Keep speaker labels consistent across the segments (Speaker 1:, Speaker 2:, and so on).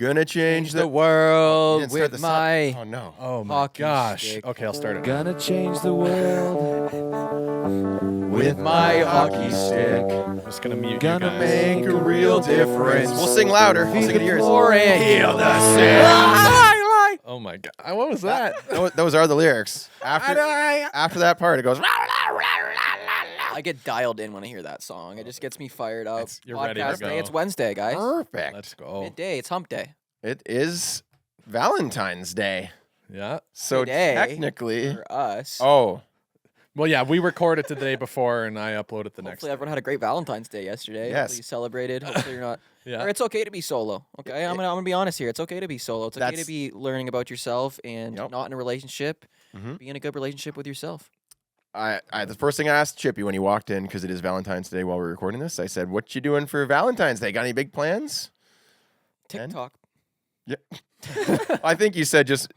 Speaker 1: Gonna change
Speaker 2: the world
Speaker 1: didn't start
Speaker 2: with
Speaker 1: the
Speaker 2: my
Speaker 1: Oh no.
Speaker 3: Oh my
Speaker 2: hockey
Speaker 3: gosh.
Speaker 2: stick.
Speaker 3: Okay, I'll start it.
Speaker 2: Gonna change the world
Speaker 1: With
Speaker 2: my hockey stick.
Speaker 3: I'm just gonna mute
Speaker 2: Gonna
Speaker 3: you guys.
Speaker 2: make a real difference.
Speaker 1: We'll sing louder. I'll sing it to yours.
Speaker 2: Poor and
Speaker 1: Heal the sick.
Speaker 3: Oh my god. What was that?
Speaker 1: Those are the lyrics. After that part, it goes.
Speaker 2: I get dialed in when I hear that song. It just gets me fired up.
Speaker 3: You're ready to
Speaker 2: Podcast
Speaker 3: go.
Speaker 2: day. It's Wednesday, guys.
Speaker 1: Perfect.
Speaker 3: Let's go.
Speaker 2: Midday. It's hump day.
Speaker 1: It is Valentine's Day.
Speaker 3: Yeah.
Speaker 1: So
Speaker 2: Today,
Speaker 1: technically.
Speaker 2: For us.
Speaker 1: Oh.
Speaker 3: Well, yeah, we recorded the day before, and I uploaded the next.
Speaker 2: Hopefully everyone had a great Valentine's Day yesterday.
Speaker 1: Yes.
Speaker 2: Hopefully you celebrated. Hopefully you're not.
Speaker 3: Yeah.
Speaker 2: Or it's okay to be solo. Okay, I'm gonna be honest here. It's okay to be solo. It's okay
Speaker 1: That's-
Speaker 2: to be learning about yourself and
Speaker 1: Yep.
Speaker 2: not in a relationship.
Speaker 1: Mhm.
Speaker 2: Be in a good relationship with yourself.
Speaker 1: The first thing I asked Chippy when he walked in, because it is Valentine's Day while we're recording this, I said, "What you doing for Valentine's Day? Got any big plans?" And?
Speaker 2: TikTok.
Speaker 1: Yeah. I think you said just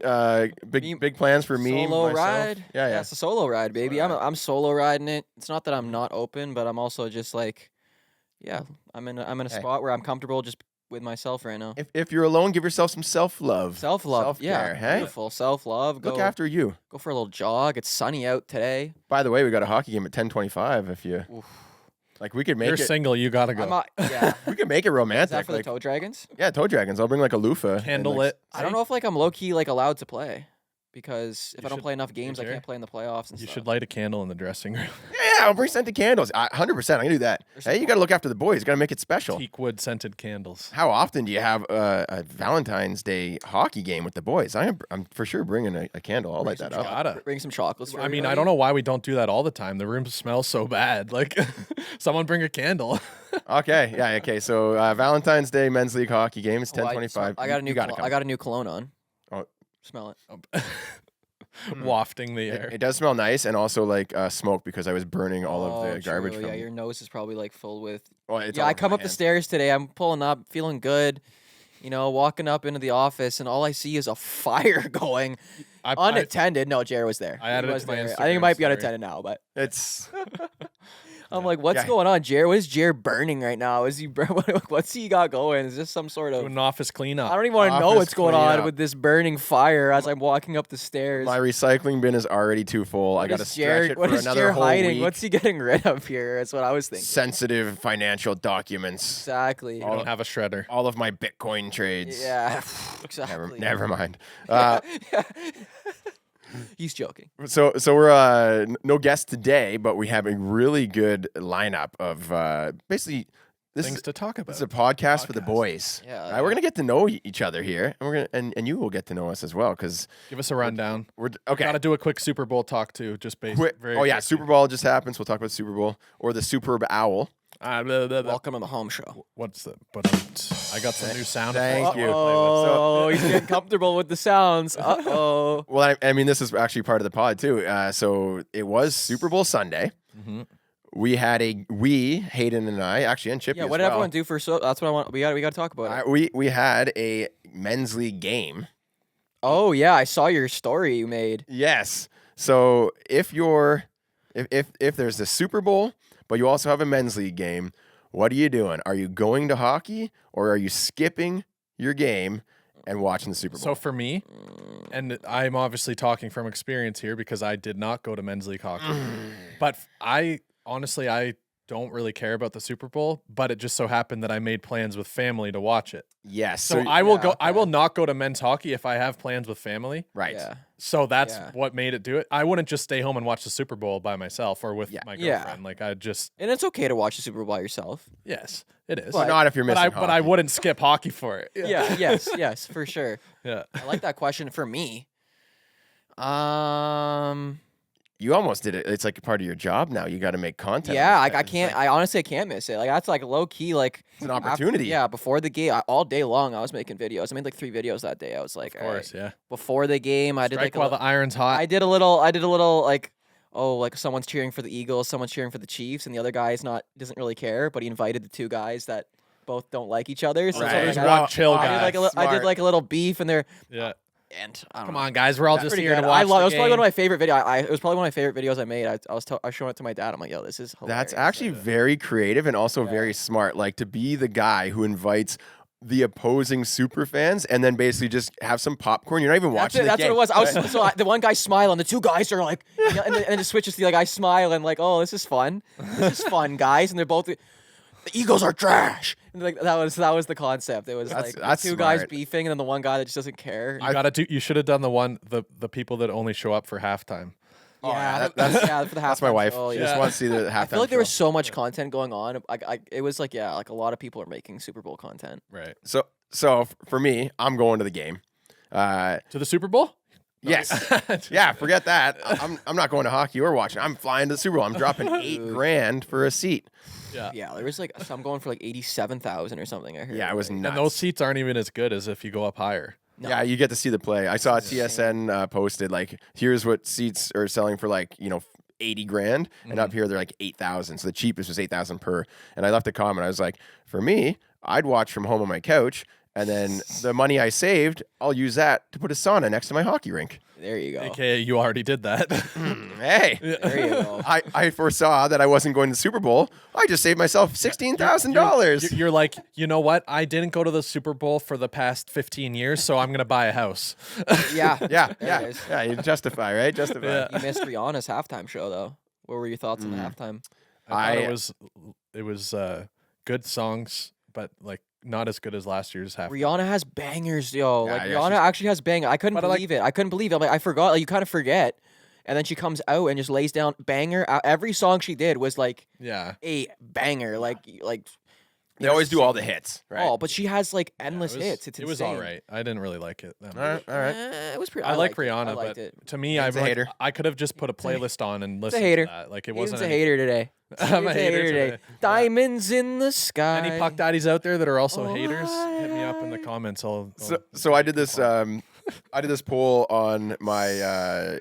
Speaker 1: big plans for me.
Speaker 2: Solo
Speaker 1: myself.
Speaker 2: ride.
Speaker 1: Yeah.
Speaker 2: It's a solo ride, baby.
Speaker 1: Solo
Speaker 2: I'm solo riding it. It's not that I'm not open, but I'm also just like, yeah, I'm in a
Speaker 1: Hey.
Speaker 2: spot where I'm comfortable just with myself right now.
Speaker 1: If you're alone, give yourself some self-love.
Speaker 2: Self-love. Yeah.
Speaker 1: Self-care, hey?
Speaker 2: Beautiful. Self-love.
Speaker 1: Look
Speaker 2: Go
Speaker 1: after you.
Speaker 2: go for a little jog. It's sunny out today.
Speaker 1: By the way, we got a hockey game at 10:25. If you
Speaker 2: Oof.
Speaker 1: like, we could make
Speaker 3: You're
Speaker 1: it.
Speaker 3: single. You gotta
Speaker 2: I'm
Speaker 3: go.
Speaker 2: not, yeah.
Speaker 1: We could make it
Speaker 2: Is
Speaker 1: romantic.
Speaker 2: that for the
Speaker 1: like,
Speaker 2: Toe Dragons?
Speaker 1: yeah, toe dragons. I'll bring like a loofah. and,
Speaker 3: Candle
Speaker 1: like,
Speaker 3: lit.
Speaker 2: I don't know if like I'm low key like allowed to play because if
Speaker 3: You
Speaker 2: I don't
Speaker 3: should-
Speaker 2: play enough games, I
Speaker 3: Jerry,
Speaker 2: can't play in the playoffs and
Speaker 3: You
Speaker 2: stuff.
Speaker 3: should light a candle in the dressing room.
Speaker 1: Yeah, I'll bring scented candles. 100%. I'm gonna do that.
Speaker 2: There's
Speaker 1: Hey,
Speaker 2: some-
Speaker 1: you gotta look after the boys. You gotta make it special.
Speaker 3: Teak wood scented candles.
Speaker 1: How often do you have a Valentine's Day hockey game with the boys? I'm for sure bringing a candle. I'll light that up.
Speaker 3: Gotta.
Speaker 2: Bring some chocolates. For
Speaker 3: I mean, I
Speaker 2: everybody.
Speaker 3: don't know why we don't do that all the time. The room smells so bad. Like, someone bring a candle.
Speaker 1: Okay, yeah, okay. So Valentine's Day men's league hockey game. It's
Speaker 2: Oh,
Speaker 1: 10:25.
Speaker 2: I got a new.
Speaker 1: You gotta
Speaker 2: I
Speaker 1: come.
Speaker 2: got a new cologne on.
Speaker 1: Oh.
Speaker 2: Smell it.
Speaker 3: Wafting the air.
Speaker 1: It does smell nice, and also like smoke because I was burning all of the garbage
Speaker 2: true.
Speaker 1: from.
Speaker 2: Yeah, your nose is probably like full with.
Speaker 1: Well, it's
Speaker 2: Yeah,
Speaker 1: all
Speaker 2: I
Speaker 1: over
Speaker 2: come
Speaker 1: my
Speaker 2: up the
Speaker 1: hands.
Speaker 2: stairs today. I'm pulling up, feeling good. You know, walking up into the office, and all I see is a fire going.
Speaker 3: I-
Speaker 2: Unattended. No, Jared was there.
Speaker 3: I added
Speaker 2: He
Speaker 3: it
Speaker 2: was
Speaker 3: to my
Speaker 2: there. I think
Speaker 3: Instagram
Speaker 2: it might be
Speaker 3: story.
Speaker 2: unattended now, but
Speaker 1: It's
Speaker 2: I'm like, what's
Speaker 1: Yeah.
Speaker 2: going on, Jared? What is Jared burning right now? Is he? What's he got going? Is this some sort
Speaker 3: do
Speaker 2: of?
Speaker 3: an office cleanup.
Speaker 2: I don't even want to know
Speaker 1: Office
Speaker 2: what's going on
Speaker 1: cleanup.
Speaker 2: with this burning fire as I'm walking up the stairs.
Speaker 1: my recycling bin is already too full. I
Speaker 2: What
Speaker 1: got to
Speaker 2: is
Speaker 1: stretch
Speaker 2: Jared?
Speaker 1: it
Speaker 2: What
Speaker 1: for
Speaker 2: is
Speaker 1: another
Speaker 2: Jared
Speaker 1: whole
Speaker 2: hiding?
Speaker 1: week.
Speaker 2: What's he getting rid of here? That's what I was thinking.
Speaker 1: Sensitive financial documents.
Speaker 2: Exactly.
Speaker 3: You don't have a shredder.
Speaker 1: All of my Bitcoin trades.
Speaker 2: Yeah, exactly.
Speaker 1: Never mind.
Speaker 2: He's joking.
Speaker 1: So we're no guests today, but we have a really good lineup of basically this
Speaker 3: Things
Speaker 1: is,
Speaker 3: to talk about.
Speaker 1: this is a podcast for the
Speaker 3: Podcast.
Speaker 1: boys.
Speaker 2: Yeah,
Speaker 1: We're gonna get to know each other here, and we're gonna and you will get to know us as well because
Speaker 3: Give us a rundown.
Speaker 1: we're okay.
Speaker 3: Gotta do a quick Super Bowl talk too, just based.
Speaker 1: Quick,
Speaker 3: very
Speaker 1: oh yeah,
Speaker 3: quickly.
Speaker 1: Super Bowl just happened. So we'll talk about Super Bowl or the Superb Owl.
Speaker 3: Blah, blah, blah.
Speaker 2: Welcome to the home show.
Speaker 3: What's the? But I got some new sound
Speaker 1: Thank
Speaker 3: effects.
Speaker 1: you.
Speaker 2: Oh, he's getting comfortable with the sounds. Uh-oh.
Speaker 1: Well, I mean, this is actually part of the pod too. So it was Super Bowl Sunday.
Speaker 3: Mm-hmm.
Speaker 1: We had Hayden and I, actually, and Chippy
Speaker 2: Yeah,
Speaker 1: as
Speaker 2: what did
Speaker 1: well.
Speaker 2: everyone do for so? That's what I want. We got to talk about it.
Speaker 1: We had a men's league game.
Speaker 2: Oh yeah, I saw your story you made.
Speaker 1: Yes. So if there's a Super Bowl, but you also have a men's league game, what are you doing? Are you going to hockey or are you skipping your game and watching the Super Bowl?
Speaker 3: So for me, and I'm obviously talking from experience here because I did not go to men's league hockey, but I don't really care about the Super Bowl. But it just so happened that I made plans with family to watch it.
Speaker 1: yes.
Speaker 3: So I will go.
Speaker 2: okay.
Speaker 3: I will not go to men's hockey if I have plans with family.
Speaker 1: right.
Speaker 2: Yeah.
Speaker 3: So that's
Speaker 2: Yeah.
Speaker 3: what made it do it. I wouldn't just stay home and watch the Super Bowl by myself or with
Speaker 1: Yeah.
Speaker 3: my
Speaker 2: Yeah.
Speaker 3: girlfriend. Like I just
Speaker 2: And it's okay to watch the Super Bowl by yourself.
Speaker 3: yes, it is.
Speaker 1: But not if you're
Speaker 3: But
Speaker 1: missing
Speaker 3: I
Speaker 1: hockey.
Speaker 3: wouldn't skip hockey for it.
Speaker 2: Yeah. yes, for sure.
Speaker 3: Yeah.
Speaker 2: I like that question for me.
Speaker 1: You almost did it. It's like a part of your job now. You got to make content.
Speaker 2: Yeah,
Speaker 1: like
Speaker 2: I
Speaker 1: that.
Speaker 2: can't. I honestly can't miss it. Like that's like low key. Like
Speaker 1: It's an opportunity.
Speaker 2: Yeah, before the game, all day long, I was making videos. I made like 3 videos that day. I was like,
Speaker 3: Of course,
Speaker 2: all right.
Speaker 3: yeah.
Speaker 2: Before the game, I did
Speaker 3: Strike
Speaker 2: like
Speaker 3: while the iron's hot.
Speaker 2: I did a little like, oh, like someone's cheering for the Eagles, someone's cheering for the Chiefs, and the other guy's doesn't really care, but he invited the 2 guys that both don't like each other. So,
Speaker 1: Right.
Speaker 2: it's
Speaker 3: There's
Speaker 2: like,
Speaker 3: one chill
Speaker 2: I
Speaker 3: guy.
Speaker 2: did like I did
Speaker 1: Smart.
Speaker 2: like a little beef, and they're
Speaker 3: Yeah.
Speaker 2: and I don't
Speaker 3: Come
Speaker 2: know.
Speaker 3: on, guys. We're all
Speaker 2: That's
Speaker 3: just
Speaker 2: pretty
Speaker 3: here
Speaker 2: good.
Speaker 3: to watch
Speaker 2: I love. It
Speaker 3: the
Speaker 2: was probably one of
Speaker 3: game.
Speaker 2: my favorite videos. It was probably one of my favorite videos I made. I was showing it to my dad. I'm like, yo, this is hilarious.
Speaker 1: That's actually very creative and also
Speaker 2: Yeah.
Speaker 1: very smart. Like to be the guy who invites the opposing super fans and then basically just have some popcorn. You're not even
Speaker 2: That's
Speaker 1: watching
Speaker 2: it.
Speaker 1: the
Speaker 2: That's
Speaker 1: game.
Speaker 2: what it was. The one guy smiling. The two guys are like, and then it switches to the guy smiling, like, oh, this is fun. This is fun, guys. And they're both. The Eagles are trash. And like that was the concept. It was
Speaker 1: That's
Speaker 2: the two guys
Speaker 1: smart.
Speaker 2: beefing, and then the one guy that just doesn't care.
Speaker 3: You should have done the people that only show up for halftime.
Speaker 2: Yeah,
Speaker 1: that's-
Speaker 2: for the
Speaker 1: That's my
Speaker 2: halftime
Speaker 1: wife.
Speaker 2: show,
Speaker 1: She
Speaker 2: yeah.
Speaker 1: just wants to see the halftime
Speaker 2: I feel like there was
Speaker 1: show.
Speaker 2: so much content going on. It was like a lot of people are making Super Bowl content.
Speaker 3: Right.
Speaker 1: So for me, I'm going to the game.
Speaker 3: To the Super Bowl?
Speaker 1: Yes. Yeah, forget that. I'm not going to hockey or watching. I'm flying to the Super Bowl. I'm dropping $8,000 for a seat.
Speaker 2: Yeah, there was so I'm going for like 87,000 or something. I heard.
Speaker 1: Yeah, it was
Speaker 2: Like,
Speaker 1: nuts.
Speaker 3: And those seats aren't even as good as if you go up higher.
Speaker 2: no.
Speaker 1: Yeah, you get to see the play. I saw TSN posted like, here's what seats are selling for like, $80,000, and up here they're like 8,000. So the cheapest was 8,000 per. And I left a comment. I was like, for me, I'd watch from home on my couch, and then the money I saved, I'll use that to put a sauna next to my hockey rink.
Speaker 2: There you go.
Speaker 3: AKA, you already did that.
Speaker 1: Hey,
Speaker 2: There you go.
Speaker 1: I foresaw that I wasn't going to the Super Bowl. I just saved myself $16,000.
Speaker 3: You're like, you know what? I didn't go to the Super Bowl for the past 15 years, so I'm going to buy a house.
Speaker 2: Yeah.
Speaker 1: Yeah,
Speaker 2: There
Speaker 1: yeah,
Speaker 2: it is.
Speaker 1: yeah. You justify, right? Justify.
Speaker 3: Yeah.
Speaker 2: You missed Rihanna's halftime show though. What were your thoughts on the halftime?
Speaker 3: I thought it was good songs, but like not as good as last year's half.
Speaker 2: Rihanna has bangers, yo.
Speaker 1: Yeah,
Speaker 2: Like
Speaker 1: yeah,
Speaker 2: Rihanna
Speaker 1: she's-
Speaker 2: actually has bangers. I couldn't
Speaker 3: But I like-
Speaker 2: believe it. I couldn't believe it. I'm like, I forgot. Like, you kind of forget, and then she comes out and just lays down banger. Every song she did was like
Speaker 3: Yeah.
Speaker 2: a banger. Like
Speaker 1: They always do all the hits, right?
Speaker 2: oh, but she has like endless
Speaker 3: it was,
Speaker 2: hits. It's
Speaker 3: it was
Speaker 2: insane.
Speaker 3: all right. I didn't really like it. that
Speaker 1: all right,
Speaker 3: much.
Speaker 1: all right.
Speaker 2: It was pretty.
Speaker 3: I like
Speaker 2: liked it.
Speaker 3: Rihanna,
Speaker 2: I liked
Speaker 3: but
Speaker 2: it.
Speaker 3: to me,
Speaker 1: He's a hater.
Speaker 3: I could have just put a playlist on and listened
Speaker 2: hater.
Speaker 3: to that. Like it
Speaker 2: Aiden's
Speaker 3: wasn't
Speaker 2: a
Speaker 3: any-
Speaker 2: hater today.
Speaker 3: I'm
Speaker 2: Aiden's
Speaker 3: a hater today. Yeah.
Speaker 2: Diamonds in the sky.
Speaker 3: Any puck daddies out there that are also
Speaker 2: Oh,
Speaker 3: haters, hit me up in the comments.
Speaker 1: So I did this. I did this poll on my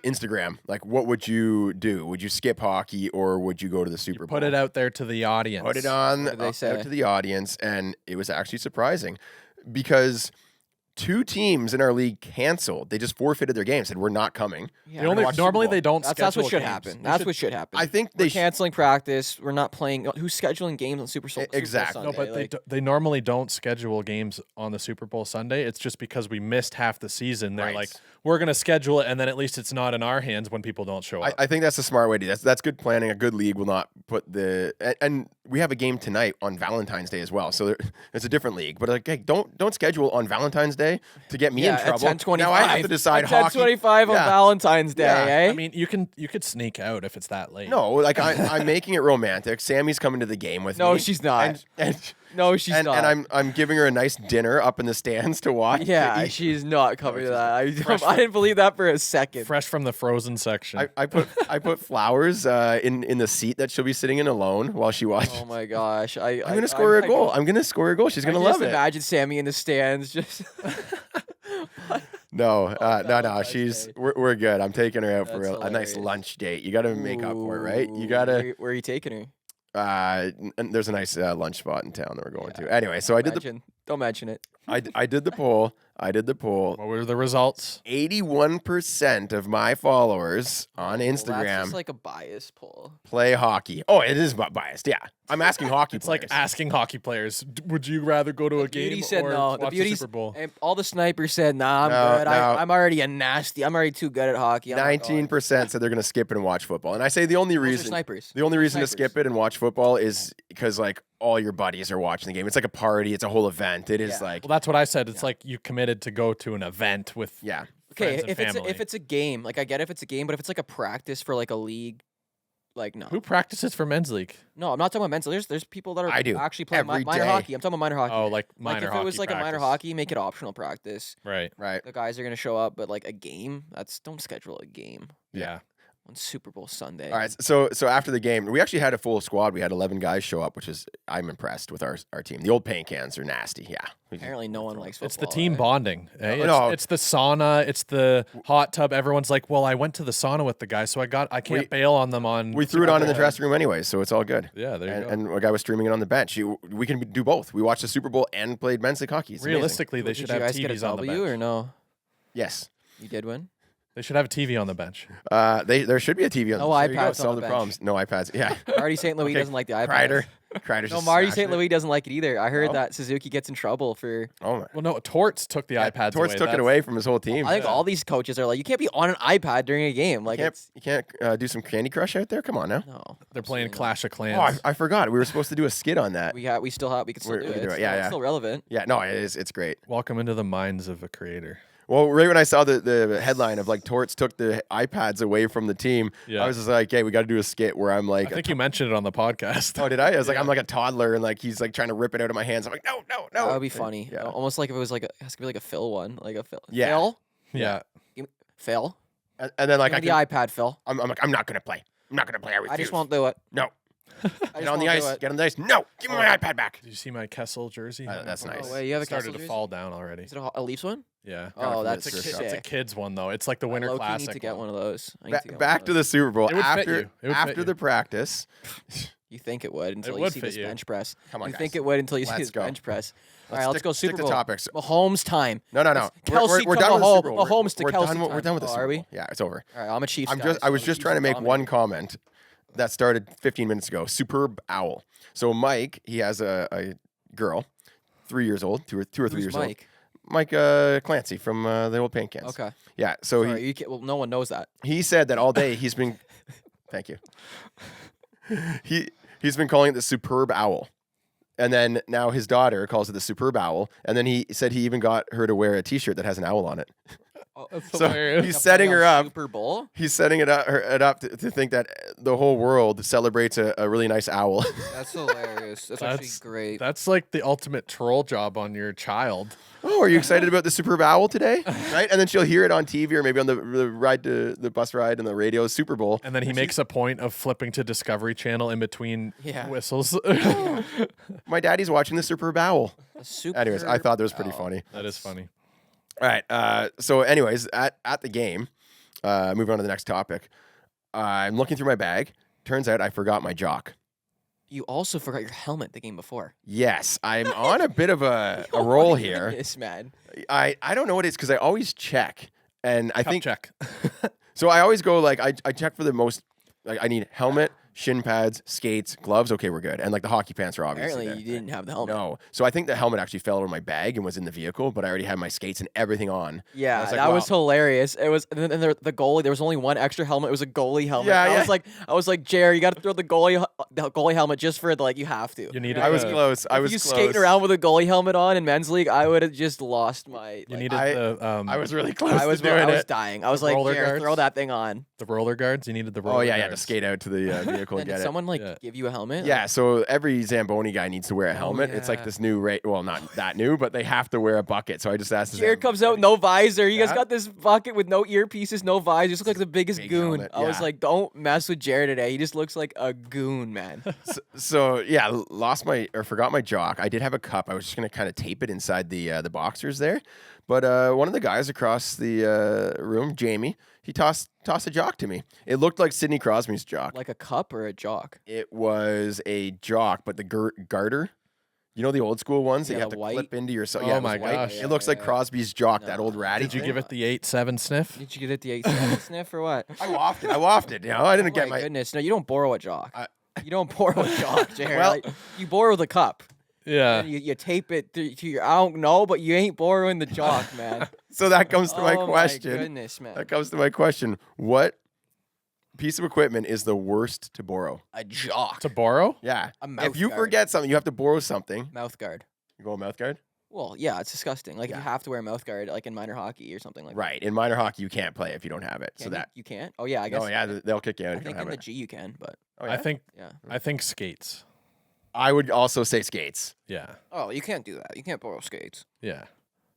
Speaker 1: Instagram. Like, what would you do? Would you skip hockey or would you go to the Super Bowl?
Speaker 3: put it out there to the audience.
Speaker 1: Put it on
Speaker 2: What did they
Speaker 1: out
Speaker 2: say?
Speaker 1: to the audience, and it was actually surprising because 2 teams in our league canceled. They just forfeited their game. Said we're not coming.
Speaker 2: Yeah,
Speaker 3: They only,
Speaker 1: watch Super
Speaker 3: normally
Speaker 1: Bowl.
Speaker 3: they don't
Speaker 2: that's
Speaker 3: schedule
Speaker 2: what should
Speaker 3: games.
Speaker 2: happen.
Speaker 3: They
Speaker 2: That's
Speaker 3: should-
Speaker 2: what should happen.
Speaker 1: I think
Speaker 2: We're
Speaker 1: they
Speaker 2: canceling practice. We're not playing. Who's scheduling games on Super Bowl?
Speaker 1: Exactly.
Speaker 3: No, but they normally don't schedule games on the Super Bowl Sunday. It's just because we missed half the season. They're
Speaker 1: Right.
Speaker 3: like, we're going to schedule it, and then at least it's not in our hands when people don't show up.
Speaker 1: I think that's a smart way to do that. That's good planning. A good league will not put and we have a game tonight on Valentine's Day as well. So it's a different league. But like, hey, don't schedule on Valentine's Day to get me in
Speaker 2: at
Speaker 1: trouble.
Speaker 2: 10:25.
Speaker 1: Now I have to decide
Speaker 2: at
Speaker 1: hockey.
Speaker 2: 10:25 on
Speaker 1: Yeah.
Speaker 2: Valentine's Day.
Speaker 1: Yeah.
Speaker 2: Eh?
Speaker 3: I mean, you could sneak out if it's that late.
Speaker 1: No, like I'm making it romantic. Sammy's coming to the game with me.
Speaker 2: No, she's not. No, she's
Speaker 1: And
Speaker 2: not.
Speaker 1: I'm giving her a nice dinner up in the stands to watch.
Speaker 2: yeah,
Speaker 1: to eat.
Speaker 2: she's not coming to that. I didn't believe that for a second.
Speaker 3: Fresh from the frozen section.
Speaker 1: I put flowers in the seat that she'll be sitting in alone while she watches.
Speaker 2: Oh my gosh!
Speaker 1: I'm gonna score her a goal. I'm gonna score her a goal. She's gonna love it.
Speaker 2: Imagine Sammy in the stands, just
Speaker 1: No, no.
Speaker 2: Valentine's
Speaker 1: She's
Speaker 2: Day.
Speaker 1: we're good. I'm taking her out for
Speaker 2: That's
Speaker 1: a nice
Speaker 2: hilarious.
Speaker 1: lunch date. You got to make up for it, right? You
Speaker 2: Ooh,
Speaker 1: got to.
Speaker 2: Where are you taking her?
Speaker 1: And there's a nice lunch spot in town that we're going to. Anyway, so
Speaker 2: Don't mention it.
Speaker 1: I did the poll. I did the poll.
Speaker 3: What were the results?
Speaker 1: 81% of my followers on
Speaker 2: Well, that's
Speaker 1: Instagram
Speaker 2: just like a bias poll.
Speaker 1: play hockey. Oh, it is biased. Yeah, I'm asking hockey.
Speaker 3: It's like
Speaker 1: players.
Speaker 3: asking hockey players, would you rather go to a
Speaker 2: Beauty
Speaker 3: game
Speaker 2: said
Speaker 3: or
Speaker 2: no.
Speaker 3: watch
Speaker 2: The
Speaker 3: the
Speaker 2: beauty's
Speaker 3: Super Bowl?
Speaker 2: and all the snipers said, "Nah, I'm
Speaker 1: No,
Speaker 2: good.
Speaker 1: no.
Speaker 2: I'm already a nasty. I'm already too good at hockey." I'm not going."
Speaker 1: 19% said they're going to skip it and watch football. And I say the only
Speaker 2: Those are
Speaker 1: reason
Speaker 2: snipers.
Speaker 1: the only reason to
Speaker 2: Snipers.
Speaker 1: skip it and watch football is because like all your buddies are watching the game. It's like a party. It's a whole event. It is
Speaker 2: Yeah.
Speaker 1: like
Speaker 3: Well, that's what I said. It's like you committed to go to an event with
Speaker 1: yeah.
Speaker 2: Okay,
Speaker 3: friends and family.
Speaker 2: if it's a game, like I get if it's a game, but if it's like a practice for like a league, like no,
Speaker 3: Who practices for men's league?
Speaker 2: no, I'm not talking about mental. There's people that are
Speaker 1: I do.
Speaker 2: actually playing
Speaker 1: Every
Speaker 2: minor
Speaker 1: day.
Speaker 2: hockey. I'm talking about minor hockey.
Speaker 3: Oh, like
Speaker 2: like
Speaker 3: minor
Speaker 2: if
Speaker 3: hockey
Speaker 2: it was like a minor
Speaker 3: practice.
Speaker 2: hockey, make it optional practice.
Speaker 3: Right.
Speaker 1: Right.
Speaker 2: The guys are gonna show up, but like a game, don't schedule a game
Speaker 3: Yeah.
Speaker 2: on Super Bowl Sunday.
Speaker 1: All right. So after the game, we actually had a full squad. We had 11 guys show up, which is I'm impressed with our team. The old paint cans are nasty. Yeah.
Speaker 2: Apparently, no one likes football.
Speaker 3: It's the team
Speaker 2: eh?
Speaker 3: bonding. Eh?
Speaker 1: No.
Speaker 3: It's the sauna. It's the hot tub. Everyone's like, "Well, I went to the sauna with the guys, so I can't bail on them on."
Speaker 1: We threw it on in the dressing room anyway, so it's all good.
Speaker 3: Yeah, there you go.
Speaker 1: And a guy was streaming it on the bench. We can do both. We watched the Super Bowl and played men's league hockey. It's amazing.
Speaker 3: Realistically, they
Speaker 2: Did
Speaker 3: should
Speaker 2: you
Speaker 3: have
Speaker 2: guys get a
Speaker 3: TVs on the
Speaker 2: W or
Speaker 3: bench.
Speaker 2: no?
Speaker 1: Yes.
Speaker 2: You did win.
Speaker 3: They should have a TV on the bench.
Speaker 1: There should be a TV on
Speaker 2: No
Speaker 1: there you go.
Speaker 2: iPads on
Speaker 1: Solve
Speaker 2: the
Speaker 1: the
Speaker 2: bench.
Speaker 1: problems. No iPads. Yeah.
Speaker 2: Already St. Louis
Speaker 1: Okay,
Speaker 2: doesn't like the iPad.
Speaker 1: Kreider. Kreider's
Speaker 2: No,
Speaker 1: just
Speaker 2: Marty
Speaker 1: smashing
Speaker 2: St.
Speaker 1: it.
Speaker 2: Louis doesn't like it either. I heard
Speaker 1: No?
Speaker 2: that Suzuki gets in trouble for.
Speaker 1: Oh my.
Speaker 3: Well, no, Torts took the iPads
Speaker 1: Torts
Speaker 3: away.
Speaker 1: took it away from his whole team.
Speaker 2: I think all these coaches are like, you can't be on an iPad during a game. Like,
Speaker 1: You can't do some Candy Crush out there? Come on now.
Speaker 2: no,
Speaker 3: They're playing
Speaker 2: absolutely not.
Speaker 3: Clash of
Speaker 1: Oh,
Speaker 3: Clans.
Speaker 1: I forgot. We were supposed to do a skit on that.
Speaker 2: We still have. We can still
Speaker 1: We
Speaker 2: do
Speaker 1: can
Speaker 2: it.
Speaker 1: do
Speaker 2: It's
Speaker 1: it. Yeah,
Speaker 2: still,
Speaker 1: yeah.
Speaker 2: still relevant.
Speaker 1: Yeah, no, it's great.
Speaker 3: Welcome into the minds of a creator.
Speaker 1: Well, right when I saw the headline of like Torts took the iPads away from the team,
Speaker 3: Yeah.
Speaker 1: I was just like, hey, we got to do a skit where I'm
Speaker 3: I
Speaker 1: like,
Speaker 3: think you mentioned it on the podcast.
Speaker 1: oh, did I? I was like, I'm like a toddler and like he's like trying to rip it out of my hands. I'm like, no.
Speaker 2: That would be funny.
Speaker 1: Yeah.
Speaker 2: Almost like if it was like it has to be like a Phil one, like a Phil.
Speaker 1: Yeah.
Speaker 2: Phil,
Speaker 3: Yeah.
Speaker 2: Phil.
Speaker 1: And then like
Speaker 2: Give me the iPad, Phil.
Speaker 1: I'm like, I'm not gonna play. I'm not gonna play. I refuse.
Speaker 2: I just won't do it.
Speaker 1: No.
Speaker 2: I
Speaker 1: Get
Speaker 2: just
Speaker 1: on the
Speaker 2: won't do
Speaker 1: ice.
Speaker 2: it.
Speaker 1: Get on the ice. No. Give me my iPad back.
Speaker 3: Did you see my Kessel jersey?
Speaker 1: That's nice.
Speaker 2: Oh, wait, you have a
Speaker 3: Started
Speaker 2: Kessel
Speaker 3: to
Speaker 2: jersey?
Speaker 3: fall down already.
Speaker 2: Is it a Leafs one?
Speaker 3: Yeah.
Speaker 1: Got it
Speaker 2: Oh,
Speaker 1: from
Speaker 2: that's
Speaker 1: the thrift
Speaker 2: sick.
Speaker 1: shop.
Speaker 3: It's a kids one though. It's like the Winter
Speaker 2: Low-key
Speaker 3: Classic.
Speaker 2: need to get
Speaker 3: one.
Speaker 2: one of those. I need to get one
Speaker 1: Back
Speaker 2: of
Speaker 1: to
Speaker 2: those.
Speaker 1: the Super Bowl
Speaker 3: It would fit you. It would fit
Speaker 1: after
Speaker 3: you.
Speaker 1: the practice.
Speaker 2: You think it would until you
Speaker 3: would
Speaker 2: see
Speaker 3: fit
Speaker 2: this
Speaker 3: you.
Speaker 2: bench press.
Speaker 1: Come on,
Speaker 2: You
Speaker 1: guys.
Speaker 2: think it would until you see
Speaker 1: Let's
Speaker 2: his
Speaker 1: go.
Speaker 2: bench press. All right, let's go
Speaker 1: stick
Speaker 2: Super
Speaker 1: to
Speaker 2: Bowl.
Speaker 1: topics.
Speaker 2: Mahomes time.
Speaker 1: No.
Speaker 2: Kelsey
Speaker 1: we're
Speaker 2: to
Speaker 1: done with the
Speaker 2: Mahomes.
Speaker 1: Super Bowl.
Speaker 2: Mahomes to
Speaker 1: We're
Speaker 2: Kelsey
Speaker 1: done, we're done with the
Speaker 2: time.
Speaker 1: Super
Speaker 2: Are we?
Speaker 1: Bowl. Yeah, it's over.
Speaker 2: All right, I'm a Chiefs guy.
Speaker 1: I
Speaker 2: so
Speaker 1: was just
Speaker 2: Chiefs
Speaker 1: trying to make
Speaker 2: dominate.
Speaker 1: one comment that started 15 minutes ago. Superb owl. So Mike, he has a girl, 3 years old, two or 3
Speaker 2: Who's
Speaker 1: years old.
Speaker 2: Mike?
Speaker 1: Mike Clancy from the old paint cans.
Speaker 2: Okay.
Speaker 1: Yeah. So
Speaker 2: Sorry, you can't, well, no one knows that.
Speaker 1: he said that all day he's been. Thank you. He's been calling it the superb owl. And then now his daughter calls it the superb owl. And then he said he even got her to wear a T-shirt that has an owl on it.
Speaker 2: Oh,
Speaker 1: So
Speaker 3: hilarious.
Speaker 1: he's setting her up.
Speaker 2: Super Bowl.
Speaker 1: He's setting it up to think that the whole world celebrates a really nice owl.
Speaker 2: That's hilarious. That's actually great.
Speaker 3: That's like the ultimate troll job on your child.
Speaker 1: Oh, are you excited about the superb owl today? Right? And then she'll hear it on TV or maybe on the ride to the bus ride and the radio Super Bowl.
Speaker 3: And then he makes a point of flipping to Discovery Channel in between
Speaker 2: Yeah.
Speaker 3: whistles.
Speaker 1: My daddy's watching the superb owl.
Speaker 2: A super
Speaker 1: Anyways, I thought that was pretty
Speaker 2: owl.
Speaker 1: funny.
Speaker 3: That is funny.
Speaker 1: All right. So, anyways, at the game, moving on to the next topic. I'm looking through my bag. Turns out I forgot my jock.
Speaker 2: You also forgot your helmet the game before.
Speaker 1: Yes, I'm on a bit of a roll here.
Speaker 2: Yes, man.
Speaker 1: I don't know what it is because I always check, and I
Speaker 3: Cup
Speaker 1: think
Speaker 3: check.
Speaker 1: so. I always go like I check for the most. Like I need helmet, shin pads, skates, gloves. Okay, we're good. And like the hockey pants are obviously
Speaker 2: Apparently,
Speaker 1: there.
Speaker 2: you didn't have the helmet.
Speaker 1: No, so I think the helmet actually fell over my bag and was in the vehicle, but I already had my skates and everything on.
Speaker 2: Yeah,
Speaker 1: I was like,
Speaker 2: that was
Speaker 1: wow.
Speaker 2: hilarious. It was, and then the goalie. There was only one extra helmet. It was a goalie helmet.
Speaker 1: Yeah,
Speaker 2: I
Speaker 1: yeah.
Speaker 2: was like, Jerry, you got to throw the goalie helmet just for like you have to.
Speaker 3: You need.
Speaker 1: I was close. I
Speaker 2: If
Speaker 1: was
Speaker 2: you
Speaker 1: close.
Speaker 2: skating around with a goalie helmet on in men's league, I would have just lost my.
Speaker 3: You
Speaker 2: like,
Speaker 3: needed the.
Speaker 1: I was really close
Speaker 2: I was
Speaker 1: to doing it.
Speaker 2: dying. I was like,
Speaker 3: roller
Speaker 2: Jerry, throw
Speaker 3: guards?
Speaker 2: that thing on.
Speaker 3: the roller guards. You needed the roller.
Speaker 1: Oh yeah, to
Speaker 3: guards.
Speaker 1: skate out to the vehicle and
Speaker 2: And
Speaker 1: get
Speaker 2: did
Speaker 1: it.
Speaker 2: someone like
Speaker 3: Yeah.
Speaker 2: give you a helmet?
Speaker 1: Yeah, so every Zamboni guy needs to wear a helmet. It's like
Speaker 2: yeah.
Speaker 1: this new rate. Well, not that new, but they have to wear a bucket. So I just asked.
Speaker 2: Jared comes out, no visor. You guys
Speaker 1: Yeah.
Speaker 2: got this bucket with no earpieces, no visor. You just look like the biggest
Speaker 1: Big
Speaker 2: goon.
Speaker 1: helmet,
Speaker 2: I was
Speaker 1: yeah.
Speaker 2: like, don't mess with Jared today. He just looks like a goon, man.
Speaker 1: So yeah, forgot my jock. I did have a cup. I was just gonna kind of tape it inside the boxers there, but one of the guys across the room, Jamie, he tossed a jock to me. It looked like Sidney Crosby's jock.
Speaker 2: Like a cup or a jock?
Speaker 1: It was a jock, but the garter. You know the old school ones that
Speaker 2: Yeah,
Speaker 1: you have
Speaker 2: the
Speaker 1: to
Speaker 2: white.
Speaker 1: clip into your. So
Speaker 3: Oh
Speaker 1: yeah, it was
Speaker 3: my
Speaker 1: white.
Speaker 3: gosh.
Speaker 1: It looks like
Speaker 2: Yeah.
Speaker 1: Crosby's jock, that old ratty.
Speaker 3: Did you
Speaker 1: thing.
Speaker 3: give it the 8-7 sniff?
Speaker 2: Did you get it the 8 sniff or what?
Speaker 1: I wafted. You know, I didn't
Speaker 2: Oh
Speaker 1: get
Speaker 2: my
Speaker 1: my.
Speaker 2: goodness. No, you don't borrow a jock.
Speaker 1: I-
Speaker 2: You don't borrow a jock, Jared.
Speaker 1: Well-
Speaker 2: Like, you borrow the cup.
Speaker 3: Yeah.
Speaker 2: And you tape it to your. I don't know, but you ain't borrowing the jock, man.
Speaker 1: So that comes to my
Speaker 2: Oh
Speaker 1: question.
Speaker 2: My goodness, man.
Speaker 1: That comes to my question. What piece of equipment is the worst to borrow?
Speaker 2: A jock.
Speaker 3: To borrow?
Speaker 1: Yeah.
Speaker 2: A mouth
Speaker 1: If you
Speaker 2: guard.
Speaker 1: forget something, you have to borrow something.
Speaker 2: Mouth guard.
Speaker 1: You go mouth guard?
Speaker 2: Well, yeah, it's disgusting. Like if
Speaker 1: Yeah.
Speaker 2: you have to wear a mouth guard, like in minor hockey or something like
Speaker 1: Right. In minor hockey, you can't play if you don't have it.
Speaker 2: that.
Speaker 1: So
Speaker 2: Can
Speaker 1: that.
Speaker 2: you can't. Oh yeah, I guess.
Speaker 1: Oh yeah, they'll kick you out
Speaker 2: I
Speaker 1: if you
Speaker 2: think
Speaker 1: don't
Speaker 2: in
Speaker 1: have
Speaker 2: the
Speaker 1: it.
Speaker 2: G you can, but
Speaker 1: Oh,
Speaker 3: I
Speaker 1: yeah?
Speaker 3: think
Speaker 2: yeah.
Speaker 3: skates.
Speaker 1: I would also say skates.
Speaker 3: Yeah.
Speaker 2: Oh, you can't do that. You can't borrow skates.
Speaker 3: Yeah.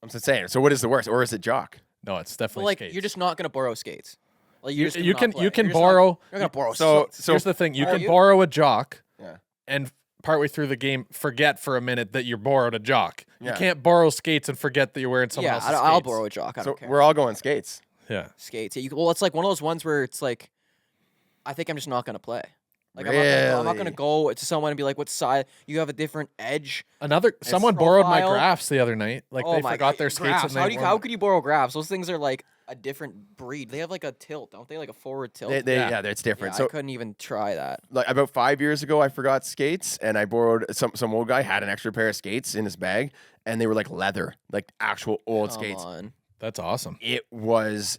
Speaker 1: I'm just saying. So what is the worst, or is it jock?
Speaker 3: No, it's
Speaker 2: But
Speaker 3: definitely
Speaker 2: like
Speaker 3: skates.
Speaker 2: you're just not gonna borrow skates. Like you're just
Speaker 3: you
Speaker 2: gonna
Speaker 3: can
Speaker 2: not play.
Speaker 3: you can
Speaker 2: You're just
Speaker 3: borrow.
Speaker 2: Not, you're gonna borrow.
Speaker 1: So-
Speaker 2: skates.
Speaker 1: so-
Speaker 3: Here's the thing: you
Speaker 2: Are
Speaker 3: can
Speaker 2: you?
Speaker 3: borrow a jock,
Speaker 1: Yeah.
Speaker 3: and partway through the game, forget for a minute that you borrowed a jock.
Speaker 1: Yeah.
Speaker 3: You can't borrow skates and forget that you're wearing someone
Speaker 2: yeah,
Speaker 3: else's
Speaker 2: I'll
Speaker 3: skates.
Speaker 2: borrow a jock. I
Speaker 1: So
Speaker 2: don't care.
Speaker 1: we're all going skates.
Speaker 3: Yeah.
Speaker 2: Skates. Yeah, well, it's like one of those ones where it's like, I think I'm just not gonna play. Like I'm not
Speaker 1: Really?
Speaker 2: gonna go to someone and be like, "What side? You have a different edge."
Speaker 3: Someone borrowed my
Speaker 2: profile.
Speaker 3: graphs the other night. Like
Speaker 2: oh
Speaker 3: they
Speaker 2: my
Speaker 3: forgot
Speaker 2: God,
Speaker 3: their skates
Speaker 2: graphs.
Speaker 3: and they
Speaker 2: How
Speaker 3: weren't-
Speaker 2: could you borrow graphs? Those things are like a different breed. They have like a tilt, don't they? Like a forward tilt.
Speaker 1: Yeah, it's different.
Speaker 2: Yeah,
Speaker 1: So
Speaker 2: I couldn't even try that.
Speaker 1: like about 5 years ago, I forgot skates, and I borrowed some old guy had an extra pair of skates in his bag, and they were like leather, like actual old
Speaker 2: Come
Speaker 1: skates.
Speaker 2: on.
Speaker 3: That's awesome.
Speaker 1: It was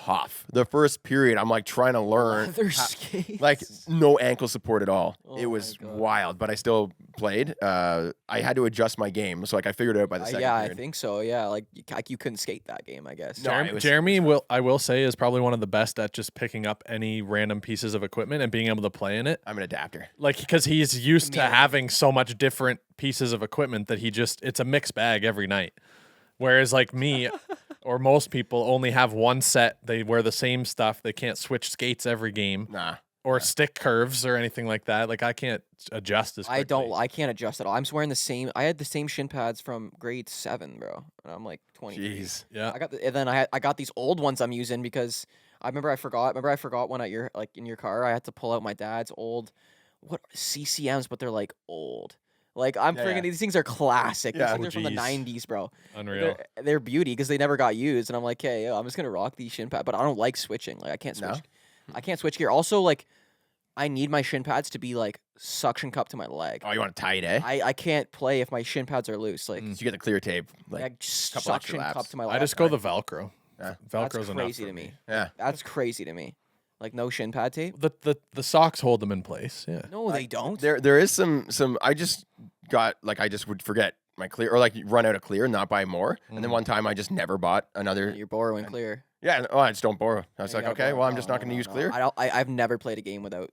Speaker 1: tough. The first period, I'm like trying to learn,
Speaker 2: Leather skates.
Speaker 1: like no ankle support at all.
Speaker 2: Oh
Speaker 1: it was
Speaker 2: my God.
Speaker 1: wild, but I still played. I had to adjust my game, so like I figured it out by the second
Speaker 2: yeah,
Speaker 1: period.
Speaker 2: I think so. Yeah, like you couldn't skate that game, I guess.
Speaker 1: No, it was-
Speaker 3: Jeremy I will say is probably one of the best at just picking up any random pieces of equipment and being able to play in it.
Speaker 1: I'm an adapter.
Speaker 3: Like because he's used to
Speaker 2: Chameleon.
Speaker 3: having so much different pieces of equipment that it's a mixed bag every night. Whereas like me or most people only have one set. They wear the same stuff. They can't switch skates every game
Speaker 1: Nah.
Speaker 3: or stick curves or anything like that. Like I can't adjust as quickly.
Speaker 2: I can't adjust at all. I'm just wearing the same. I had the same shin pads from grade 7, bro. And I'm like 20.
Speaker 1: Jeez.
Speaker 3: Yeah.
Speaker 2: And then I got these old ones I'm using because I forgot when at your like in your car I had to pull out my dad's old CCMs, but they're like old. Like I'm
Speaker 1: Yeah,
Speaker 2: freaking
Speaker 1: yeah.
Speaker 2: these things are classic.
Speaker 1: Yeah.
Speaker 2: These things are from the
Speaker 3: OGs.
Speaker 2: 90s, bro.
Speaker 3: Unreal.
Speaker 2: They're beauty because they never got used, and I'm like, hey, I'm just gonna rock these shin pads. But I don't like switching. Like I can't switch.
Speaker 1: No?
Speaker 2: I can't switch gear. Also, like I need my shin pads to be like suction cup to my leg.
Speaker 1: Oh, you want to tie it, eh?
Speaker 2: I can't play if my shin pads are loose. Like,
Speaker 1: So you get the clear tape. Like,
Speaker 2: like
Speaker 1: couple extra
Speaker 2: suction cup
Speaker 1: laps.
Speaker 2: to my leg.
Speaker 3: I just go the Velcro.
Speaker 1: Yeah.
Speaker 2: That's
Speaker 3: Velcro's enough
Speaker 2: crazy
Speaker 3: for
Speaker 2: to me.
Speaker 1: yeah.
Speaker 2: That's crazy to me. Like no shin pad tape.
Speaker 3: The socks hold them in place. Yeah.
Speaker 2: No, they don't.
Speaker 1: There is some. I just got like I just would forget my clear or like run out of clear and not buy more. And then one time I just never bought another.
Speaker 2: You're borrowing clear.
Speaker 1: Yeah. Oh, I just don't borrow. I was
Speaker 2: You
Speaker 1: like,
Speaker 2: gotta
Speaker 1: okay,
Speaker 2: borrow.
Speaker 1: well, I'm just
Speaker 2: No,
Speaker 1: not going to
Speaker 2: no,
Speaker 1: use
Speaker 2: no.
Speaker 1: clear.
Speaker 2: I've never played a game without.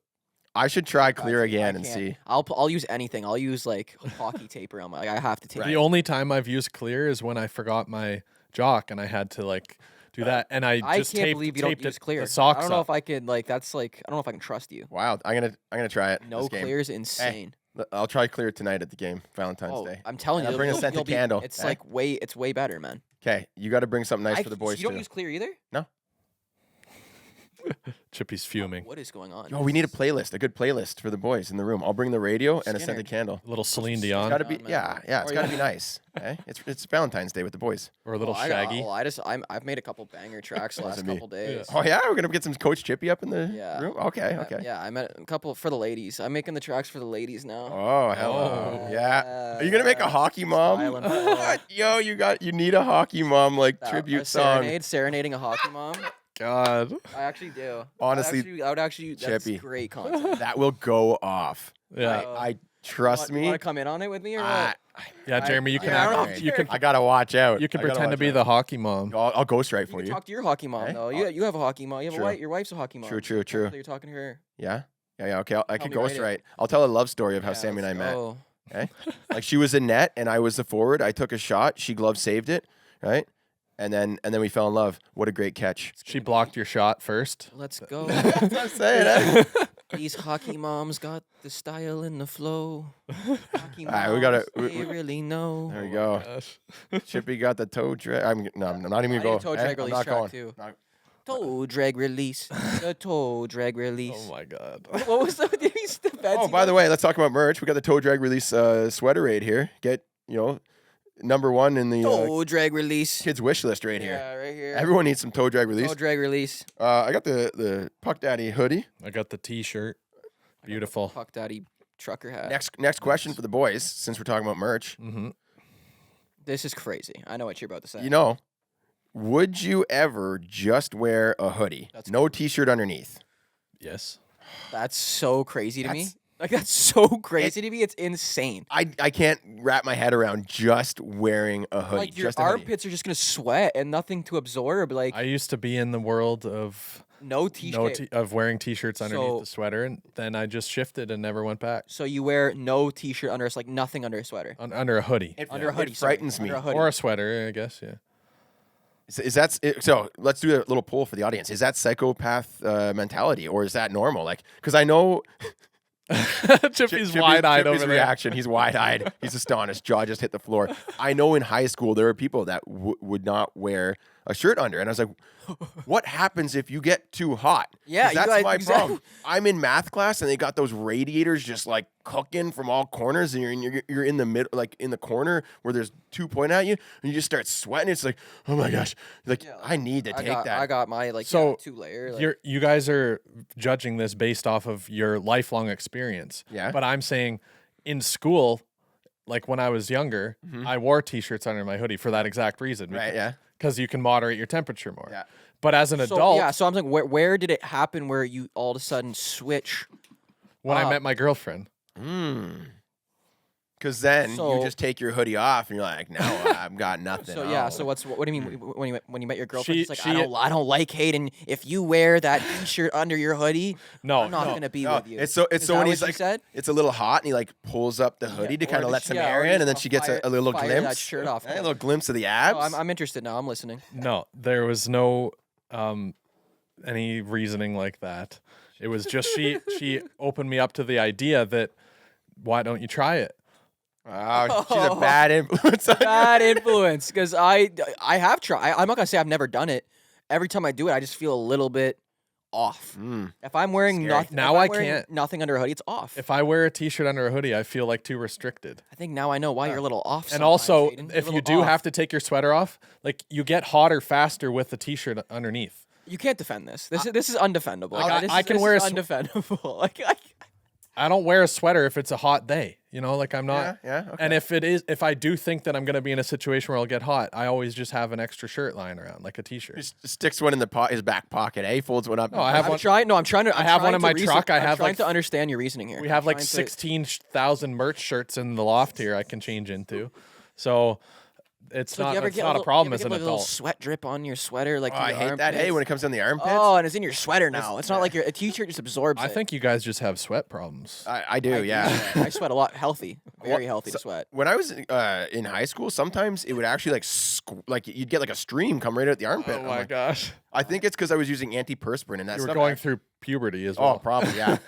Speaker 1: I should try clear
Speaker 2: I
Speaker 1: again and
Speaker 2: can't.
Speaker 1: see.
Speaker 2: I'll use anything. I'll use like hockey tape around my. Like, I have to tape.
Speaker 1: Right.
Speaker 3: The only time I've used clear is when I forgot my jock and I had to like do that, and I
Speaker 2: I
Speaker 3: just
Speaker 2: can't
Speaker 3: taped,
Speaker 2: believe you don't
Speaker 3: taped
Speaker 2: use
Speaker 3: it,
Speaker 2: clear.
Speaker 3: the socks
Speaker 2: I don't know
Speaker 3: up.
Speaker 2: if I could like. That's like. I don't know if I can trust you.
Speaker 1: Wow. I'm gonna try it.
Speaker 2: No
Speaker 1: this game.
Speaker 2: clear is insane.
Speaker 1: I'll try clear tonight at the game, Valentine's
Speaker 2: Oh,
Speaker 1: Day.
Speaker 2: I'm telling
Speaker 1: And
Speaker 2: you,
Speaker 1: I'll bring a
Speaker 2: you'll-
Speaker 1: scented
Speaker 2: you'll be-
Speaker 1: candle,
Speaker 2: It's
Speaker 1: eh?
Speaker 2: like it's way better, man.
Speaker 1: Okay, you got to bring something nice
Speaker 2: I-
Speaker 1: for the
Speaker 2: so
Speaker 1: boys
Speaker 2: you don't
Speaker 1: too.
Speaker 2: use clear either.
Speaker 3: Chippy's fuming.
Speaker 2: What is going on?
Speaker 1: Oh, we need a playlist, a good playlist for the boys in the room. I'll bring the radio and a
Speaker 2: Skinner.
Speaker 1: scented candle.
Speaker 3: A little Celine
Speaker 1: It's
Speaker 3: Dion
Speaker 1: got to be,
Speaker 2: man.
Speaker 1: yeah. It's
Speaker 2: Or
Speaker 1: got to
Speaker 2: you-
Speaker 1: be nice. Okay, it's Valentine's Day with the boys.
Speaker 3: or a little
Speaker 2: Well,
Speaker 3: Shaggy.
Speaker 2: I've made a couple banger tracks the last
Speaker 1: me.
Speaker 2: couple days.
Speaker 1: Oh yeah, we're gonna get some Coach Chippy up in the
Speaker 2: Yeah.
Speaker 1: room. Okay, okay.
Speaker 2: Yeah, I met a couple for the ladies. I'm making the tracks for the ladies now.
Speaker 1: Oh hello.
Speaker 3: Oh.
Speaker 1: Yeah. Are you gonna make a hockey mom?
Speaker 2: Style and flow.
Speaker 1: What? Yo, you need a hockey mom like
Speaker 2: A
Speaker 1: tribute song.
Speaker 2: serenading a hockey mom.
Speaker 3: God.
Speaker 2: I actually do.
Speaker 1: Honestly,
Speaker 2: I would actually. That's
Speaker 1: Chippy.
Speaker 2: great content.
Speaker 1: That will go off.
Speaker 3: Yeah.
Speaker 1: I trust
Speaker 2: You
Speaker 1: me.
Speaker 2: want to come in on it with me or
Speaker 1: I,
Speaker 2: what?
Speaker 3: Yeah, Jeremy, you can
Speaker 2: I don't know
Speaker 3: act,
Speaker 2: if
Speaker 3: you can
Speaker 1: I gotta watch out.
Speaker 3: you can
Speaker 1: I gotta
Speaker 3: pretend to
Speaker 1: watch
Speaker 3: be
Speaker 1: out.
Speaker 3: the hockey mom.
Speaker 1: I'll ghostwrite
Speaker 2: You
Speaker 1: for
Speaker 2: can
Speaker 1: you.
Speaker 2: talk to your hockey mom
Speaker 1: Eh?
Speaker 2: though. You have a hockey mom. You have a
Speaker 1: True.
Speaker 2: wife. Your wife's a hockey mom.
Speaker 1: True.
Speaker 2: So you're talking to her.
Speaker 1: Yeah. Okay. I could
Speaker 2: me right
Speaker 1: ghostwrite.
Speaker 2: in.
Speaker 1: I'll tell a love story of how
Speaker 2: Yeah,
Speaker 1: Sammy and I
Speaker 2: let's
Speaker 1: met.
Speaker 2: go.
Speaker 1: Okay. Like she was in net and I was the forward. I took a shot. She glove saved it. Right. And then we fell in love. What a great catch.
Speaker 3: She blocked your shot first.
Speaker 2: Let's go.
Speaker 1: That's what I'm saying. Eh?
Speaker 2: These hockey moms got the style and the flow. Hockey
Speaker 1: All right, we gotta-
Speaker 2: moms,
Speaker 1: we-
Speaker 2: they really know.
Speaker 1: There we go. Chippy got the toe drag. I'm not even
Speaker 2: I
Speaker 1: gonna
Speaker 2: need
Speaker 1: go.
Speaker 2: a toe
Speaker 1: Eh?
Speaker 2: drag
Speaker 1: I'm
Speaker 2: release
Speaker 1: not
Speaker 2: track
Speaker 1: going.
Speaker 2: too.
Speaker 1: Not-
Speaker 2: Toe drag release. The toe drag release.
Speaker 3: Oh my god.
Speaker 2: What was the
Speaker 1: Oh, by the way, let's talk about merch. We got the toe drag release sweater aid here. Get number one in the
Speaker 2: toe drag release.
Speaker 1: kids wish list right here.
Speaker 2: Yeah, right here.
Speaker 1: Everyone needs some toe drag release.
Speaker 2: Toe drag release.
Speaker 1: I got the Puck Daddy hoodie.
Speaker 3: I got the T-shirt. Beautiful.
Speaker 2: Puck Daddy trucker hat.
Speaker 1: Next question for the boys, since we're talking about merch.
Speaker 3: Mm-hmm.
Speaker 2: This is crazy. I know what you're about to say.
Speaker 1: Would you ever just wear a hoodie,
Speaker 2: That's
Speaker 1: no t-shirt underneath?
Speaker 3: Yes.
Speaker 2: That's so crazy to me.
Speaker 1: That's-
Speaker 2: Like that's so crazy to me. It's insane.
Speaker 1: I can't wrap my head around just wearing a hoodie.
Speaker 2: Like your
Speaker 1: just a hoodie.
Speaker 2: armpits are just gonna sweat and nothing to absorb. Like
Speaker 3: I used to be in the world of
Speaker 2: no t-shirt.
Speaker 3: of wearing T-shirts underneath
Speaker 2: So-
Speaker 3: the sweater, and then I just shifted and never went back.
Speaker 2: So you wear no t-shirt under, like nothing under a sweater.
Speaker 3: Under a hoodie
Speaker 2: Under a hoodie.
Speaker 1: It
Speaker 2: sorry.
Speaker 1: frightens me.
Speaker 2: Under a hoodie.
Speaker 3: or a sweater, I guess. Yeah.
Speaker 1: So let's do a little poll for the audience. Is that psychopath mentality, or is that normal? Like, because I know
Speaker 3: Chippy's wide-eyed over
Speaker 1: Chippy's
Speaker 3: there.
Speaker 1: reaction. He's wide-eyed. He's astonished. Jaw just hit the floor. I know in high school there were people that would not wear a shirt under, and I was like, "What happens if you get too hot?" 'Cause
Speaker 2: Yeah, you
Speaker 1: that's
Speaker 2: guys-
Speaker 1: my
Speaker 2: exactly.
Speaker 1: problem. I'm in math class, and they got those radiators just like cooking from all corners, and you're in the middle, like in the corner where there's 2 pointing at you, and you just start sweating. It's like, oh my gosh, like I need to take that.
Speaker 2: I got my like
Speaker 3: So
Speaker 2: 2-layer. Like,
Speaker 3: you guys are judging this based off of your lifelong experience.
Speaker 1: Yeah.
Speaker 3: But I'm saying in school, like when I was younger, I wore t-shirts under my hoodie for that exact reason.
Speaker 1: Right, yeah.
Speaker 3: Because you can moderate your temperature more.
Speaker 1: Yeah.
Speaker 3: But as an adult,
Speaker 2: yeah. So I'm like, where did it happen where you all of a sudden switch?
Speaker 3: when I met my girlfriend,
Speaker 1: Because then
Speaker 2: So-
Speaker 1: you just take your hoodie off, and you're like, no, I've got nothing.
Speaker 2: So yeah.
Speaker 1: on.
Speaker 2: So what do you mean when you met your girlfriend?
Speaker 3: She-
Speaker 2: She's like,
Speaker 3: she-
Speaker 2: I don't like Hayden. If you wear that T-shirt under your hoodie,
Speaker 3: No,
Speaker 2: I'm not
Speaker 3: no.
Speaker 2: gonna be
Speaker 1: No,
Speaker 2: with you.
Speaker 1: it's so
Speaker 2: Is
Speaker 1: so
Speaker 2: that
Speaker 1: when
Speaker 2: what
Speaker 1: he's
Speaker 2: she
Speaker 1: like,
Speaker 2: said?
Speaker 1: it's a little hot, and he like pulls up the hoodie to
Speaker 2: Or
Speaker 1: kind of
Speaker 2: does
Speaker 1: let
Speaker 2: she-
Speaker 1: some
Speaker 2: yeah, or
Speaker 1: air
Speaker 2: you
Speaker 1: in, and then
Speaker 2: just
Speaker 1: she gets
Speaker 2: fire-
Speaker 1: a little
Speaker 2: fire
Speaker 1: glimpse.
Speaker 2: that shirt off.
Speaker 1: A little glimpse of the abs.
Speaker 2: Oh, I'm interested now. I'm listening.
Speaker 3: No, there was no any reasoning like that. It was just she opened me up to the idea that why don't you try it?
Speaker 1: Wow, she's a bad influence on you.
Speaker 2: Bad influence, because I have tried. I'm not gonna say I've never done it. Every time I do it, I just feel a little bit off. If I'm wearing
Speaker 1: Scary.
Speaker 2: nothing,
Speaker 3: Now I can't.
Speaker 2: nothing under a hoodie. It's off.
Speaker 3: If I wear a t-shirt under a hoodie, I feel like too restricted.
Speaker 2: I think now I know why you're a little off.
Speaker 3: And
Speaker 2: sometimes,
Speaker 3: also,
Speaker 2: Hayden. You're a
Speaker 3: if you
Speaker 2: little
Speaker 3: do
Speaker 2: off.
Speaker 3: have to take your sweater off, like you get hotter faster with the t-shirt underneath.
Speaker 2: You can't defend this. This is undefendable.
Speaker 3: Like,
Speaker 2: This
Speaker 3: I
Speaker 2: is-
Speaker 3: can
Speaker 2: this
Speaker 3: wear
Speaker 2: is
Speaker 3: a sw-
Speaker 2: undefendable. Like
Speaker 3: I don't wear a sweater if it's a hot day. You know, like I'm not.
Speaker 1: Yeah, okay.
Speaker 3: And if I do think that I'm going to be in a situation where I'll get hot, I always just have an extra shirt lying around, like a t-shirt.
Speaker 1: Just sticks one in his back pocket. He folds one up.
Speaker 3: No, I have
Speaker 2: I'm
Speaker 3: one.
Speaker 2: trying. No, I'm trying to.
Speaker 3: I have one in my truck. I
Speaker 2: I'm
Speaker 3: have
Speaker 2: trying
Speaker 3: like
Speaker 2: to understand your reasoning here.
Speaker 3: We have
Speaker 2: I'm
Speaker 3: like
Speaker 2: trying to-
Speaker 3: 16,000 merch shirts in the loft here I can change into. So it's
Speaker 2: So do
Speaker 3: not
Speaker 2: you ever
Speaker 3: it's
Speaker 2: get
Speaker 3: not a
Speaker 2: little-
Speaker 3: problem
Speaker 2: you
Speaker 3: as
Speaker 2: ever
Speaker 3: an
Speaker 2: get, like, a little
Speaker 3: adult.
Speaker 2: sweat drip on your sweater, like
Speaker 1: Oh,
Speaker 2: to
Speaker 1: I
Speaker 2: your
Speaker 1: hate that. Hey,
Speaker 2: armpits?
Speaker 1: when it comes down the armpits.
Speaker 2: Oh, and it's in your sweater now. It's not like a t-shirt just absorbs
Speaker 3: I
Speaker 2: it.
Speaker 3: think you guys just have sweat problems.
Speaker 1: I do, yeah.
Speaker 2: I sweat a lot. Healthy, very healthy to sweat.
Speaker 1: When I was in high school, sometimes it would actually like you'd get like a stream come right out the armpit. I'm like,
Speaker 3: gosh.
Speaker 1: I think it's because I was using antiperspirant and that
Speaker 3: You were
Speaker 1: stuff.
Speaker 3: going through puberty as
Speaker 1: Oh,
Speaker 3: well.
Speaker 1: probably, yeah.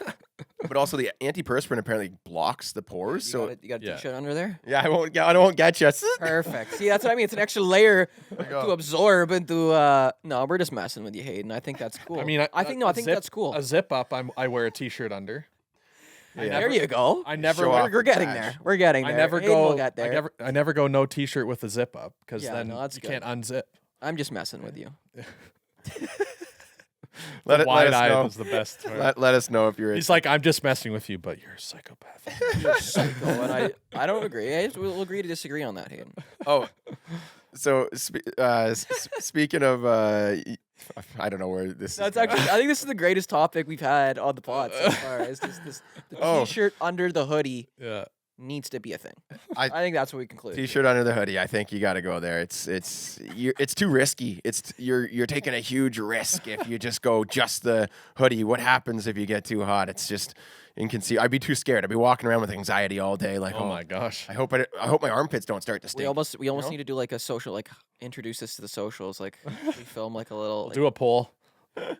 Speaker 1: But also the antiperspirant apparently blocks the pores.
Speaker 2: You
Speaker 1: So
Speaker 2: got a
Speaker 3: yeah.
Speaker 2: t-shirt under there.
Speaker 1: yeah, I won't get you.
Speaker 2: Perfect. See, that's what I mean. It's an extra layer
Speaker 1: you go.
Speaker 2: to absorb and to. No, we're just messing with you, Hayden. I think that's cool.
Speaker 3: I mean,
Speaker 2: I think that's cool.
Speaker 3: A zip up, I wear a t-shirt under.
Speaker 2: There you go.
Speaker 3: I never
Speaker 1: Show
Speaker 3: wear,
Speaker 1: off
Speaker 2: We're getting
Speaker 1: badge.
Speaker 2: there. We're getting
Speaker 3: I
Speaker 2: there.
Speaker 3: never
Speaker 2: Hayden will
Speaker 3: go
Speaker 2: get there.
Speaker 3: I never go no t-shirt with a zip up because
Speaker 2: Yeah,
Speaker 3: then
Speaker 2: no, that's
Speaker 3: you
Speaker 2: good.
Speaker 3: can't unzip.
Speaker 2: I'm just messing with you.
Speaker 1: Let us
Speaker 3: Wide-eyed
Speaker 1: know.
Speaker 3: is the best term.
Speaker 1: Let us know if you're.
Speaker 3: He's like, I'm just messing with you, but you're a psychopath.
Speaker 2: You're psycho, and I don't agree. We'll agree to disagree on that, Hayden.
Speaker 1: Oh, so speaking of, I don't know where this.
Speaker 2: That's
Speaker 1: is
Speaker 2: actually. I think this is the greatest topic we've had on the pod so far. It's just the
Speaker 1: Oh.
Speaker 2: t-shirt under the hoodie
Speaker 3: Yeah.
Speaker 2: needs to be a thing.
Speaker 1: I-
Speaker 2: I think that's what we conclude.
Speaker 1: T-shirt under the hoodie. I think you got to go there. It's too risky. You're taking a huge risk if you just go just the hoodie. What happens if you get too hot? It's just inconceivable. I'd be too scared. I'd be walking around with anxiety all day. Like,
Speaker 3: Oh my gosh.
Speaker 1: I hope my armpits don't start to
Speaker 2: We
Speaker 1: stink.
Speaker 2: almost
Speaker 1: know?
Speaker 2: need to do like a social, like introduce this to the socials. Like we film like a little.
Speaker 3: We'll do a poll.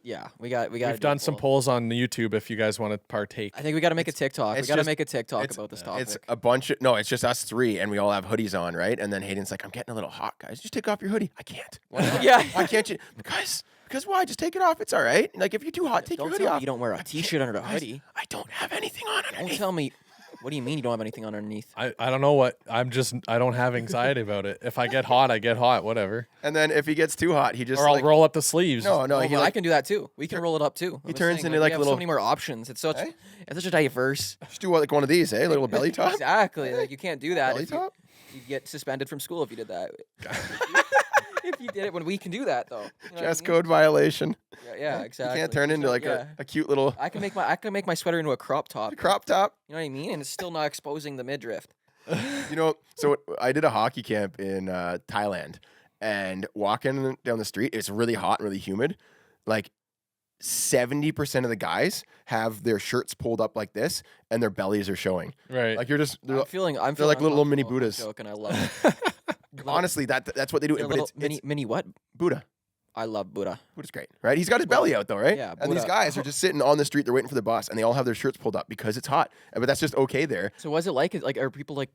Speaker 2: Yeah, we got.
Speaker 3: We've done some polls on YouTube if you guys want to partake.
Speaker 2: I think we got to make a TikTok. We
Speaker 1: it's
Speaker 2: got to
Speaker 1: just-
Speaker 2: make a TikTok
Speaker 1: it's-
Speaker 2: about this topic.
Speaker 1: It's a bunch of it's just us three, and we all have hoodies on, right? And then Hayden's like, "I'm getting a little hot, guys. Just take off your hoodie." I can't. Why not?
Speaker 2: Yeah.
Speaker 1: Why can't you? Because why? Just take it off. It's all right. Like if you're too hot, take
Speaker 2: Don't
Speaker 1: your hoodie
Speaker 2: tell me
Speaker 1: off.
Speaker 2: you don't wear a t-shirt under a
Speaker 1: Guys,
Speaker 2: hoodie.
Speaker 1: I don't have anything on
Speaker 2: Don't
Speaker 1: underneath.
Speaker 2: tell me. What do you mean you don't have anything underneath?
Speaker 3: I don't know what I don't have anxiety about it. If I get hot, I get hot, whatever.
Speaker 1: And then if he gets too hot, he just
Speaker 3: Or I'll
Speaker 1: like,
Speaker 3: roll up the sleeves.
Speaker 1: no,
Speaker 2: Oh,
Speaker 1: he
Speaker 2: I
Speaker 1: like
Speaker 2: can do that too. We can roll it up too.
Speaker 1: he turns into like
Speaker 2: we
Speaker 1: a
Speaker 2: have
Speaker 1: little-
Speaker 2: so many more options. It's such
Speaker 1: Hey?
Speaker 2: it's such a diverse.
Speaker 1: just do like one of these, a little belly top.
Speaker 2: Exactly. Like you can't do that.
Speaker 1: Belly
Speaker 2: If you,
Speaker 1: top.
Speaker 2: you'd get suspended from school if you did that. If you did it when we can do that though. You know what I
Speaker 1: Dress
Speaker 2: mean?
Speaker 1: code violation.
Speaker 2: Yeah, exactly.
Speaker 1: You can't turn into like
Speaker 2: Yeah.
Speaker 1: a cute little
Speaker 2: I can make my sweater into a crop top.
Speaker 1: crop top.
Speaker 2: You know what I mean? And it's still not exposing the midriff.
Speaker 1: You know, so I did a hockey camp in Thailand, and walking down the street, it's really hot and really humid. Like 70% of the guys have their shirts pulled up like this, and their bellies are showing.
Speaker 3: Right.
Speaker 1: Like you're just
Speaker 2: I'm feeling
Speaker 1: they're like little mini
Speaker 2: uncomfortable. I'm
Speaker 1: Buddhas.
Speaker 2: joking. I love it.
Speaker 1: honestly that's what they do.
Speaker 2: They're
Speaker 1: But
Speaker 2: little
Speaker 1: it's
Speaker 2: mini what?
Speaker 1: Buddha.
Speaker 2: I love Buddha.
Speaker 1: Buddha's great, right? He's got his belly out though, right?
Speaker 2: Yeah,
Speaker 1: And these
Speaker 2: Buddha.
Speaker 1: guys are just sitting on the street. They're waiting for the bus, and they all have their shirts pulled up because it's hot. But that's just okay there.
Speaker 2: So was it like are people like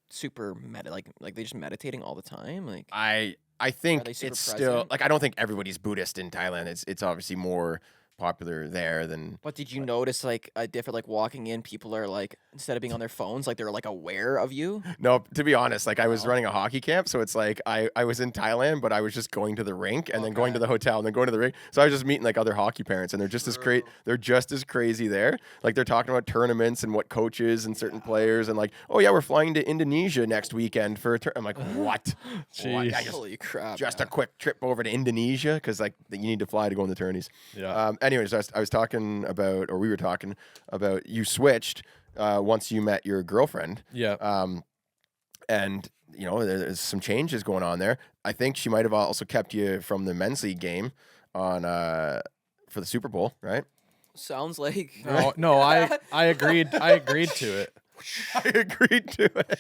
Speaker 2: super like they just meditating all the time? Like
Speaker 1: I think
Speaker 2: they super
Speaker 1: it's
Speaker 2: present?
Speaker 1: still like I don't think everybody's Buddhist in Thailand. It's obviously more popular there than.
Speaker 2: But did you notice like a different like walking in, people are like instead of being on their phones, like they're like aware of you?
Speaker 1: No, to be honest, like I was
Speaker 2: No.
Speaker 1: running a hockey camp, so it's like I was in Thailand, but I was just going to the rink and then going to the hotel and then going to the rink. So I was just meeting like other hockey parents, and they're just as crazy. They're just as crazy there. Like they're talking about tournaments and what coaches and certain players and like, oh yeah, we're flying to Indonesia next weekend for a I'm like, what?
Speaker 3: Jeez.
Speaker 1: I just
Speaker 2: Holy crap!
Speaker 1: just a quick trip over to Indonesia because like you need to fly to go in the tourneys.
Speaker 3: Yeah.
Speaker 1: Anyways, I was talking about, or we were talking about, you switched once you met your girlfriend.
Speaker 3: Yeah.
Speaker 1: And you know there's some changes going on there. I think she might have also kept you from the men's league game on for the Super Bowl, right?
Speaker 2: Sounds like
Speaker 3: No, I agreed to it.
Speaker 1: I agreed to it.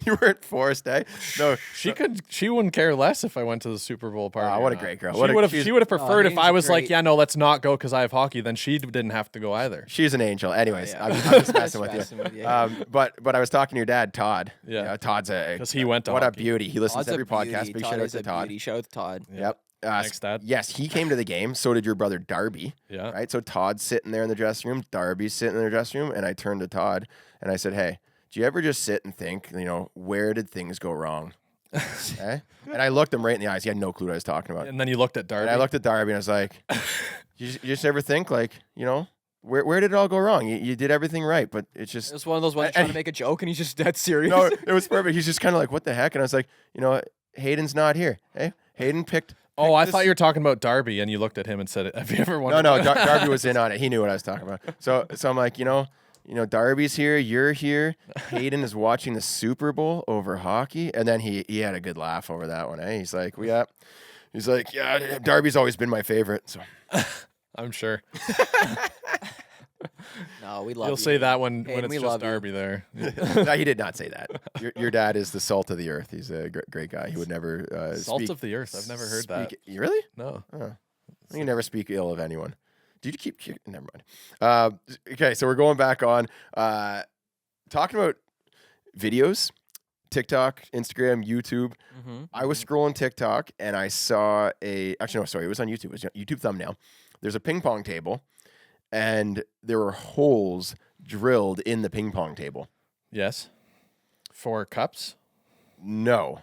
Speaker 1: You weren't forced, eh? No,
Speaker 3: She wouldn't care less if I went to the Super Bowl party.
Speaker 1: Wow,
Speaker 3: or
Speaker 1: what a
Speaker 3: not.
Speaker 1: great girl.
Speaker 3: She would have preferred if
Speaker 2: Haden's
Speaker 3: I was like,
Speaker 2: great.
Speaker 3: yeah, no, let's not go because I have hockey. Then she didn't have to go either.
Speaker 1: she's an angel. Anyways,
Speaker 2: yeah.
Speaker 1: I'm just messing with
Speaker 2: Messing
Speaker 1: you.
Speaker 2: with you.
Speaker 1: But I was talking to your dad, Todd.
Speaker 3: Yeah.
Speaker 1: Todd's a
Speaker 3: 'Cause he went to
Speaker 1: what
Speaker 3: hockey.
Speaker 1: a beauty. He listens
Speaker 2: Todd's
Speaker 1: to
Speaker 2: a
Speaker 1: every podcast.
Speaker 2: beauty.
Speaker 1: Big
Speaker 2: Todd
Speaker 1: shout out
Speaker 2: is
Speaker 1: to
Speaker 2: a
Speaker 1: Todd.
Speaker 2: beauty. Shout out to Todd.
Speaker 1: Yep.
Speaker 3: Thanks, Dad.
Speaker 1: Yes, he came to the game. So did your brother Darby.
Speaker 3: Yeah.
Speaker 1: Right. So Todd's sitting there in the dressing room. Darby's sitting in the dressing room, and I turned to Todd and I said, "Hey, do you ever just sit and think, where did things go wrong?" Okay? And I looked him right in the eyes. He had no clue what I was talking about.
Speaker 3: And then you looked at Darby.
Speaker 1: And I looked at Darby and I was like, you just ever think like, where did it all go wrong? You did everything right, but it's just
Speaker 2: It was one of those ones trying to make a joke, and he's just dead serious.
Speaker 1: no, it was perfect. He's just kind of like, what the heck? And I was like, Hayden's not here. Hey, Hayden picked.
Speaker 3: Oh, I
Speaker 1: this-
Speaker 3: thought you were talking about Darby, and you looked at him and said, "Have you ever
Speaker 1: No,
Speaker 3: wondered?"
Speaker 1: no, Darby was in on it. He knew what I was talking about. So I'm like, Darby's here. You're here. Hayden is watching the Super Bowl over hockey, and then he had a good laugh over that one. Eh? He's like, yeah, Darby's always been my favorite. So
Speaker 3: I'm sure.
Speaker 2: No, we love
Speaker 3: You'll
Speaker 2: you.
Speaker 3: say that when
Speaker 2: Hayden,
Speaker 3: it's
Speaker 2: we
Speaker 3: just
Speaker 2: love you.
Speaker 3: Darby there.
Speaker 1: no, he did not say that. Your dad is the salt of the earth. He's a great guy. He would never
Speaker 3: Salt
Speaker 1: speak,
Speaker 3: of the earth. I've never heard that.
Speaker 1: You really?
Speaker 3: No.
Speaker 1: Oh. You never speak ill of anyone. Do you keep? Never mind. Okay, so we're going back on talking about videos, TikTok, Instagram, YouTube.
Speaker 2: Mm-hmm.
Speaker 1: I was scrolling TikTok and I saw it was on YouTube. It was a YouTube thumbnail. There's a ping pong table, and there were holes drilled in the ping pong table.
Speaker 3: Yes. 4 cups.
Speaker 1: No,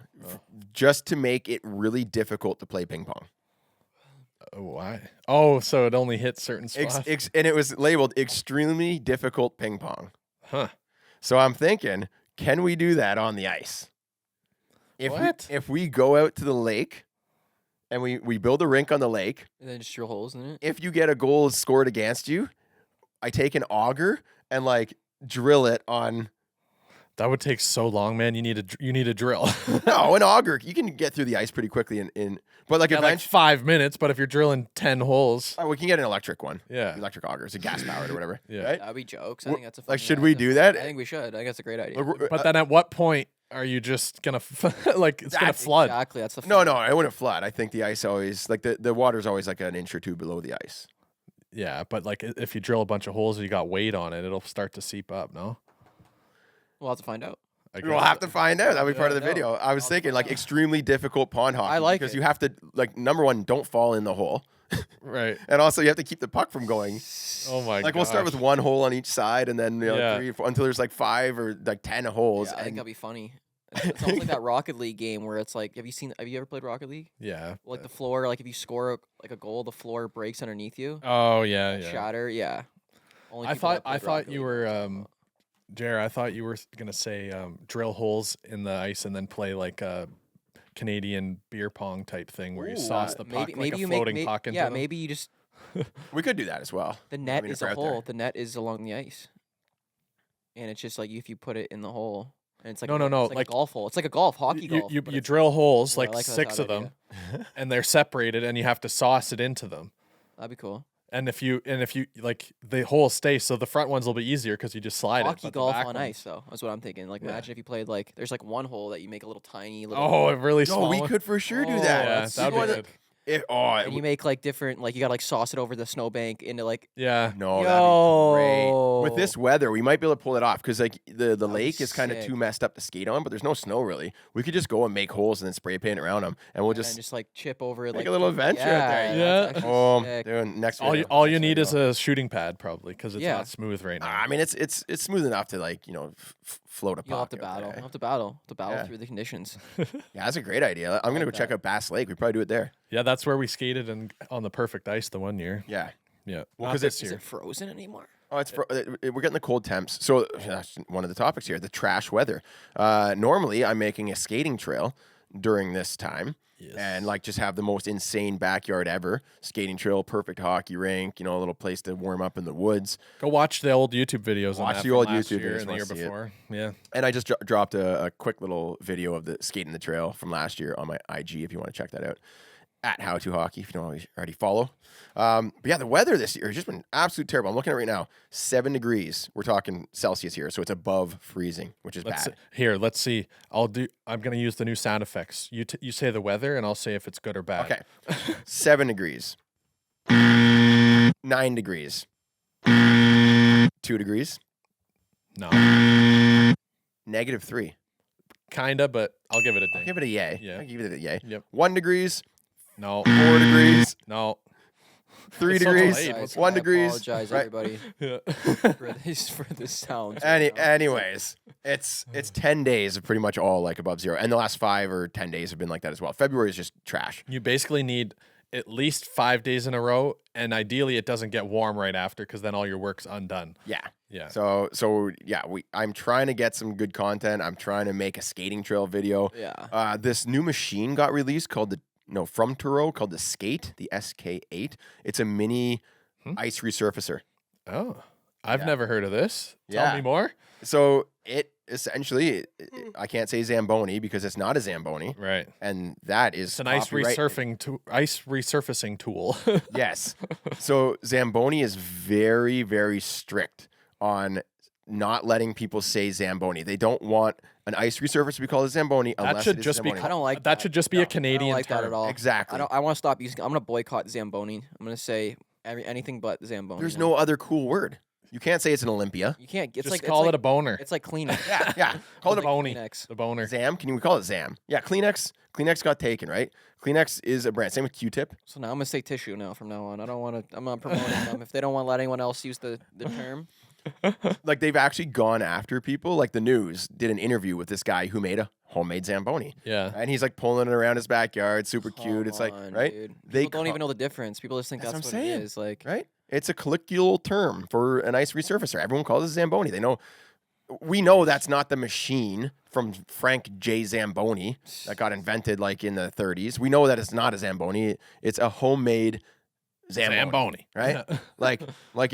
Speaker 1: just to make it really difficult to play ping pong.
Speaker 3: Oh, why? Oh, so it only hit certain spots.
Speaker 1: And it was labeled extremely difficult ping pong.
Speaker 3: Huh.
Speaker 1: So I'm thinking, can we do that on the ice? If we go out to the lake and we build a rink on the lake,
Speaker 2: And then just drill holes in it.
Speaker 1: if you get a goal scored against you, I take an auger and like drill it on.
Speaker 3: That would take so long, man. You need a drill.
Speaker 1: No, an auger. You can get through the ice pretty quickly but like
Speaker 3: Yeah, like
Speaker 1: eventually
Speaker 3: 5 minutes, but if you're drilling 10 holes,
Speaker 1: we can get an electric one.
Speaker 3: yeah.
Speaker 1: Electric auger. It's a gas powered or whatever.
Speaker 3: Yeah.
Speaker 1: Right?
Speaker 2: That'd be jokes. I
Speaker 1: Wh-
Speaker 2: think that's a
Speaker 1: like,
Speaker 2: funny
Speaker 1: should we
Speaker 2: idea.
Speaker 1: do that?
Speaker 2: I think we should. I think that's a great idea.
Speaker 3: But then at what point are you just gonna it's gonna
Speaker 1: That's
Speaker 3: flood?
Speaker 2: Exactly. That's the
Speaker 1: No, I wouldn't flood. I think the ice always like the water's always like an inch or two below the ice.
Speaker 3: Yeah, but like if you drill a bunch of holes and you got weight on it, it'll start to seep up. No,
Speaker 2: We'll have to find out.
Speaker 3: I
Speaker 1: We'll
Speaker 3: guess.
Speaker 1: have to find out. That'll be part of the
Speaker 2: no.
Speaker 1: video. I was thinking like extremely difficult pond hockey.
Speaker 2: I like
Speaker 1: because
Speaker 2: it.
Speaker 1: you have to like number one, don't fall in the hole,
Speaker 3: Right.
Speaker 1: and also you have to keep the puck from going.
Speaker 3: Oh my god.
Speaker 1: Like we'll start with one hole on each side, and then
Speaker 3: Yeah.
Speaker 1: 3 or 4 until there's like 5 or like 10 holes.
Speaker 2: Yeah, I think
Speaker 1: and
Speaker 2: that'd be funny. It's almost like that Rocket League game where it's like, have you ever played Rocket League?
Speaker 3: Yeah.
Speaker 2: Like the floor, like if you score like a goal, the floor breaks underneath you.
Speaker 3: Oh yeah. Yeah.
Speaker 2: Shatter, yeah. Only
Speaker 3: I
Speaker 2: people that
Speaker 3: thought
Speaker 2: played Rocket
Speaker 3: you
Speaker 2: League
Speaker 3: were
Speaker 2: know about
Speaker 3: Jared, I thought you were gonna say drill holes in the ice and then play like a Canadian beer pong type thing where you
Speaker 1: Ooh,
Speaker 3: sauce the puck like a
Speaker 2: you
Speaker 3: floating
Speaker 2: make,
Speaker 3: puck into
Speaker 2: yeah,
Speaker 3: them.
Speaker 2: maybe you just
Speaker 1: we could do that as well.
Speaker 2: the net
Speaker 1: mean,
Speaker 2: is
Speaker 1: if we're
Speaker 2: a
Speaker 1: out there.
Speaker 2: hole. The net is along the ice, and it's just like if you put it in the hole, and it's like
Speaker 3: No,
Speaker 2: a,
Speaker 3: no, no,
Speaker 2: it's like
Speaker 3: like-
Speaker 2: a golf hole. It's like a hockey
Speaker 3: You,
Speaker 2: golf.
Speaker 3: you,
Speaker 2: but
Speaker 3: you
Speaker 2: it's-
Speaker 3: drill holes
Speaker 2: Yeah, I
Speaker 3: like
Speaker 2: like that
Speaker 3: 6 of
Speaker 2: idea.
Speaker 3: them, and they're separated, and you have to sauce it into them.
Speaker 2: That'd be cool.
Speaker 3: And if you like the holes stay, so the front ones will be easier because you just slide it.
Speaker 2: Hockey
Speaker 3: but the
Speaker 2: golf
Speaker 3: back
Speaker 2: on
Speaker 3: ones-
Speaker 2: ice, though. That's what I'm thinking. Like,
Speaker 3: Yeah.
Speaker 2: imagine if you played there's like one hole that you make a little tiny little.
Speaker 3: Oh, a really
Speaker 1: No,
Speaker 3: small.
Speaker 1: we
Speaker 3: one?
Speaker 1: could for sure do
Speaker 2: Oh,
Speaker 1: that.
Speaker 3: Yeah,
Speaker 2: that's
Speaker 3: that'd
Speaker 1: You
Speaker 3: be
Speaker 1: go
Speaker 3: good.
Speaker 2: And you make like different, like you gotta like sauce it over the snowbank into like.
Speaker 3: Yeah.
Speaker 1: No, that'd be great. With
Speaker 2: Yo.
Speaker 1: this weather, we might be able to pull it off because like the
Speaker 2: be
Speaker 1: lake is kind of
Speaker 2: sick.
Speaker 1: too messed up to skate on, but there's no snow really. We could just go and make holes and then spray paint around them, and we'll
Speaker 2: And
Speaker 1: just
Speaker 2: like chip over it.
Speaker 1: make
Speaker 2: Like
Speaker 1: a little adventure out there.
Speaker 3: Yeah.
Speaker 2: that's actually
Speaker 1: Oh,
Speaker 2: sick.
Speaker 1: dude, next
Speaker 3: All you,
Speaker 1: video,
Speaker 3: all you
Speaker 1: next
Speaker 3: need is
Speaker 1: video.
Speaker 3: a shooting pad probably because it's
Speaker 2: Yeah.
Speaker 3: not smooth right now.
Speaker 1: I mean, it's smooth enough to like float a
Speaker 2: You'll have
Speaker 1: puck.
Speaker 2: to
Speaker 1: out
Speaker 2: battle.
Speaker 1: there.
Speaker 2: You'll have to battle.
Speaker 1: Yeah.
Speaker 2: Through the conditions.
Speaker 1: Yeah, that's a great idea. I'm gonna go
Speaker 2: like
Speaker 1: check
Speaker 2: that.
Speaker 1: out Bass Lake. We probably do it there.
Speaker 3: Yeah, that's where we skated and on the perfect ice the one year.
Speaker 1: Yeah.
Speaker 3: Yeah.
Speaker 1: Well,
Speaker 3: Not
Speaker 1: 'cause
Speaker 3: this
Speaker 2: Is
Speaker 3: year.
Speaker 2: it frozen anymore?
Speaker 1: Oh, we're getting the cold temps. So that's one of the topics here: the trash weather. Normally, I'm making a skating trail during this time, and like just have the most insane backyard ever. Skating trail, perfect hockey rink. A little place to warm up in the woods.
Speaker 3: Go watch the old YouTube videos.
Speaker 1: Watch
Speaker 3: on that
Speaker 1: the
Speaker 3: from
Speaker 1: old
Speaker 3: last
Speaker 1: YouTube
Speaker 3: year
Speaker 1: videos
Speaker 3: and the
Speaker 1: if you
Speaker 3: year
Speaker 1: wanna see it.
Speaker 3: before. Yeah.
Speaker 1: And I just dropped a quick little video of the skating the trail from last year on my IG if you want to check that out. At How to Hockey if you don't already follow. But yeah, the weather this year has just been absolutely terrible. I'm looking at it right now, 7 degrees. We're talking Celsius here, so it's above freezing, which is bad.
Speaker 3: Let's see. I'm gonna use the new sound effects. You say the weather, and I'll say if it's good or bad.
Speaker 1: Okay, 7 degrees, 9 degrees, 2 degrees,
Speaker 3: No.
Speaker 1: -3.
Speaker 3: Kinda, but I'll give it a
Speaker 1: I'll
Speaker 3: ding.
Speaker 1: give it a yay.
Speaker 3: Yeah.
Speaker 1: I'll give it a yay.
Speaker 3: Yep.
Speaker 1: 1 degrees,
Speaker 3: No.
Speaker 1: 4 degrees,
Speaker 3: No.
Speaker 1: 3
Speaker 3: It's so
Speaker 1: degrees,
Speaker 3: late.
Speaker 2: Guys,
Speaker 1: 1
Speaker 2: I
Speaker 1: degrees.
Speaker 2: apologize,
Speaker 1: right?
Speaker 2: everybody,
Speaker 3: Yeah.
Speaker 2: for this sound.
Speaker 1: Anyways, it's 10 days of pretty much all like above zero, and the last 5 or 10 days have been like that as well. February is just trash.
Speaker 3: You basically need at least 5 days in a row, and ideally it doesn't get warm right after because then all your work's undone.
Speaker 1: Yeah.
Speaker 3: Yeah.
Speaker 1: So yeah, I'm trying to get some good content. I'm trying to make a skating trail video.
Speaker 2: Yeah.
Speaker 1: This new machine got released called from Turo called the Skate, the SK8. It's a mini ice resurfacer.
Speaker 3: Oh, I've
Speaker 1: Yeah.
Speaker 3: never heard of this.
Speaker 1: Yeah.
Speaker 3: Tell me more.
Speaker 1: So it essentially, I can't say Zamboni because it's not a Zamboni,
Speaker 3: Right.
Speaker 1: and that is
Speaker 3: It's an ice
Speaker 1: copyright-
Speaker 3: resurfacing tool.
Speaker 1: Yes. So Zamboni is very, very strict on not letting people say Zamboni. They don't want an ice resurfacer to be called a Zamboni unless
Speaker 3: should
Speaker 1: it is
Speaker 3: just be
Speaker 1: Zamboni.
Speaker 2: I don't like
Speaker 3: that should just be
Speaker 1: No, I
Speaker 3: a
Speaker 1: don't
Speaker 3: Canadian
Speaker 2: I don't like
Speaker 3: term.
Speaker 2: that at all.
Speaker 1: Exactly.
Speaker 2: I want to stop using. I'm gonna boycott Zamboni. I'm gonna say anything but Zamboni.
Speaker 1: There's
Speaker 2: now.
Speaker 1: no other cool word. You can't say it's an Olympia.
Speaker 2: You can't. It's
Speaker 3: Just
Speaker 2: like
Speaker 3: call
Speaker 2: it's
Speaker 3: it a boner.
Speaker 2: It's like Kleenex.
Speaker 1: Yeah. Call it a
Speaker 2: Like
Speaker 3: Bony.
Speaker 2: Kleenex.
Speaker 3: The boner.
Speaker 1: Zam. We call it Zam? Yeah, Kleenex. Kleenex got taken, right? Kleenex is a brand. Same with Q-tip.
Speaker 2: So now I'm gonna say tissue now from now on. I don't want to. I'm not promoting them if they don't want to let anyone else use the term.
Speaker 1: Like they've actually gone after people. Like the news did an interview with this guy who made a homemade Zamboni.
Speaker 3: Yeah.
Speaker 1: And he's like pulling it around his backyard, super cute. It's like,
Speaker 2: Come on,
Speaker 1: right?
Speaker 2: Dude.
Speaker 1: They
Speaker 2: People don't
Speaker 1: ca-
Speaker 2: even know the difference. People just think
Speaker 1: That's
Speaker 2: that's,
Speaker 1: what
Speaker 2: what,
Speaker 1: I'm
Speaker 2: it
Speaker 1: saying.
Speaker 2: is. Like,
Speaker 1: Right? It's a colloquial term for an ice resurfacer. Everyone calls it Zamboni. They know. We know that's not the machine from Frank J. Zamboni that got invented like in the 30s. We know that it's not a Zamboni. It's a homemade Zamboni. Right? like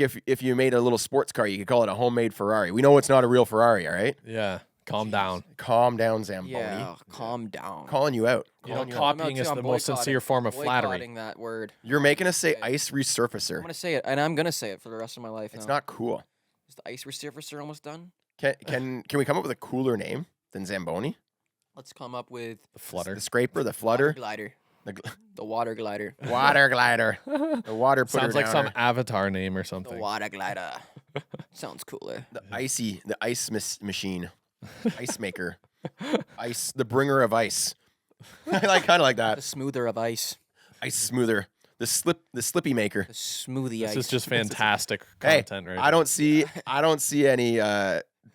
Speaker 1: if you made a little sports car, you could call it a homemade Ferrari. We know it's not a real Ferrari, all right?
Speaker 3: Yeah. Calm down.
Speaker 1: Calm down, Zamboni.
Speaker 2: yeah, calm down.
Speaker 1: Calling you out.
Speaker 3: You know,
Speaker 1: Calling you out.
Speaker 3: copying is the most sincere form of flattery.
Speaker 2: Boycotting that word.
Speaker 1: You're making us say
Speaker 2: Okay.
Speaker 1: ice resurfacer.
Speaker 2: I'm gonna say it, and I'm gonna say it for the rest of my life.
Speaker 1: It's
Speaker 2: now.
Speaker 1: not cool.
Speaker 2: Is the ice resurfacer almost done?
Speaker 1: Can we come up with a cooler name than Zamboni?
Speaker 2: Let's come up with
Speaker 3: The flutter.
Speaker 1: The scraper, the
Speaker 2: water
Speaker 1: flutter,
Speaker 2: glider.
Speaker 1: the
Speaker 2: The water glider.
Speaker 1: water glider, the water putter
Speaker 3: Sounds like some
Speaker 1: downer,
Speaker 3: avatar name or
Speaker 2: The
Speaker 3: something.
Speaker 2: water glider. Sounds cooler.
Speaker 1: the ice machine, ice maker, the bringer of ice. I kind of like
Speaker 2: The
Speaker 1: that.
Speaker 2: smoother of ice.
Speaker 1: Ice smoother, the slippy maker.
Speaker 2: The smoothie
Speaker 3: This
Speaker 2: ice.
Speaker 3: is just fantastic
Speaker 1: Hey,
Speaker 3: content right
Speaker 1: I don't see any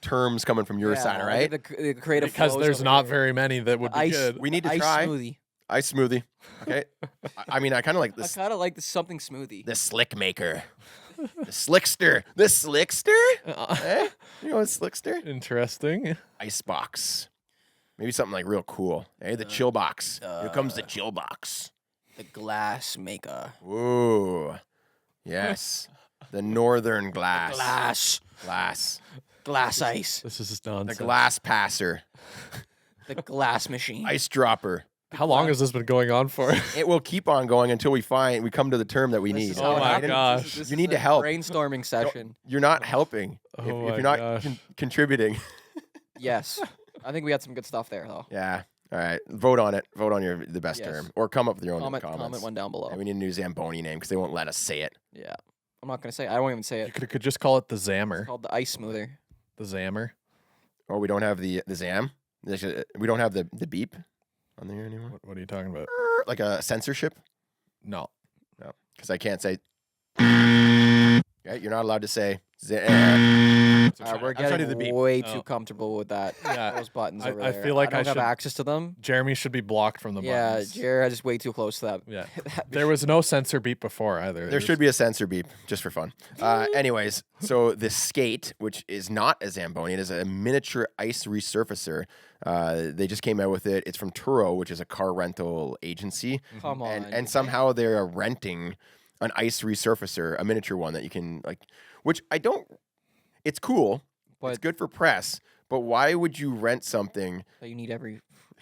Speaker 1: terms coming from your side, all right?
Speaker 2: The creative
Speaker 3: because
Speaker 2: flows
Speaker 3: there's
Speaker 2: over
Speaker 3: not
Speaker 2: here.
Speaker 3: very many that would be
Speaker 2: Ice-
Speaker 3: good.
Speaker 1: We need to
Speaker 2: ice
Speaker 1: try
Speaker 2: smoothie.
Speaker 1: ice smoothie. Okay, I mean, I kind of like
Speaker 2: I
Speaker 1: this.
Speaker 2: kind of like the something smoothie.
Speaker 1: The slick maker, the slickster, Eh? You know what slickster?
Speaker 3: Interesting.
Speaker 1: Ice box. Maybe something like real cool. Hey, the chill box. Here comes the chill box.
Speaker 2: The glass maker.
Speaker 1: Ooh. Yes. The northern glass.
Speaker 2: Glass.
Speaker 1: Glass.
Speaker 2: Glass ice.
Speaker 3: This is
Speaker 1: The
Speaker 3: nonsense.
Speaker 1: glass passer.
Speaker 2: The glass machine.
Speaker 1: Ice dropper.
Speaker 3: How long has this been going on for?
Speaker 1: It will keep on going until we come to the term that we
Speaker 2: This
Speaker 1: need.
Speaker 2: is
Speaker 3: Oh
Speaker 2: how it
Speaker 3: my
Speaker 2: happens.
Speaker 3: gosh.
Speaker 2: This
Speaker 1: You
Speaker 2: is
Speaker 1: need to
Speaker 2: a
Speaker 1: help.
Speaker 2: Brainstorming session.
Speaker 1: You're not helping
Speaker 3: Oh
Speaker 1: if
Speaker 3: my
Speaker 1: you're not
Speaker 3: gosh.
Speaker 1: contributing.
Speaker 2: Yes. I think we had some good stuff there, though.
Speaker 1: Yeah. All right, vote on it. Vote on the best
Speaker 2: Yes.
Speaker 1: term, or come up with your own in the
Speaker 2: Comment
Speaker 1: comments.
Speaker 2: one down below.
Speaker 1: And we need a new Zamboni name because they won't let us say it.
Speaker 2: Yeah. I'm not gonna say it. I won't even say
Speaker 3: You
Speaker 2: it.
Speaker 3: could just call it the
Speaker 2: It's
Speaker 3: Zammer.
Speaker 2: called the ice smoother.
Speaker 3: The Zammer.
Speaker 1: Oh, we don't have the Zam. We don't have the beep on there anymore.
Speaker 3: What are you talking about?
Speaker 1: Like a censorship.
Speaker 3: No.
Speaker 1: No, because I can't say. Right? You're not allowed to say.
Speaker 2: We're
Speaker 1: trying to do the
Speaker 2: getting
Speaker 1: beep.
Speaker 2: way
Speaker 3: Oh.
Speaker 2: too comfortable with that.
Speaker 3: Yeah.
Speaker 2: Those buttons
Speaker 3: I-
Speaker 2: over
Speaker 3: I
Speaker 2: there.
Speaker 3: feel like I
Speaker 2: don't have
Speaker 3: should-
Speaker 2: access to them.
Speaker 3: Jeremy should be blocked from the
Speaker 2: Yeah,
Speaker 3: buttons.
Speaker 2: Jared is way too close to that.
Speaker 3: Yeah.
Speaker 2: that
Speaker 3: There was no censor beep before either.
Speaker 1: There should be a censor beep just for fun. Anyways, so the skate, which is not a Zamboni, it is a miniature ice resurfacer. They just came out with it. It's from Turo, which is a car rental agency.
Speaker 2: Come on.
Speaker 1: And somehow they're renting an ice resurfacer, a miniature one that you can like, which I don't. It's cool. It's
Speaker 2: But-
Speaker 1: good for press. But why would you rent something?
Speaker 2: that you need every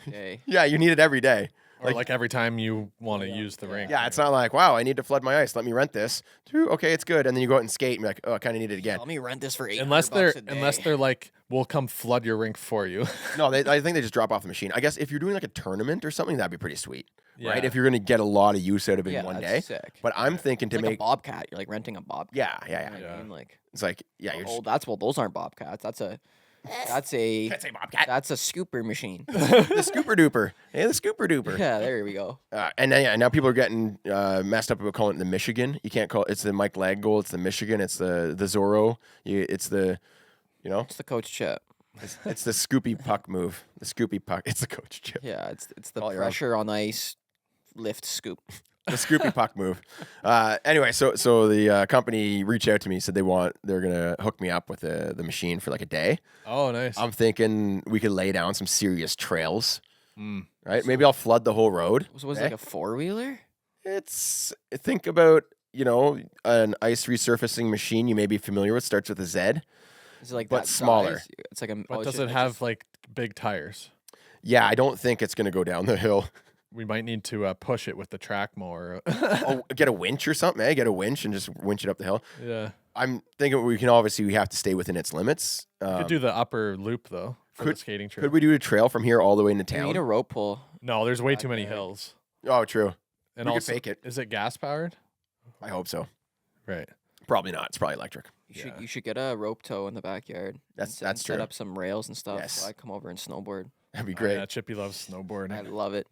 Speaker 2: day.
Speaker 1: Yeah, you need it every day.
Speaker 3: Or like every time you want to
Speaker 2: Yeah.
Speaker 3: use the rink.
Speaker 1: Yeah, it's not like, wow, I need to flood my ice. Let me rent this. Okay, it's good. And then you go out and skate and be like, oh, I kind of need it again.
Speaker 2: Let me rent this for $800
Speaker 3: Unless
Speaker 2: a day.
Speaker 3: they're like, we'll come flood your rink for you.
Speaker 1: No, I think they just drop off the machine. I guess if you're doing like a tournament or something, that'd be pretty sweet, right?
Speaker 3: Yeah.
Speaker 1: If you're going to get a lot of use out of it
Speaker 2: yeah,
Speaker 1: in one
Speaker 2: that's
Speaker 1: day.
Speaker 2: sick.
Speaker 1: But I'm thinking
Speaker 2: It's
Speaker 1: to
Speaker 2: like
Speaker 1: make,
Speaker 2: a bobcat. You're like renting a bobcat.
Speaker 1: yeah.
Speaker 2: You know what I mean? Like,
Speaker 1: It's like, yeah, you're just.
Speaker 2: those aren't bobcats. That's a
Speaker 1: Can't say bobcat.
Speaker 2: that's a scooper machine.
Speaker 1: The scooper duper. Hey, the scooper duper.
Speaker 2: Yeah, there we go.
Speaker 1: And then, now people are getting messed up about calling it the Michigan. You can't call it. It's the Mike Lag goal. It's the Michigan. It's the Zorro. It's the,
Speaker 2: It's the coach chip.
Speaker 1: it's the Scoopy puck move. The Scoopy puck. It's the coach chip.
Speaker 2: Yeah, it's the
Speaker 1: Call it your own.
Speaker 2: pressure on ice lift scoop.
Speaker 1: The Scoopy puck move. Anyway, so the company reached out to me, said they're gonna hook me up with the machine for like a day.
Speaker 3: Oh, nice.
Speaker 1: I'm thinking we could lay down some serious trails,
Speaker 3: Mm.
Speaker 1: right? Maybe I'll flood the whole road.
Speaker 2: So was it
Speaker 1: Okay.
Speaker 2: like a 4-wheeler?
Speaker 1: Think about an ice resurfacing machine you may be familiar with. Starts with a Z.
Speaker 2: Is it like
Speaker 1: But
Speaker 2: that
Speaker 1: smaller.
Speaker 2: size? It's like a.
Speaker 3: But
Speaker 2: it's
Speaker 3: does
Speaker 2: just-
Speaker 3: it
Speaker 2: it's
Speaker 3: have
Speaker 2: just-
Speaker 3: like big tires?
Speaker 1: Yeah, I don't think it's gonna go down the hill.
Speaker 3: We might need to push it with the track more.
Speaker 1: Oh, get a winch or something, eh? Get a winch and just winch it up the hill.
Speaker 3: Yeah.
Speaker 1: I'm thinking we have to stay within its limits.
Speaker 3: Could do the upper loop though for the
Speaker 1: could-
Speaker 3: skating trail.
Speaker 1: Could we do a trail from here all the way into
Speaker 2: You
Speaker 1: town?
Speaker 2: need a rope pull.
Speaker 3: No, there's way too many
Speaker 2: Okay.
Speaker 3: hills.
Speaker 1: Oh, true.
Speaker 3: And
Speaker 1: We could
Speaker 3: also,
Speaker 1: fake it.
Speaker 3: is it gas powered?
Speaker 1: I hope so.
Speaker 3: Right.
Speaker 1: Probably not. It's probably electric.
Speaker 2: You should get a rope tow in the backyard. and
Speaker 1: That's-
Speaker 2: s-
Speaker 1: that's
Speaker 2: and set
Speaker 1: true.
Speaker 2: up some rails and stuff.
Speaker 1: Yes.
Speaker 2: So I come over and snowboard.
Speaker 1: That'd be
Speaker 3: Oh,
Speaker 1: great.
Speaker 3: yeah, Chippy loves snowboarding.
Speaker 2: I love it.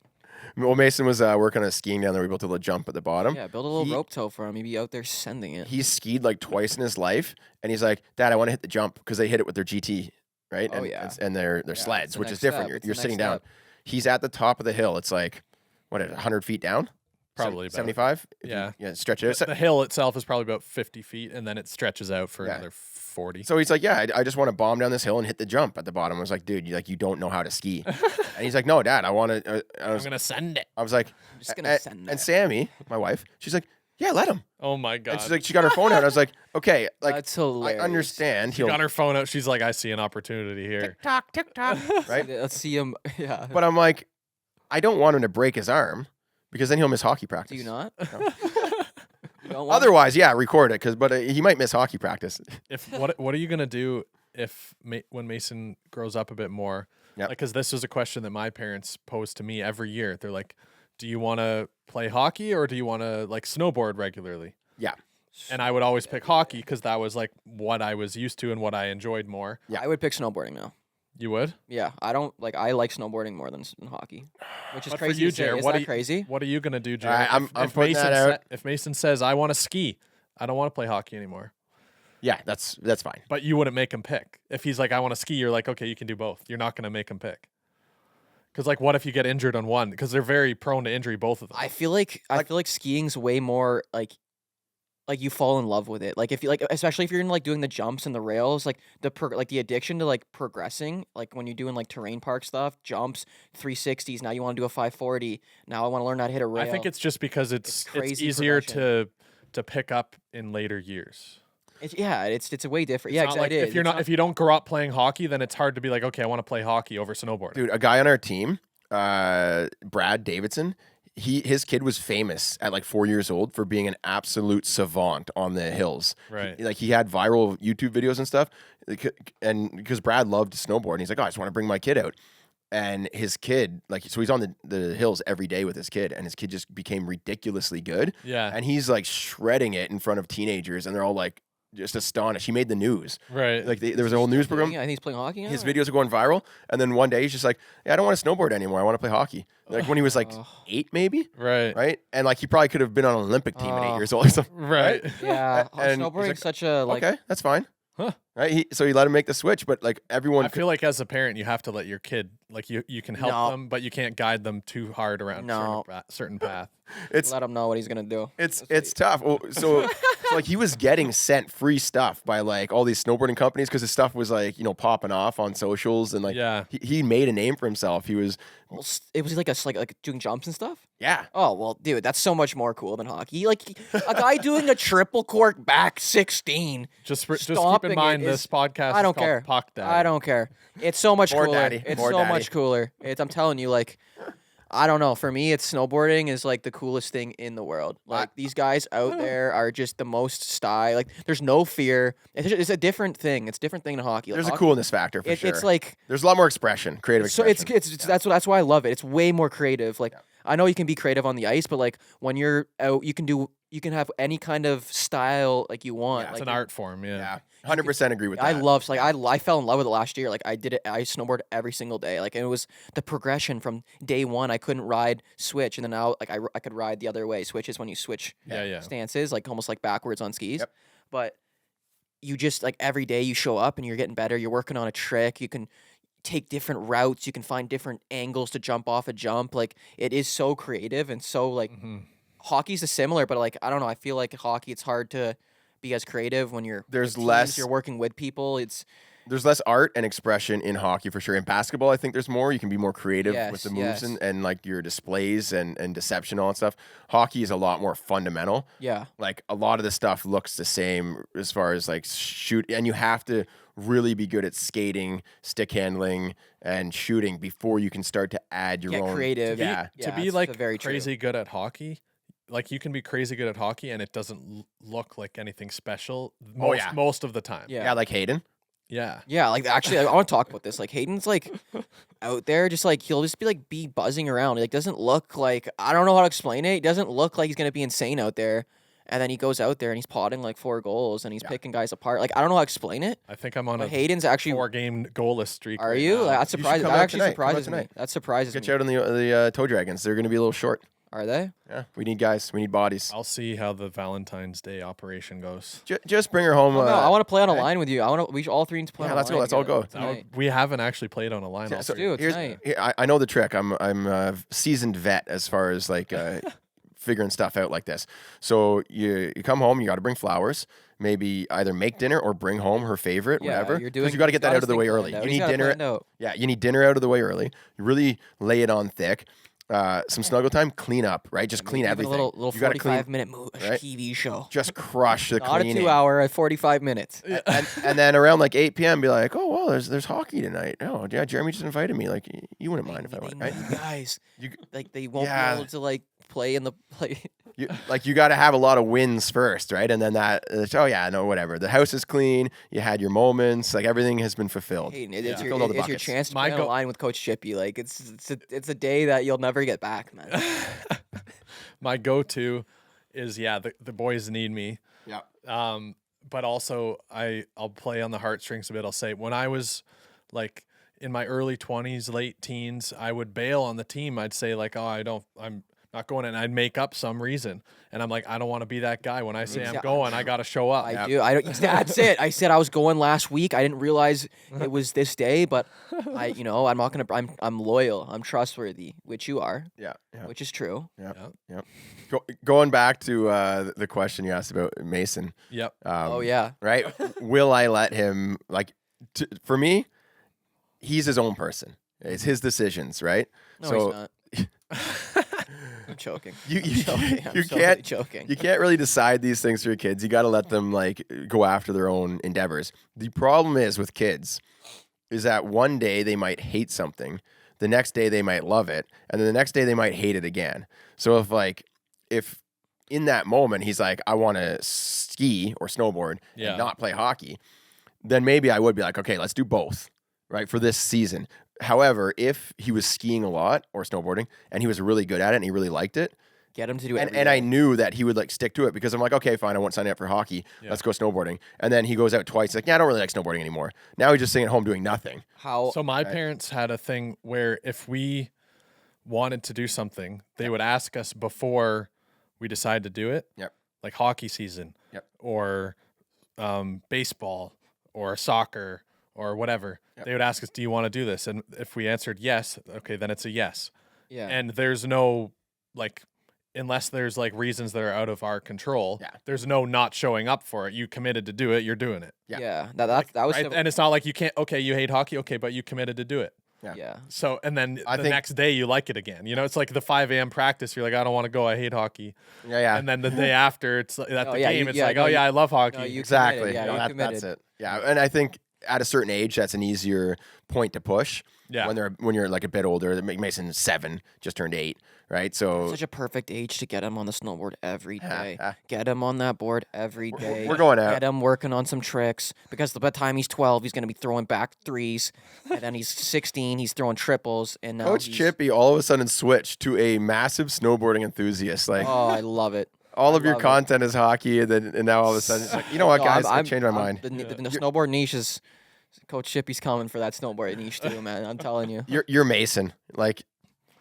Speaker 1: Well, Mason was working on a skiing down there. We built a little jump at the bottom.
Speaker 2: Yeah, build a little
Speaker 1: He-
Speaker 2: rope tow for him. He'd be out there sending it.
Speaker 1: He's skied like twice in his life, and he's like, "Dad, I want to hit the jump," because they hit it with their GT, right?
Speaker 2: Oh,
Speaker 1: and,
Speaker 2: yeah.
Speaker 1: and their
Speaker 2: it's
Speaker 1: sleds,
Speaker 2: the
Speaker 1: which is
Speaker 2: next
Speaker 1: different.
Speaker 2: step.
Speaker 1: You're,
Speaker 2: It's the
Speaker 1: you're
Speaker 2: next
Speaker 1: sitting down.
Speaker 2: step.
Speaker 1: He's at the top of the hill. It's like, what is it, 100 feet down?
Speaker 3: Probably about.
Speaker 1: 75.
Speaker 3: Yeah.
Speaker 1: Stretch it.
Speaker 3: The hill itself is probably about 50 feet, and then it stretches out for
Speaker 1: Yeah.
Speaker 3: another 40.
Speaker 1: So he's like, "Yeah, I just want to bomb down this hill and hit the jump at the bottom." I was like, "Dude, you don't know how to ski." And he's like, "No, Dad, I want to." I
Speaker 3: I'm
Speaker 1: was
Speaker 3: gonna send it.
Speaker 1: like,
Speaker 2: I'm just gonna send
Speaker 1: and
Speaker 2: that.
Speaker 1: Sammy, my wife, she's like, "Yeah, let him."
Speaker 3: Oh my god.
Speaker 1: And she's like, she got her phone out. I was like, "Okay, like
Speaker 2: That's
Speaker 1: I
Speaker 2: hilarious.
Speaker 1: understand."
Speaker 3: she got her phone out. She's like, I see an opportunity here.
Speaker 1: TikTok, right?
Speaker 2: Let's see him. Yeah.
Speaker 1: But I'm like, I don't want him to break his arm because then he'll miss hockey practice.
Speaker 2: Do you not?
Speaker 1: No.
Speaker 2: You don't want
Speaker 1: Otherwise, yeah, record it but he might miss hockey practice.
Speaker 3: If what are you gonna do if when Mason grows up a bit more?
Speaker 1: Yep.
Speaker 3: Because this was a question that my parents posed to me every year. They're like, "Do you want to play hockey or do you want to like snowboard regularly?"
Speaker 1: Yeah,
Speaker 3: And I would always pick hockey because that was like what I was used to and what I enjoyed more.
Speaker 1: Yeah.
Speaker 2: I would pick snowboarding now.
Speaker 3: You would?
Speaker 2: Yeah, I like snowboarding more than hockey, which is
Speaker 3: But for
Speaker 2: crazy.
Speaker 3: you,
Speaker 2: to say.
Speaker 3: Jared,
Speaker 2: Is
Speaker 3: what
Speaker 2: that
Speaker 3: do you-
Speaker 2: crazy?
Speaker 3: What are you gonna do, Jared?
Speaker 1: All right, I'm putting
Speaker 3: Mason
Speaker 1: that out.
Speaker 3: if Mason says I want to ski, I don't want to play hockey anymore.
Speaker 1: yeah, that's fine.
Speaker 3: But you wouldn't make him pick. If he's like, I want to ski, you're like, okay, you can do both. You're not gonna make him pick. Because like, what if you get injured on one? Because they're very prone to injury, both of them.
Speaker 2: I feel like skiing's way more like you fall in love with it. Like if you especially if you're in like doing the jumps and the rails, like the addiction to like progressing, like when you're doing like terrain park stuff, jumps, 360s. Now you want to do a 540. Now I want to learn how to hit a rail.
Speaker 3: I think it's just because it's
Speaker 2: crazy
Speaker 3: easier
Speaker 2: progression.
Speaker 3: to pick up in later years.
Speaker 2: It's way different.
Speaker 3: It's
Speaker 2: Yeah,
Speaker 3: not
Speaker 2: exactly.
Speaker 3: like if you're not if you don't grow up playing hockey, then it's hard to be like, okay, I want to play hockey over snowboarding.
Speaker 1: Dude, a guy on our team, Brad Davidson, his kid was famous at like 4 years old for being an absolute savant on the hills.
Speaker 3: Right.
Speaker 1: He had viral YouTube videos and stuff, and because Brad loved to snowboard, and he's like, "Oh, I just want to bring my kid out." and his kid, like, so he's on the hills every day with his kid, and his kid just became ridiculously good.
Speaker 3: Yeah.
Speaker 1: And he's like shredding it in front of teenagers, and they're all like just astonished. He made the news.
Speaker 3: Right.
Speaker 1: Like there was a whole news program.
Speaker 2: Yeah, I think he's playing hockey now.
Speaker 1: His videos are going viral, and then one day he's just like, "Yeah, I don't want to snowboard anymore. I want to play hockey." Like when he was like 8, maybe,
Speaker 3: Right.
Speaker 1: right? And like he probably could have been on an Olympic team at 8 years old or something.
Speaker 3: Right.
Speaker 2: Yeah,
Speaker 1: And he's
Speaker 2: snowboarding's
Speaker 1: like,
Speaker 2: such a like.
Speaker 1: Okay, that's fine.
Speaker 3: Huh.
Speaker 1: Right? So he let him make the switch, but like everyone
Speaker 3: I feel like as a parent, you have to let your kid, like you can help
Speaker 2: No.
Speaker 3: them, but you can't guide them too hard around
Speaker 2: No.
Speaker 3: certain path.
Speaker 1: it's
Speaker 2: Let him know what he's gonna do.
Speaker 1: it's tough. Well, so like he was getting sent free stuff by like all these snowboarding companies because his stuff was like, popping off on socials, and like
Speaker 3: Yeah.
Speaker 1: he made a name for himself. He was
Speaker 2: Well, it was like doing jumps and stuff.
Speaker 1: yeah.
Speaker 2: Oh well, dude, that's so much more cool than hockey. Like a guy doing a triple cork back 16.
Speaker 3: Just keep
Speaker 2: Stomping
Speaker 3: in
Speaker 2: it
Speaker 3: mind
Speaker 2: is-
Speaker 3: this podcast.
Speaker 2: I
Speaker 3: is
Speaker 2: don't
Speaker 3: called
Speaker 2: care.
Speaker 3: Puck Daddy.
Speaker 2: I don't care. It's so much
Speaker 1: More
Speaker 2: cooler.
Speaker 1: daddy.
Speaker 2: It's
Speaker 1: More
Speaker 2: so
Speaker 1: daddy.
Speaker 2: much cooler. I'm telling you, like, I don't know. For me, it's snowboarding is like the coolest thing in the world. Like these guys out there are just the most style. Like there's no fear. It's a different thing. It's a different thing than hockey. Like,
Speaker 1: There's a
Speaker 2: hockey,
Speaker 1: coolness factor for sure.
Speaker 2: It's like
Speaker 1: there's a lot more expression, creative
Speaker 2: so
Speaker 1: expression.
Speaker 2: it's that's why I love it. It's way more creative. Like I know you can be creative on the ice, but like when you're out, you can have any kind of style like you want.
Speaker 1: Yeah,
Speaker 3: It's
Speaker 2: like
Speaker 3: an art form. Yeah.
Speaker 1: Yeah, 100% agree with that.
Speaker 2: I love like I fell in love with it last year. Like I did it. I snowboard every single day. Like and it was the progression from day one. I couldn't ride switch, and then now like I could ride the other way. Switch is when you switch
Speaker 3: Yeah.
Speaker 2: stances, like almost like backwards on skis.
Speaker 1: Yep.
Speaker 2: But you just like every day you show up and you're getting better. You're working on a trick. You can take different routes. You can find different angles to jump off a jump. Like it is so creative and so like
Speaker 3: Mhm.
Speaker 2: hockey's a similar, but like I don't know. I feel like hockey it's hard to be as creative when you're
Speaker 1: There's
Speaker 2: with teams,
Speaker 1: less-
Speaker 2: you're working with people.
Speaker 1: There's less art and expression in hockey for sure. In basketball, I think there's more. You can be more creative with the moves
Speaker 2: Yes.
Speaker 1: and like your displays and deception, all that stuff. Hockey is a lot more fundamental.
Speaker 2: Yeah.
Speaker 1: Like a lot of the stuff looks the same as far as like shoot, and you have to really be good at skating, stick handling, and shooting before you can start to add your
Speaker 2: Get
Speaker 1: own.
Speaker 2: creative.
Speaker 1: Yeah.
Speaker 3: To be
Speaker 2: it's
Speaker 3: like
Speaker 2: very true.
Speaker 3: crazy good at hockey, like you can be crazy good at hockey and it doesn't look like anything special most of the time.
Speaker 2: Yeah.
Speaker 1: Yeah, like Hayden.
Speaker 3: Yeah.
Speaker 2: Yeah, like actually, I want to talk about this. Like Hayden's like out there, just like he'll just be buzzing around. He like doesn't look like I don't know how to explain it. He doesn't look like he's gonna be insane out there. And then he goes out there and he's potting like 4 goals and he's picking guys apart. Like I don't know how to explain it.
Speaker 3: I think I'm on
Speaker 2: But
Speaker 3: a
Speaker 2: Hayden's actually
Speaker 3: 4-game goalless streak.
Speaker 2: Are
Speaker 3: right
Speaker 2: you?
Speaker 3: now.
Speaker 2: Like, that's
Speaker 1: You should
Speaker 2: surprising.
Speaker 1: come
Speaker 2: That
Speaker 1: out
Speaker 2: actually
Speaker 1: tonight. Come out
Speaker 2: surprises me.
Speaker 1: tonight.
Speaker 2: That surprises
Speaker 1: Get
Speaker 2: me.
Speaker 1: you out on the toe dragons. They're going to be a little short.
Speaker 2: Are they?
Speaker 1: Yeah, we need guys. We need bodies.
Speaker 3: I'll see how the Valentine's Day operation goes.
Speaker 1: Just bring her home.
Speaker 2: Oh, no, I want to play on a
Speaker 1: okay.
Speaker 2: line with you. I want to. We should all three need to play.
Speaker 1: Yeah,
Speaker 2: on a
Speaker 1: let's go.
Speaker 2: line
Speaker 1: Let's all
Speaker 2: together
Speaker 1: go.
Speaker 2: tonight.
Speaker 3: We haven't actually played on a line.
Speaker 1: Yeah,
Speaker 3: all
Speaker 1: so
Speaker 3: season.
Speaker 2: do it tonight.
Speaker 1: I know the trick. I'm a seasoned vet as far as like figuring stuff out like this. So you come home, you got to bring flowers. Maybe either make dinner or bring home her favorite,
Speaker 2: Yeah,
Speaker 1: whatever.
Speaker 2: you're
Speaker 1: 'Cause
Speaker 2: doing.
Speaker 1: you got to get that out of the way
Speaker 2: planned
Speaker 1: early.
Speaker 2: out.
Speaker 1: You
Speaker 2: He's
Speaker 1: need
Speaker 2: got it
Speaker 1: dinner.
Speaker 2: planned out.
Speaker 1: Yeah, you need dinner out of the way early. You really lay it on thick. Some snuggle time, clean up, right? Just clean
Speaker 2: Even
Speaker 1: everything.
Speaker 2: A little
Speaker 1: you got to
Speaker 2: 45-minute
Speaker 1: right?
Speaker 2: TV show.
Speaker 1: just crush the
Speaker 2: Not
Speaker 1: cleaning.
Speaker 2: a 2-hour, a 45 minutes.
Speaker 1: And then around like 8 p.m., be like, oh well, there's hockey tonight. Oh yeah, Jeremy just invited me. Like you wouldn't mind if I went,
Speaker 2: They
Speaker 1: right?
Speaker 2: need guys,
Speaker 1: You,
Speaker 2: like they won't
Speaker 1: Yeah.
Speaker 2: be able to like play in the play.
Speaker 1: you got to have a lot of wins first, right? And then oh yeah, no, whatever. The house is clean. You had your moments. Like everything has been fulfilled.
Speaker 2: Hayden,
Speaker 3: Yeah.
Speaker 2: it's,
Speaker 1: Filled all the
Speaker 2: it's your
Speaker 1: buckets.
Speaker 2: chance to
Speaker 3: My
Speaker 2: play on a
Speaker 3: go-
Speaker 2: line with Coach Chippy. Like it's a day that you'll never get back, man.
Speaker 3: My go-to is the boys need me.
Speaker 1: Yeah.
Speaker 3: But also I'll play on the heartstrings a bit. I'll say when I was like in my early 20s, late teens, I would bail on the team. I'd say like, oh, I'm not going, and I'd make up some reason. And I'm like, I don't want to be that guy. When I say I'm going, I got to show up.
Speaker 2: I do. I don't. That's it. I said I was going last week. I didn't realize it was this day, but I'm not gonna. I'm loyal. I'm trustworthy, which you are,
Speaker 1: Yeah. Yeah.
Speaker 2: which is true.
Speaker 1: Yeah. Going back to the question you asked about Mason.
Speaker 3: Yep.
Speaker 2: Oh yeah.
Speaker 1: Right? Will I let him for me, he's his own person. It's his decisions, right?
Speaker 2: No,
Speaker 1: so
Speaker 2: he's not. I'm choking.
Speaker 1: you
Speaker 2: I'm joking. I'm
Speaker 1: you
Speaker 2: so
Speaker 1: can't
Speaker 2: joking.
Speaker 1: you can't really decide these things for your kids. You got to let them like go after their own endeavors. The problem is with kids is that one day they might hate something, the next day they might love it, and then the next day they might hate it again. So if in that moment he's like, I want to ski or snowboard
Speaker 3: Yeah.
Speaker 1: and not play hockey, then maybe I would be like, okay, let's do both, right, for this season. However, if he was skiing a lot or snowboarding and he was really good at it and he really liked it,
Speaker 2: Get him to do it.
Speaker 1: and I knew that he would like stick to it because I'm like, okay, fine, I won't sign up for hockey.
Speaker 3: Yeah.
Speaker 1: Let's go snowboarding. And then he goes out twice. Like, yeah, I don't really like snowboarding anymore. Now he's just sitting at home doing nothing.
Speaker 2: How
Speaker 3: So my parents had a thing where if we wanted to do something, they would ask us before we decided to do it.
Speaker 1: Yep.
Speaker 3: Like hockey season.
Speaker 1: Yep.
Speaker 3: Or baseball or soccer or whatever.
Speaker 1: Yep.
Speaker 3: They would ask us, do you want to do this? And if we answered yes, okay, then it's a yes.
Speaker 2: yeah.
Speaker 3: And there's no, like, unless there's like reasons that are out of our control,
Speaker 1: Yeah.
Speaker 3: there's no not showing up for it. You committed to do it, you're doing it.
Speaker 1: Yeah.
Speaker 2: Yeah. That was
Speaker 3: Right? And it's not like you can't, okay, you hate hockey, okay, but you committed to do it.
Speaker 2: yeah.
Speaker 3: So, and then
Speaker 1: I
Speaker 3: the
Speaker 1: think-
Speaker 3: next day you like it again. You know, it's like the 5 a.m. practice. You're like, I don't want to go. I hate hockey.
Speaker 1: Yeah.
Speaker 3: And then the day after, it's at
Speaker 2: Oh,
Speaker 3: the
Speaker 2: yeah,
Speaker 3: game.
Speaker 2: you-
Speaker 3: it's
Speaker 2: yeah,
Speaker 3: like,
Speaker 2: no,
Speaker 3: oh,
Speaker 2: you-
Speaker 3: yeah, I love hockey.
Speaker 2: No, you
Speaker 1: Exactly.
Speaker 2: committed. Yeah, you
Speaker 1: That's
Speaker 2: committed.
Speaker 1: it. Yeah. And I think at a certain age, that's an easier point to push.
Speaker 3: Yeah.
Speaker 1: When you're like a bit older, Mason's 7, just turned 8, right? So
Speaker 2: Such a perfect age to get him on the snowboard every day. Get him on that board every day.
Speaker 1: we're going out.
Speaker 2: Get him working on some tricks because by the time he's 12, he's going to be throwing back threes, and then he's 16, he's throwing triples, and now
Speaker 1: Coach
Speaker 2: he's,
Speaker 1: Chippy all of a sudden switched to a massive snowboarding enthusiast. Like
Speaker 2: Oh, I love it.
Speaker 1: all of your
Speaker 2: love it.
Speaker 1: content is hockey, and now all of a sudden it's like, you know what,
Speaker 2: No,
Speaker 1: guys, I changed my mind.
Speaker 2: The snowboard niche is Coach Chippy's coming for that snowboard niche too, man. I'm telling you.
Speaker 1: You're Mason. Like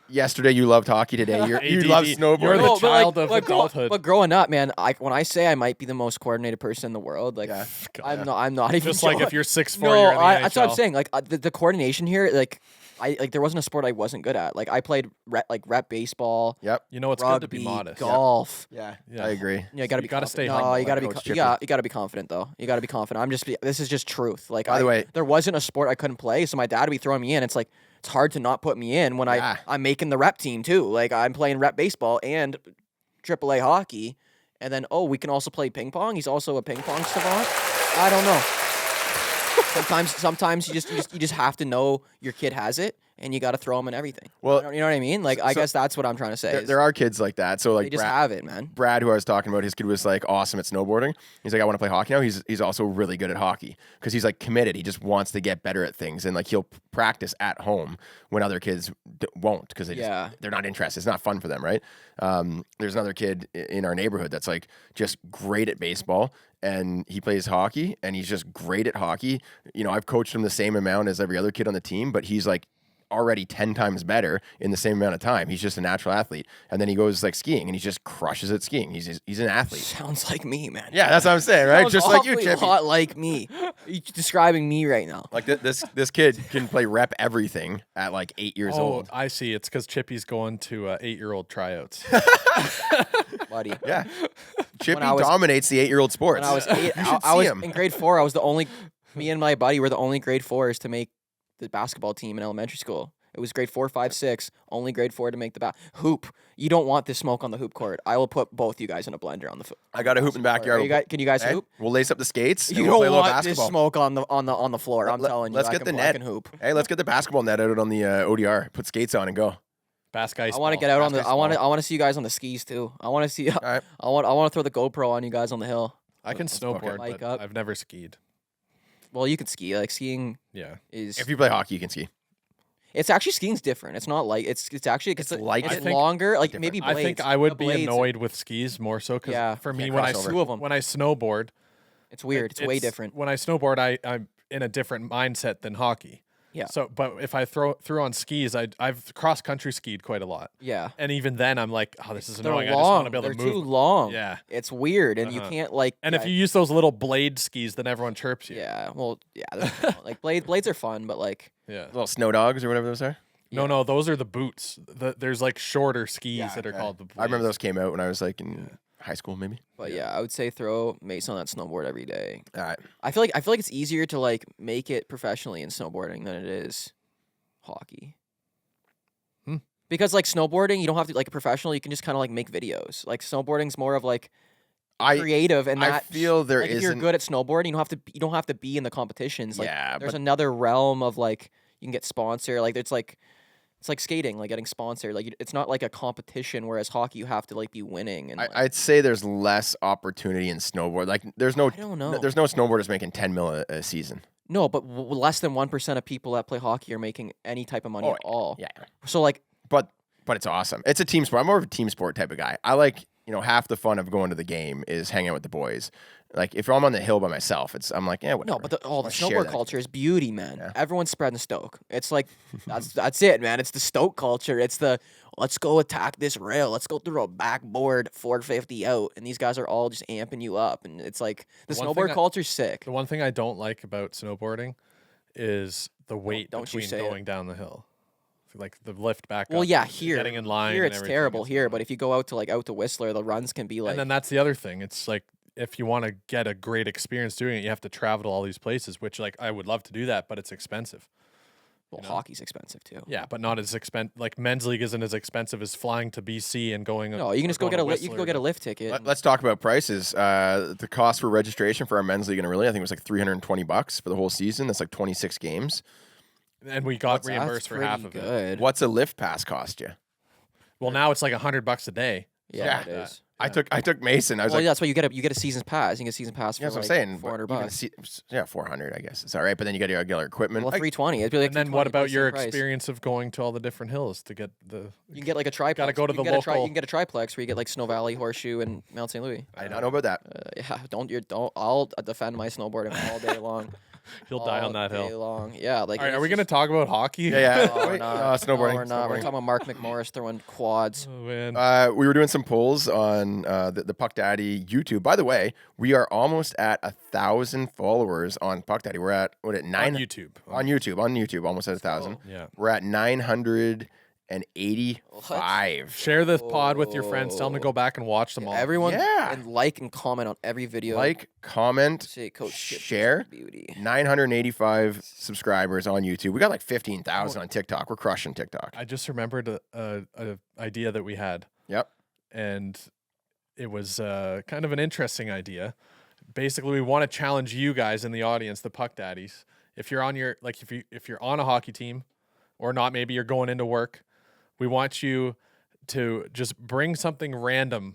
Speaker 1: yesterday, you loved hockey. Today, you
Speaker 3: ADD.
Speaker 1: love
Speaker 3: You're
Speaker 1: snowboarding.
Speaker 3: the
Speaker 2: No, but
Speaker 3: child of adulthood.
Speaker 2: But growing up, man, when I say I might be the most coordinated person in the world, like
Speaker 1: Yeah.
Speaker 2: I'm not even.
Speaker 3: Just like
Speaker 2: joking.
Speaker 3: if you're 6'4",
Speaker 2: No,
Speaker 3: you're in the
Speaker 2: that's what I'm
Speaker 3: NHL.
Speaker 2: saying. Like the coordination here, like there wasn't a sport I wasn't good at. Like I played rep baseball,
Speaker 1: Yep.
Speaker 3: You know, it's
Speaker 2: rugby,
Speaker 3: good to be modest.
Speaker 2: golf.
Speaker 1: Yeah,
Speaker 3: Yeah.
Speaker 1: I agree.
Speaker 2: Yeah, you gotta be.
Speaker 3: You gotta
Speaker 2: confident.
Speaker 3: stay
Speaker 2: No,
Speaker 3: humble
Speaker 2: you gotta
Speaker 1: like
Speaker 2: be.
Speaker 1: Coach
Speaker 2: Yeah,
Speaker 1: Chippy.
Speaker 2: you gotta be confident though. You gotta be confident. This is just truth. Like
Speaker 1: By the way-
Speaker 2: there wasn't a sport I couldn't play, so my dad would be throwing me in. It's like it's hard to not put me in when
Speaker 1: Yeah.
Speaker 2: I'm making the rep team too. Like I'm playing rep baseball and AAA hockey, and then we can also play ping pong. He's also a ping pong savant. I don't know. Sometimes you just have to know your kid has it, and you got to throw them in everything.
Speaker 1: Well,
Speaker 2: you know what I mean? Like I guess that's what I'm trying to say. is
Speaker 1: There are kids like that. So like
Speaker 2: they just have it, man.
Speaker 1: Brad, who I was talking about, his kid was like awesome at snowboarding. He's like, I want to play hockey now. He's also really good at hockey because he's like committed. He just wants to get better at things, and like he'll practice at home when other kids won't because they're not interested. It's not fun for them, right? There's another kid in our neighborhood that's like just great at baseball, and he plays hockey, and he's just great at hockey. You know, I've coached him the same amount as every other kid on the team, but he's like already 10 times better in the same amount of time. He's just a natural athlete. And then he goes like skiing and he just crushes at skiing. He's an athlete.
Speaker 2: Sounds like me, man.
Speaker 1: Yeah, that's what I'm saying, right?
Speaker 2: Sounds
Speaker 1: Just like you,
Speaker 2: awfully
Speaker 1: Chippy.
Speaker 2: lot like me. You're describing me right now.
Speaker 1: Like this kid can play rep everything at like 8 years
Speaker 3: Oh,
Speaker 1: old.
Speaker 3: I see. It's because Chippy's going to 8-year-old tryouts.
Speaker 2: Buddy.
Speaker 1: Yeah. Chippy
Speaker 2: I was-
Speaker 1: dominates the 8-year-old sports.
Speaker 2: When I was 8,
Speaker 1: You should
Speaker 2: I
Speaker 1: see
Speaker 2: was
Speaker 1: him.
Speaker 2: in grade 4. I was the only. Me and my buddy were the only grade 4s to make the basketball team in elementary school. It was grade 4, 5, 6. Only grade 4 to make the hoop. You don't want this smoke on the hoop court. I will put both you guys in a blender on the foot.
Speaker 1: I got a hoop in the backyard.
Speaker 2: Can you guys
Speaker 1: Hey,
Speaker 2: hoop?
Speaker 1: we'll lace up the skates. and
Speaker 2: You
Speaker 1: we'll play a
Speaker 2: don't
Speaker 1: little
Speaker 2: want this
Speaker 1: basketball.
Speaker 2: smoke on the floor. I'm telling you.
Speaker 1: Let's
Speaker 2: I
Speaker 1: get
Speaker 2: can
Speaker 1: the
Speaker 2: I
Speaker 1: net.
Speaker 2: can hoop.
Speaker 1: Hey, let's get the basketball net out on the ODR. Put skates on and go.
Speaker 3: Bask ice
Speaker 2: I want to
Speaker 3: ball.
Speaker 2: get out on the.
Speaker 1: Basketball.
Speaker 2: I want to see you guys on the skis too. I want to see.
Speaker 1: All right.
Speaker 2: I want to throw the GoPro on you guys on the hill.
Speaker 3: I can snowboard,
Speaker 2: Mic
Speaker 3: but
Speaker 2: up.
Speaker 3: I've never skied.
Speaker 2: Well, you can ski. Like skiing
Speaker 3: Yeah.
Speaker 2: is.
Speaker 1: If you play hockey, you can ski.
Speaker 2: It's actually skiing's different. It's not like it's actually
Speaker 1: It's light.
Speaker 2: It's
Speaker 1: I think-
Speaker 2: longer. Like
Speaker 1: different.
Speaker 2: maybe
Speaker 3: I
Speaker 2: blades.
Speaker 3: think I would
Speaker 2: The
Speaker 3: be
Speaker 2: blades-
Speaker 3: annoyed with skis more so because
Speaker 2: Yeah.
Speaker 3: for me
Speaker 1: Can't
Speaker 3: when I
Speaker 1: cross over.
Speaker 2: Two of 'em.
Speaker 3: when I snowboard,
Speaker 2: It's weird. It's way different.
Speaker 3: When I snowboard, I'm in a different mindset than hockey.
Speaker 2: Yeah.
Speaker 3: So, but if I throw on skis, I've cross country skied quite a lot,
Speaker 2: Yeah.
Speaker 3: and even then I'm like, oh, this is
Speaker 2: They're
Speaker 3: annoying. I just want
Speaker 2: long.
Speaker 3: to be able
Speaker 2: They're
Speaker 3: to
Speaker 2: too
Speaker 3: move.
Speaker 2: long.
Speaker 3: Yeah.
Speaker 2: It's weird, and you
Speaker 3: Uh-huh.
Speaker 2: can't like.
Speaker 3: And if you use those little blade skis, then everyone chirps you.
Speaker 2: Yeah. Well. Yeah. they're fun. Like blades are fun, but like.
Speaker 3: Yeah.
Speaker 1: Little snow dogs or whatever those are.
Speaker 3: No, those are the boots. There's like shorter skis
Speaker 1: Yeah,
Speaker 3: that are
Speaker 1: okay.
Speaker 3: called the.
Speaker 1: I remember
Speaker 3: blades.
Speaker 1: those came out when I was like in high school, maybe.
Speaker 2: But yeah, I would say throw Mace on that snowboard every day.
Speaker 1: All right.
Speaker 2: I feel like it's easier to like make it professionally in snowboarding than it is hockey.
Speaker 3: Hmm.
Speaker 2: Because like snowboarding, you don't have to like professional. You can just kind of like make videos. Like snowboarding's more of like
Speaker 1: I
Speaker 2: creative, and
Speaker 1: I
Speaker 2: that
Speaker 1: feel there
Speaker 2: like, if you're
Speaker 1: isn't.
Speaker 2: good at snowboarding, you don't have to be in the competitions. Like
Speaker 1: Yeah,
Speaker 2: there's
Speaker 1: but
Speaker 2: another realm of like you can get sponsored. Like it's like skating, like getting sponsored. Like it's not like a competition. Whereas hockey, you have to like be winning. And like,
Speaker 1: I'd say there's less opportunity in snowboard. Like there's no
Speaker 2: I don't know.
Speaker 1: there's no snowboarders making 10 mil a season
Speaker 2: No, but less than 1% of people that play hockey are making any type of money at all.
Speaker 1: Yeah.
Speaker 2: So like,
Speaker 1: But it's awesome. It's a team sport. I'm more of a team sport type of guy. I like, half the fun of going to the game is hanging out with the boys. Like if I'm on the hill by myself, I'm like, yeah, whatever.
Speaker 2: no, but the
Speaker 1: I'll share
Speaker 2: snowboard
Speaker 1: that.
Speaker 2: culture is beauty, man.
Speaker 1: Yeah.
Speaker 2: Everyone's spreading stoke. It's like that's it, man. It's the stoke culture. It's the let's go attack this rail. Let's go through a backboard 450 out, and these guys are all just amping you up, and it's like the
Speaker 3: one thing
Speaker 2: snowboard culture's sick.
Speaker 3: The one thing I don't like about snowboarding is the weight
Speaker 2: don't you
Speaker 3: between
Speaker 2: say it.
Speaker 3: going down the hill. Like the lift back
Speaker 2: Well,
Speaker 3: up,
Speaker 2: yeah, here
Speaker 3: getting in line.
Speaker 2: here
Speaker 3: and
Speaker 2: it's
Speaker 3: everything,
Speaker 2: terrible
Speaker 3: it's
Speaker 2: here,
Speaker 3: not.
Speaker 2: but if you go out to Whistler, the runs can be like.
Speaker 3: And then that's the other thing. It's like if you want to get a great experience doing it, you have to travel to all these places, which like I would love to do that, but it's expensive.
Speaker 2: well,
Speaker 3: know?
Speaker 2: hockey's expensive too.
Speaker 3: Yeah, but not as expensive. Like men's league isn't as expensive as flying to BC and going.
Speaker 2: No, you can just go get you can go get a lift ticket.
Speaker 1: Let's talk about prices. The cost for registration for our men's league in Orillia, I think it was like $320 for the whole season. That's like 26 games.
Speaker 3: And we got
Speaker 2: That's
Speaker 3: reimbursed for half
Speaker 2: pretty
Speaker 3: of it.
Speaker 2: good.
Speaker 1: What's a lift pass cost you?
Speaker 3: Well, now it's like $100 a day.
Speaker 2: Yeah, it
Speaker 1: Yeah.
Speaker 2: is.
Speaker 1: I took Mason. I was
Speaker 2: Well,
Speaker 1: like,
Speaker 2: yeah, that's why you get a season's pass. You get a season pass for
Speaker 1: yeah, that's
Speaker 2: like
Speaker 1: what I'm saying.
Speaker 2: $400
Speaker 1: but even
Speaker 2: bucks.
Speaker 1: yeah, 400, I guess. It's all right. But then you got your regular equipment.
Speaker 2: Well,
Speaker 1: Like,
Speaker 2: $320. It'd be like
Speaker 3: And then what
Speaker 2: $320
Speaker 3: about your
Speaker 2: the same price.
Speaker 3: experience of going to all the different hills to get the?
Speaker 2: You can get like a triplex.
Speaker 3: Gotta go to
Speaker 2: you can
Speaker 3: the
Speaker 2: get a you
Speaker 3: local-
Speaker 2: can get a triplex where you get like Snow Valley, Horseshoe, and Mount St. Louis.
Speaker 1: I don't know about that.
Speaker 2: Yeah, don't. I'll defend my snowboarding all day long.
Speaker 3: You'll die on that
Speaker 2: All day
Speaker 3: hill.
Speaker 2: long. Yeah, like.
Speaker 3: All right,
Speaker 2: it's
Speaker 3: are we gonna
Speaker 2: just-
Speaker 3: talk about hockey?
Speaker 1: Yeah.
Speaker 2: No, we're
Speaker 1: Wait,
Speaker 2: not.
Speaker 1: snowboarding.
Speaker 2: No, we're not. We're
Speaker 1: snowboarding.
Speaker 2: talking about Mark McMorris throwing quads.
Speaker 3: Oh man.
Speaker 1: We were doing some polls on the Puck Daddy YouTube. By the way, we are almost at 1,000 followers on Puck Daddy. We're at
Speaker 3: on
Speaker 1: nine
Speaker 3: YouTube.
Speaker 1: on YouTube, almost at 1,000.
Speaker 3: Yeah.
Speaker 1: We're at 985.
Speaker 3: Share this pod with your friends. Tell them to go back and watch them all.
Speaker 2: Everyone
Speaker 1: Yeah.
Speaker 2: and like and comment on every video.
Speaker 1: Like, comment,
Speaker 2: say Coach Chippy is
Speaker 1: share.
Speaker 2: beauty.
Speaker 1: 985 subscribers on YouTube. We got like 15,000 on TikTok. We're crushing TikTok.
Speaker 3: I just remembered a idea that we had,
Speaker 1: Yep.
Speaker 3: and it was kind of an interesting idea. Basically, we want to challenge you guys in the audience, the Puck Daddies. If you're on your if you're on a hockey team, or not, maybe you're going into work. We want you to just bring something random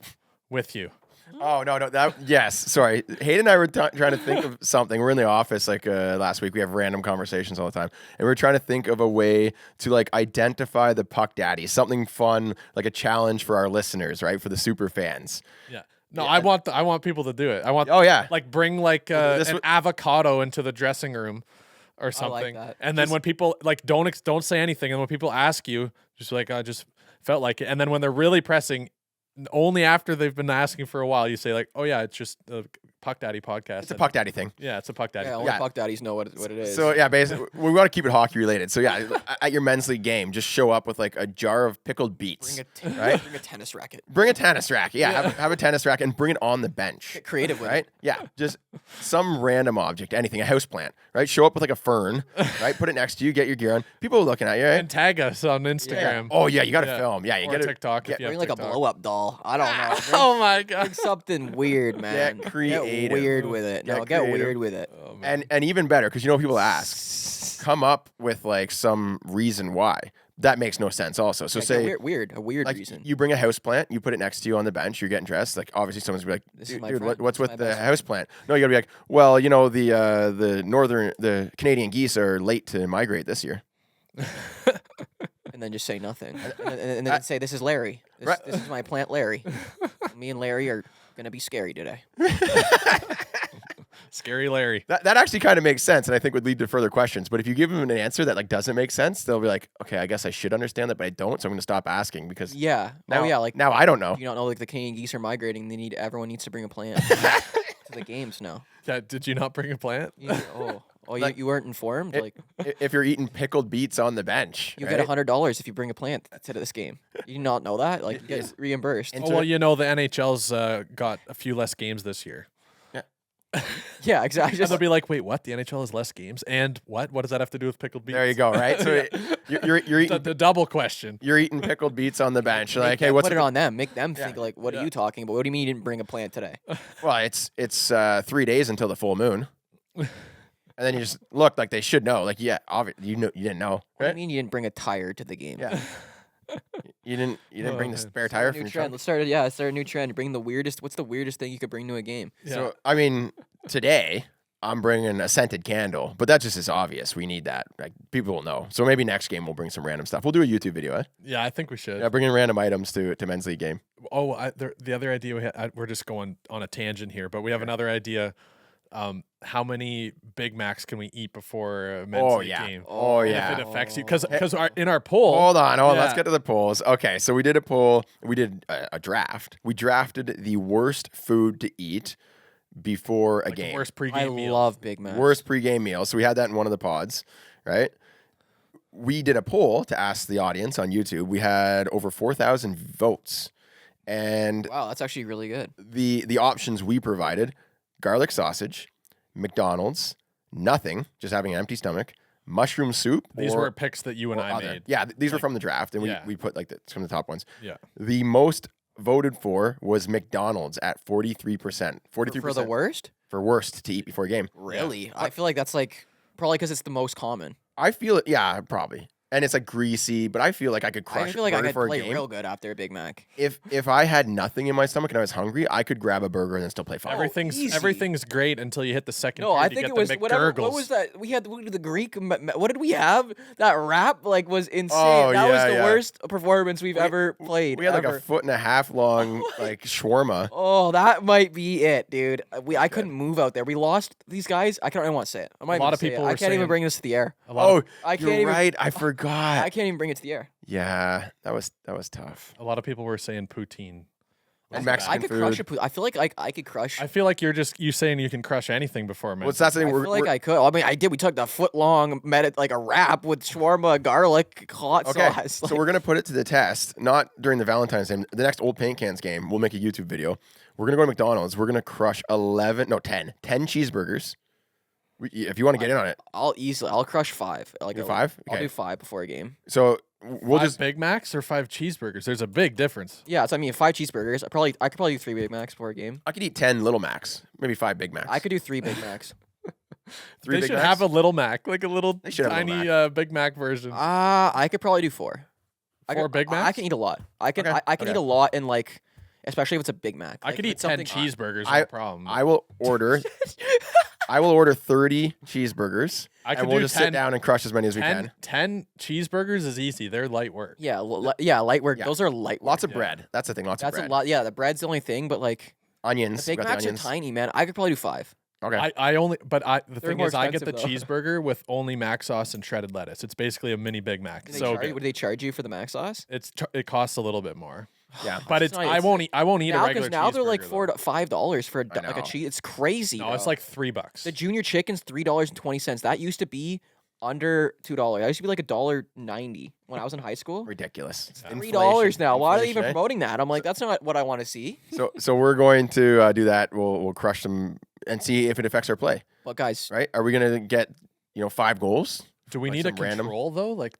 Speaker 3: with you.
Speaker 1: Oh, no. Yes. Sorry. Hayden and I were trying to think of something. We're in the office like last week. We have random conversations all the time. And we're trying to think of a way to like identify the Puck Daddy, something fun, like a challenge for our listeners, right? For the super fans.
Speaker 3: Yeah. No, I want people to do it. I want
Speaker 1: Oh, yeah.
Speaker 3: like bring like
Speaker 1: This
Speaker 3: an
Speaker 1: would-
Speaker 3: avocado into the dressing room or something.
Speaker 2: that.
Speaker 3: And then when people like don't say anything, and when people ask you, just like I just felt like it. And then when they're really pressing, only after they've been asking for a while, you say like, "Oh yeah, it's just a Puck Daddy podcast."
Speaker 1: It's a Puck Daddy thing.
Speaker 3: Yeah, it's a Puck Daddy.
Speaker 2: Yeah, only
Speaker 1: Yeah.
Speaker 2: Puck Daddies know what it is.
Speaker 1: So yeah, basically, we want to keep it hockey related. So yeah, at your men's league game, just show up with like a jar of pickled beets. right?
Speaker 2: Bring a tennis racket.
Speaker 1: Bring a tennis racket. Yeah, have a tennis racket and bring it on the bench.
Speaker 2: Get creative with
Speaker 1: Right?
Speaker 2: it.
Speaker 1: Yeah, just some random object, anything, a house plant, right? Show up with like a fern, right? Put it next to you, get your gear on. People are looking at you, right?
Speaker 3: And tag us on Instagram.
Speaker 1: Oh yeah, you got to
Speaker 3: Yeah.
Speaker 1: film. Yeah, you
Speaker 3: Or
Speaker 1: got to
Speaker 3: TikTok. If you have
Speaker 2: Bring like a
Speaker 3: TikTok.
Speaker 2: blow up doll. I don't know. Bring,
Speaker 3: Oh my
Speaker 2: bring
Speaker 3: god.
Speaker 2: something weird, man.
Speaker 1: creative.
Speaker 2: Get weird with it. No, get
Speaker 1: creative.
Speaker 2: weird with it.
Speaker 3: Oh, man.
Speaker 1: And even better, because you know what people ask, come up with like some reason why. That makes no sense. Also, so
Speaker 2: Like,
Speaker 1: say
Speaker 2: a weird
Speaker 1: like
Speaker 2: reason.
Speaker 1: you bring a house plant, you put it next to you on the bench, you're getting dressed. Like obviously someone's gonna be like,
Speaker 2: This is my
Speaker 1: dude,
Speaker 2: friend.
Speaker 1: what's
Speaker 2: This is
Speaker 1: with
Speaker 2: my
Speaker 1: the
Speaker 2: best
Speaker 1: house plant? No, you gotta be like, well, the Canadian geese are late to migrate this year.
Speaker 2: And then just say nothing. And then say, "This is Larry.
Speaker 1: Right.
Speaker 2: This is my plant, Larry. Me and Larry are gonna be scary today."
Speaker 3: Scary Larry.
Speaker 1: That actually kind of makes sense, and I think would lead to further questions. But if you give them an answer that like doesn't make sense, they'll be like, okay, I guess I should understand that, but I don't, so I'm gonna stop asking because
Speaker 2: Yeah.
Speaker 1: now,
Speaker 2: Oh yeah. Like
Speaker 1: now I don't know.
Speaker 2: you don't know. Like the Canadian geese are migrating. Everyone needs to bring a plant to the games now.
Speaker 3: Yeah, did you not bring a plant?
Speaker 1: Like-
Speaker 2: you weren't informed.
Speaker 1: It-
Speaker 2: Like
Speaker 1: If you're eating pickled beets on the bench,
Speaker 2: you
Speaker 1: right?
Speaker 2: get $100 if you bring a plant to this game. You did not know that? Like you get reimbursed.
Speaker 1: And-
Speaker 3: Oh well, you know the NHL's got a few less games this year.
Speaker 2: Yeah, exactly.
Speaker 3: And
Speaker 2: Just
Speaker 3: they'll be like, "Wait, what? The NHL has less games? And what? What does that have to do with pickled beets?"
Speaker 1: There you go, right? So you're
Speaker 3: The,
Speaker 1: eating
Speaker 3: the double question.
Speaker 1: you're eating pickled beets on the bench. You're
Speaker 2: make
Speaker 1: like, hey,
Speaker 2: them-
Speaker 1: what's
Speaker 2: put it
Speaker 1: with
Speaker 2: on them? Make them
Speaker 1: Yeah.
Speaker 2: think like, what
Speaker 3: Yeah.
Speaker 2: are you talking about? What do you mean you didn't bring a plant today?
Speaker 1: Well, it's 3 days until the full moon, and then you just look like they should know. Like, yeah, obviously you didn't know,
Speaker 2: What do you
Speaker 1: right?
Speaker 2: mean you didn't bring a tire to the game?
Speaker 1: Yeah, you didn't
Speaker 3: Oh,
Speaker 1: bring the
Speaker 3: man.
Speaker 1: spare tire from
Speaker 2: New
Speaker 1: your
Speaker 2: trend.
Speaker 1: truck.
Speaker 2: Let's start a new trend. Bring the weirdest. What's the weirdest thing you could bring to a game?
Speaker 3: Yeah.
Speaker 1: So I mean, today I'm bringing a scented candle, but that just is obvious. We need that. Like people will know. So maybe next game we'll bring some random stuff. We'll do a YouTube video, eh?
Speaker 3: Yeah, I think we should.
Speaker 1: Yeah, bring in random items to men's league game.
Speaker 3: Oh, the other idea we had, we're just going on a tangent here, but we have another idea. How many Big Macs can we eat before a men's league game?
Speaker 1: Oh
Speaker 3: If
Speaker 1: yeah.
Speaker 3: it affects you, because in our poll.
Speaker 1: Hold on. Let's
Speaker 3: Yeah.
Speaker 1: get to the polls. Okay, so we did a poll. We did a draft. We drafted the worst food to eat before a game.
Speaker 3: Worst pregame
Speaker 2: I
Speaker 3: meal.
Speaker 2: love Big Macs.
Speaker 1: Worst pregame meal. So we had that in one of the pods, right? We did a poll to ask the audience on YouTube. We had over 4,000 votes. And
Speaker 2: Wow, that's actually really good.
Speaker 1: the options we provided, garlic sausage, McDonald's, nothing, just having an empty stomach, mushroom soup.
Speaker 3: These
Speaker 1: or-
Speaker 3: were picks that you and
Speaker 1: or
Speaker 3: I
Speaker 1: other.
Speaker 3: made.
Speaker 1: Yeah, these were from the draft, and
Speaker 3: Yeah.
Speaker 1: we put like some of the top ones.
Speaker 3: Yeah.
Speaker 1: The most voted for was McDonald's at 43%. 43%
Speaker 2: For the worst?
Speaker 1: for worst to eat before a game.
Speaker 2: Really? I feel like that's like probably because it's the most common.
Speaker 1: I feel it. Yeah, probably. And it's like greasy, but I feel like I could crush
Speaker 2: I feel like I
Speaker 1: burger
Speaker 2: could
Speaker 1: for a
Speaker 2: play
Speaker 1: game.
Speaker 2: real good after a Big Mac.
Speaker 1: If I had nothing in my stomach and I was hungry, I could grab a burger and then still play fine.
Speaker 2: easy.
Speaker 3: Everything's great until you hit the second.
Speaker 2: No,
Speaker 3: period,
Speaker 2: I
Speaker 3: you
Speaker 2: think
Speaker 3: get
Speaker 2: it
Speaker 3: the
Speaker 2: was whatever. What
Speaker 3: McGurgles.
Speaker 2: was that? We had the Greek. What did we have? That rap like was insane.
Speaker 1: Oh,
Speaker 2: that was
Speaker 1: yeah,
Speaker 2: the
Speaker 1: yeah.
Speaker 2: worst performance we've ever played.
Speaker 1: We had like
Speaker 2: ever.
Speaker 1: a 1.5 foot long like shawarma.
Speaker 2: Oh, that might be it, dude. I couldn't move out there. We lost these guys. I don't want to say it. I might
Speaker 3: A lot
Speaker 2: even
Speaker 3: of
Speaker 2: say it.
Speaker 3: people
Speaker 2: I
Speaker 3: were
Speaker 2: can't even
Speaker 3: saying-
Speaker 2: bring this to the air.
Speaker 3: A lot
Speaker 1: Oh,
Speaker 3: of,
Speaker 2: I can't
Speaker 1: you're
Speaker 2: even.
Speaker 1: right. I forgot.
Speaker 2: I can't even bring it to the air.
Speaker 1: Yeah, that was tough.
Speaker 3: a lot of people were saying poutine.
Speaker 1: And
Speaker 2: I
Speaker 1: Mexican
Speaker 2: could
Speaker 1: food.
Speaker 2: crush a poutine. I feel like I could crush.
Speaker 3: I feel like you saying you can crush anything before a
Speaker 1: Well,
Speaker 3: men's
Speaker 1: that's the
Speaker 2: I
Speaker 1: thing.
Speaker 2: feel like I could. I mean, I did. We took the foot long like a wrap with shawarma, garlic, hot
Speaker 1: Okay,
Speaker 2: sauce.
Speaker 1: so we're gonna put it to the test. Not during the Valentine's game. The next Old Paint Cans game, we'll make a YouTube video. We're gonna go to McDonald's. We're gonna crush 10 cheeseburgers. If you want to get in on it,
Speaker 2: I'll crush 5. Like
Speaker 1: Do 5?
Speaker 2: I'll
Speaker 1: Okay.
Speaker 2: do 5 before a game.
Speaker 1: so we'll
Speaker 3: Five
Speaker 1: just
Speaker 3: Big Macs or 5 cheeseburgers. There's a big difference.
Speaker 2: Yeah, so I mean 5 cheeseburgers. I could probably do 3 Big Macs before a game.
Speaker 1: I could eat 10 Little Macs, maybe 5 Big Macs.
Speaker 2: I could do 3 Big Macs.
Speaker 1: 3
Speaker 3: They
Speaker 1: Big
Speaker 3: should
Speaker 1: Macs?
Speaker 3: have a Little Mac, like a little
Speaker 1: They should have a Little
Speaker 3: tiny Big Mac version.
Speaker 2: I could probably do 4.
Speaker 3: Four Big
Speaker 2: I
Speaker 3: Macs?
Speaker 2: can eat a lot. I can
Speaker 1: Okay,
Speaker 2: I can
Speaker 1: okay.
Speaker 2: eat a lot in like, especially if it's a Big Mac.
Speaker 3: I
Speaker 2: Like,
Speaker 3: could
Speaker 2: if
Speaker 3: eat
Speaker 2: it's
Speaker 3: 10
Speaker 2: something-
Speaker 3: cheeseburgers,
Speaker 1: I-
Speaker 3: no problem.
Speaker 1: I will order. I will order 30 cheeseburgers,
Speaker 3: I could
Speaker 1: and we'll
Speaker 3: do
Speaker 1: just
Speaker 3: 10
Speaker 1: sit down and crush as many as we
Speaker 3: 10,
Speaker 1: can.
Speaker 3: 10 cheeseburgers is easy. They're light work.
Speaker 2: Yeah, light work.
Speaker 1: Yeah.
Speaker 2: Those are light.
Speaker 1: Lots
Speaker 2: work.
Speaker 1: of bread. That's the thing. Lots of
Speaker 2: That's
Speaker 1: bread.
Speaker 2: a lot. Yeah, the bread's the only thing, but like
Speaker 1: Onions.
Speaker 2: the Big
Speaker 1: we got the
Speaker 2: Macs are
Speaker 1: onions.
Speaker 2: tiny, man. I could probably do 5.
Speaker 1: Okay.
Speaker 3: The thing
Speaker 2: more
Speaker 3: is, I get the
Speaker 2: expensive,
Speaker 3: cheeseburger with only mac sauce and shredded lettuce. It's basically a mini Big Mac.
Speaker 2: Do they
Speaker 3: So
Speaker 2: charge,
Speaker 3: good.
Speaker 2: would they charge you for the Mac sauce?
Speaker 3: It costs a little bit more,
Speaker 1: yeah.
Speaker 3: but
Speaker 2: It's
Speaker 3: it's
Speaker 2: not-
Speaker 3: I won't eat a
Speaker 2: Now,
Speaker 3: regular
Speaker 2: now they're like
Speaker 3: cheeseburger,
Speaker 2: $4 to $5 for
Speaker 1: I
Speaker 2: like a
Speaker 1: know.
Speaker 2: cheese. It's crazy.
Speaker 3: No, it's
Speaker 2: bro.
Speaker 3: like $3.
Speaker 2: the junior chicken's $3.20. That used to be under $2. That used to be like $1.90 when I was in high school.
Speaker 1: Ridiculous. It's
Speaker 2: $3 now. Why are they even
Speaker 1: Inflation, eh?
Speaker 2: promoting that? I'm like, that's not what I want to see.
Speaker 1: So we're going to do that. We'll crush them and see if it affects our play.
Speaker 2: But guys,
Speaker 1: Right? Are we gonna get 5 goals
Speaker 3: Do we
Speaker 1: like
Speaker 3: need a
Speaker 1: some random-
Speaker 3: control though? Like,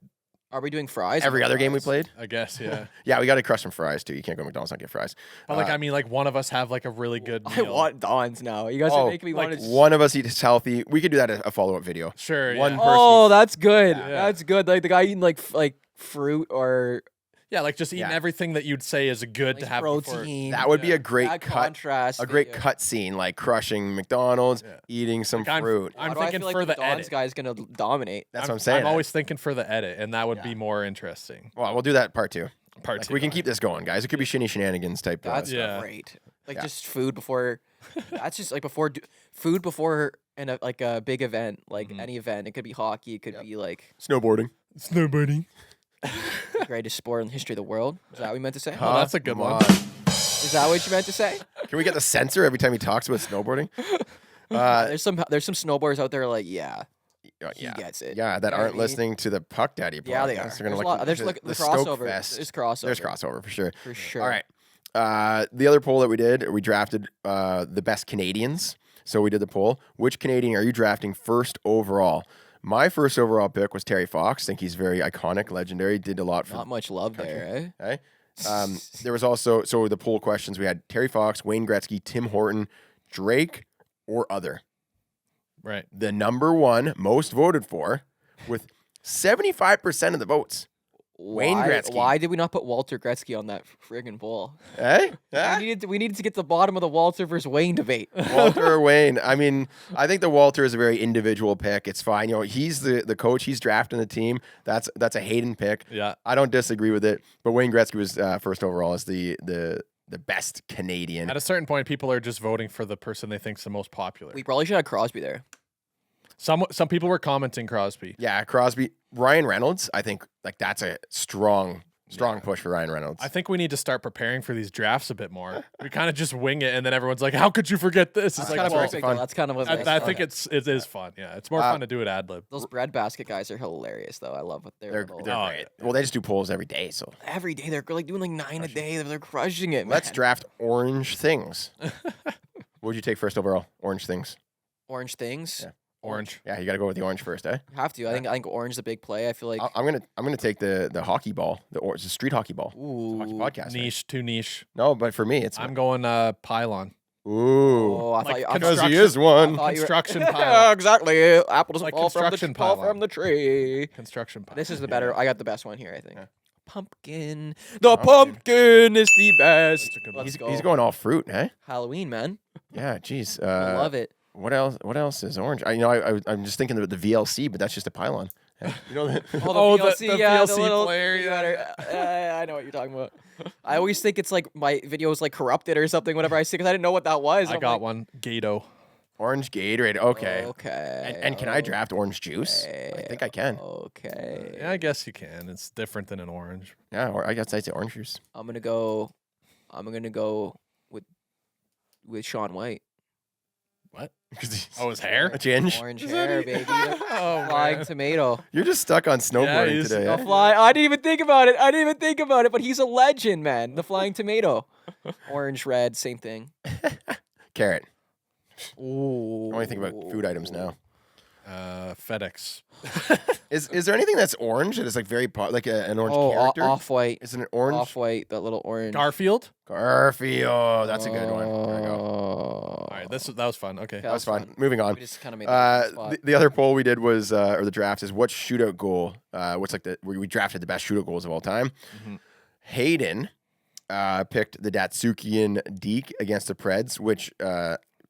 Speaker 2: are we doing fries?
Speaker 1: every
Speaker 2: or no
Speaker 1: other game we
Speaker 2: fries?
Speaker 1: played?
Speaker 3: I guess, yeah.
Speaker 1: Yeah, we got to crush some fries too. You can't go to McDonald's and not get fries.
Speaker 3: But like, I mean, like one of us have like a really good
Speaker 2: I
Speaker 3: meal.
Speaker 2: want Don's now. You guys
Speaker 1: Oh,
Speaker 2: are making me
Speaker 3: like
Speaker 2: want to.
Speaker 1: One of us eats healthy. We could do that as a follow-up video.
Speaker 3: Sure.
Speaker 1: One
Speaker 3: yeah.
Speaker 1: person
Speaker 2: Oh,
Speaker 1: eats-
Speaker 2: that's good.
Speaker 3: Yeah.
Speaker 2: That's good. Like the guy eating like fruit or
Speaker 3: Yeah, like just eating
Speaker 1: Yeah.
Speaker 3: everything that you'd say is good to
Speaker 2: like
Speaker 3: have before.
Speaker 2: protein.
Speaker 1: That would be
Speaker 3: Yeah.
Speaker 1: a great
Speaker 2: That
Speaker 1: cut.
Speaker 2: contrast.
Speaker 1: A great
Speaker 2: video.
Speaker 1: cut scene, like crushing McDonald's,
Speaker 3: Yeah.
Speaker 1: eating some
Speaker 3: Like,
Speaker 1: fruit.
Speaker 3: I'm
Speaker 2: Why do I
Speaker 3: thinking
Speaker 2: feel like
Speaker 3: for the
Speaker 2: Don's
Speaker 3: edit.
Speaker 2: guy's gonna dominate.
Speaker 1: That's what I'm saying.
Speaker 3: I'm always thinking for the edit, and that would
Speaker 1: Yeah.
Speaker 3: be more interesting.
Speaker 1: Well, we'll do that part 2.
Speaker 3: Part
Speaker 1: Like,
Speaker 3: two.
Speaker 1: we can keep this going, guys. It could be shinny shenanigans type.
Speaker 2: That's
Speaker 3: Yeah.
Speaker 2: great. Like
Speaker 1: Yeah.
Speaker 2: just food before. That's just like before food before like a big event, like
Speaker 3: Mhm.
Speaker 2: any event. It could be hockey. It could
Speaker 1: Yep.
Speaker 2: be like
Speaker 1: snowboarding.
Speaker 3: Snowboarding.
Speaker 2: the greatest sport in the history of the world. Is that what you meant to say?
Speaker 3: Oh, that's a good
Speaker 1: Come
Speaker 3: one.
Speaker 1: on.
Speaker 2: Is that what you meant to say?
Speaker 1: Can we get the censor every time he talks about snowboarding? Uh,
Speaker 2: There's some snowboarders out there like he
Speaker 1: yeah,
Speaker 2: gets it.
Speaker 1: yeah, that
Speaker 2: You know what I
Speaker 1: aren't
Speaker 2: mean?
Speaker 1: listening to the Puck Daddy podcast.
Speaker 2: Yeah, they are.
Speaker 1: They're gonna
Speaker 2: There's
Speaker 1: look
Speaker 2: a lot,
Speaker 1: into
Speaker 2: there's like the
Speaker 1: Stoke
Speaker 2: crossover.
Speaker 1: Fest.
Speaker 2: There's crossover.
Speaker 1: There's crossover for sure.
Speaker 2: for sure.
Speaker 1: All right. The other poll that we did, we drafted the best Canadians. So we did the poll. Which Canadian are you drafting first overall? My first overall pick was Terry Fox. I think he's very iconic, legendary. Did a lot for
Speaker 2: Not much love there, eh?
Speaker 1: There was also, so the poll questions, we had Terry Fox, Wayne Gretzky, Tim Horton, Drake, or other.
Speaker 3: Right.
Speaker 1: The number one most voted for with 75% of the votes Wayne
Speaker 2: Why-
Speaker 1: Gretzky.
Speaker 2: Why did we not put Walter Gretzky on that friggin' bowl?
Speaker 1: Eh?
Speaker 2: We needed to get to the bottom of the Walter versus Wayne debate.
Speaker 1: Walter or Wayne? I mean, I think the Walter is a very individual pick. It's fine. You know, he's the coach. He's drafting the team. That's a Hayden pick.
Speaker 3: Yeah.
Speaker 1: I don't disagree with it. But Wayne Gretzky was first overall as the best Canadian.
Speaker 3: At a certain point, people are just voting for the person they think's the most popular.
Speaker 2: We probably should have Crosby there.
Speaker 3: Some people were commenting Crosby.
Speaker 1: Yeah, Crosby, Ryan Reynolds. I think like that's a strong push for Ryan Reynolds.
Speaker 3: I think we need to start preparing for these drafts a bit more. We kind of just wing it, and then everyone's like, "How could you forget this?" It's
Speaker 2: That's
Speaker 3: like,
Speaker 2: kind of
Speaker 3: well,
Speaker 2: perfect.
Speaker 1: fun.
Speaker 2: Though. That's kind of what
Speaker 3: I think it is fun. Yeah, it's more fun to do it ad lib.
Speaker 2: those breadbasket guys are hilarious, though. I love what
Speaker 1: they're
Speaker 2: they're
Speaker 1: great.
Speaker 3: Oh, yeah.
Speaker 1: Well, they just do polls every day. So
Speaker 2: every day. They're like doing like 9 a day. They're crushing it.
Speaker 1: let's
Speaker 2: man.
Speaker 1: draft orange things. What would you take first overall? Orange things.
Speaker 2: Orange things.
Speaker 1: Yeah.
Speaker 3: Orange.
Speaker 1: Yeah, you got to go with the orange first, eh?
Speaker 2: You have to. I think orange is a big play. I feel like
Speaker 1: I'm gonna take the hockey ball, the street hockey ball. Hockey
Speaker 2: ooh.
Speaker 1: podcast. right?
Speaker 3: Niche, too niche.
Speaker 1: No, but for me, it's
Speaker 3: I'm going pylon.
Speaker 1: ooh.
Speaker 2: Oh, I thought
Speaker 3: Like
Speaker 2: you.
Speaker 1: Because he
Speaker 3: construction-
Speaker 1: is one.
Speaker 2: thought you were-
Speaker 3: Construction
Speaker 2: Yeah,
Speaker 3: pylon.
Speaker 2: exactly. Apple doesn't
Speaker 3: Like
Speaker 2: fall from
Speaker 3: construction
Speaker 2: fall
Speaker 3: pylon.
Speaker 2: from the tree.
Speaker 3: Construction pylon.
Speaker 2: This is the better. I got the best one here. I think.
Speaker 1: Yeah.
Speaker 2: Pumpkin. The
Speaker 1: Pumpkin.
Speaker 2: pumpkin is the best.
Speaker 3: That's a good one.
Speaker 2: Let's
Speaker 1: He's
Speaker 2: go.
Speaker 1: going all fruit, eh?
Speaker 2: Halloween, man.
Speaker 1: Yeah, jeez.
Speaker 2: I love it.
Speaker 1: What else? What else is orange? I'm just thinking of the VLC, but that's just a pylon. You know that?
Speaker 3: Oh, the
Speaker 2: yeah,
Speaker 3: VLC
Speaker 2: little,
Speaker 3: player,
Speaker 2: you
Speaker 3: yeah.
Speaker 2: gotta- I know what you're talking about. I always think it's like my video is like corrupted or something whenever I see because I didn't know what that was.
Speaker 3: I
Speaker 2: I'm
Speaker 3: got
Speaker 2: like,
Speaker 3: one. Gato.
Speaker 1: Orange Gatorade. Okay.
Speaker 2: Okay.
Speaker 1: And can I draft orange juice? I think I can.
Speaker 2: Okay.
Speaker 3: Yeah, I guess you can. It's different than an orange.
Speaker 1: Yeah, or I guess I'd say orange juice.
Speaker 2: I'm gonna go with Sean White.
Speaker 3: What?
Speaker 1: 'Cause he's
Speaker 3: Oh, his hair?
Speaker 1: a ginge.
Speaker 2: Orange hair, baby. The
Speaker 3: Oh,
Speaker 2: flying
Speaker 3: man.
Speaker 2: tomato.
Speaker 1: You're just stuck on snowboarding
Speaker 3: he's-
Speaker 1: today.
Speaker 2: The
Speaker 1: Eh?
Speaker 2: fly. I didn't even think about it. But he's a legend, man. The flying tomato. Orange, red, same thing.
Speaker 1: Carrot.
Speaker 2: Ooh.
Speaker 1: I only think about food items now.
Speaker 3: FedEx.
Speaker 1: Is there anything that's orange that is like very like an orange
Speaker 2: Oh,
Speaker 1: character?
Speaker 2: off white.
Speaker 1: Is it an orange?
Speaker 2: Off white. That little orange.
Speaker 3: Garfield.
Speaker 1: Garfield. That's a good one. There we go.
Speaker 3: All right, that was fun. Okay.
Speaker 1: That was fun. Moving on.
Speaker 2: We just kind of made that on the spot.
Speaker 1: The other poll we did was, or the draft is, what shootout goal? What's like where we drafted the best shootout goals of all time?
Speaker 3: Mhm.
Speaker 1: Hayden picked the Datsukian Deke against the Preds, which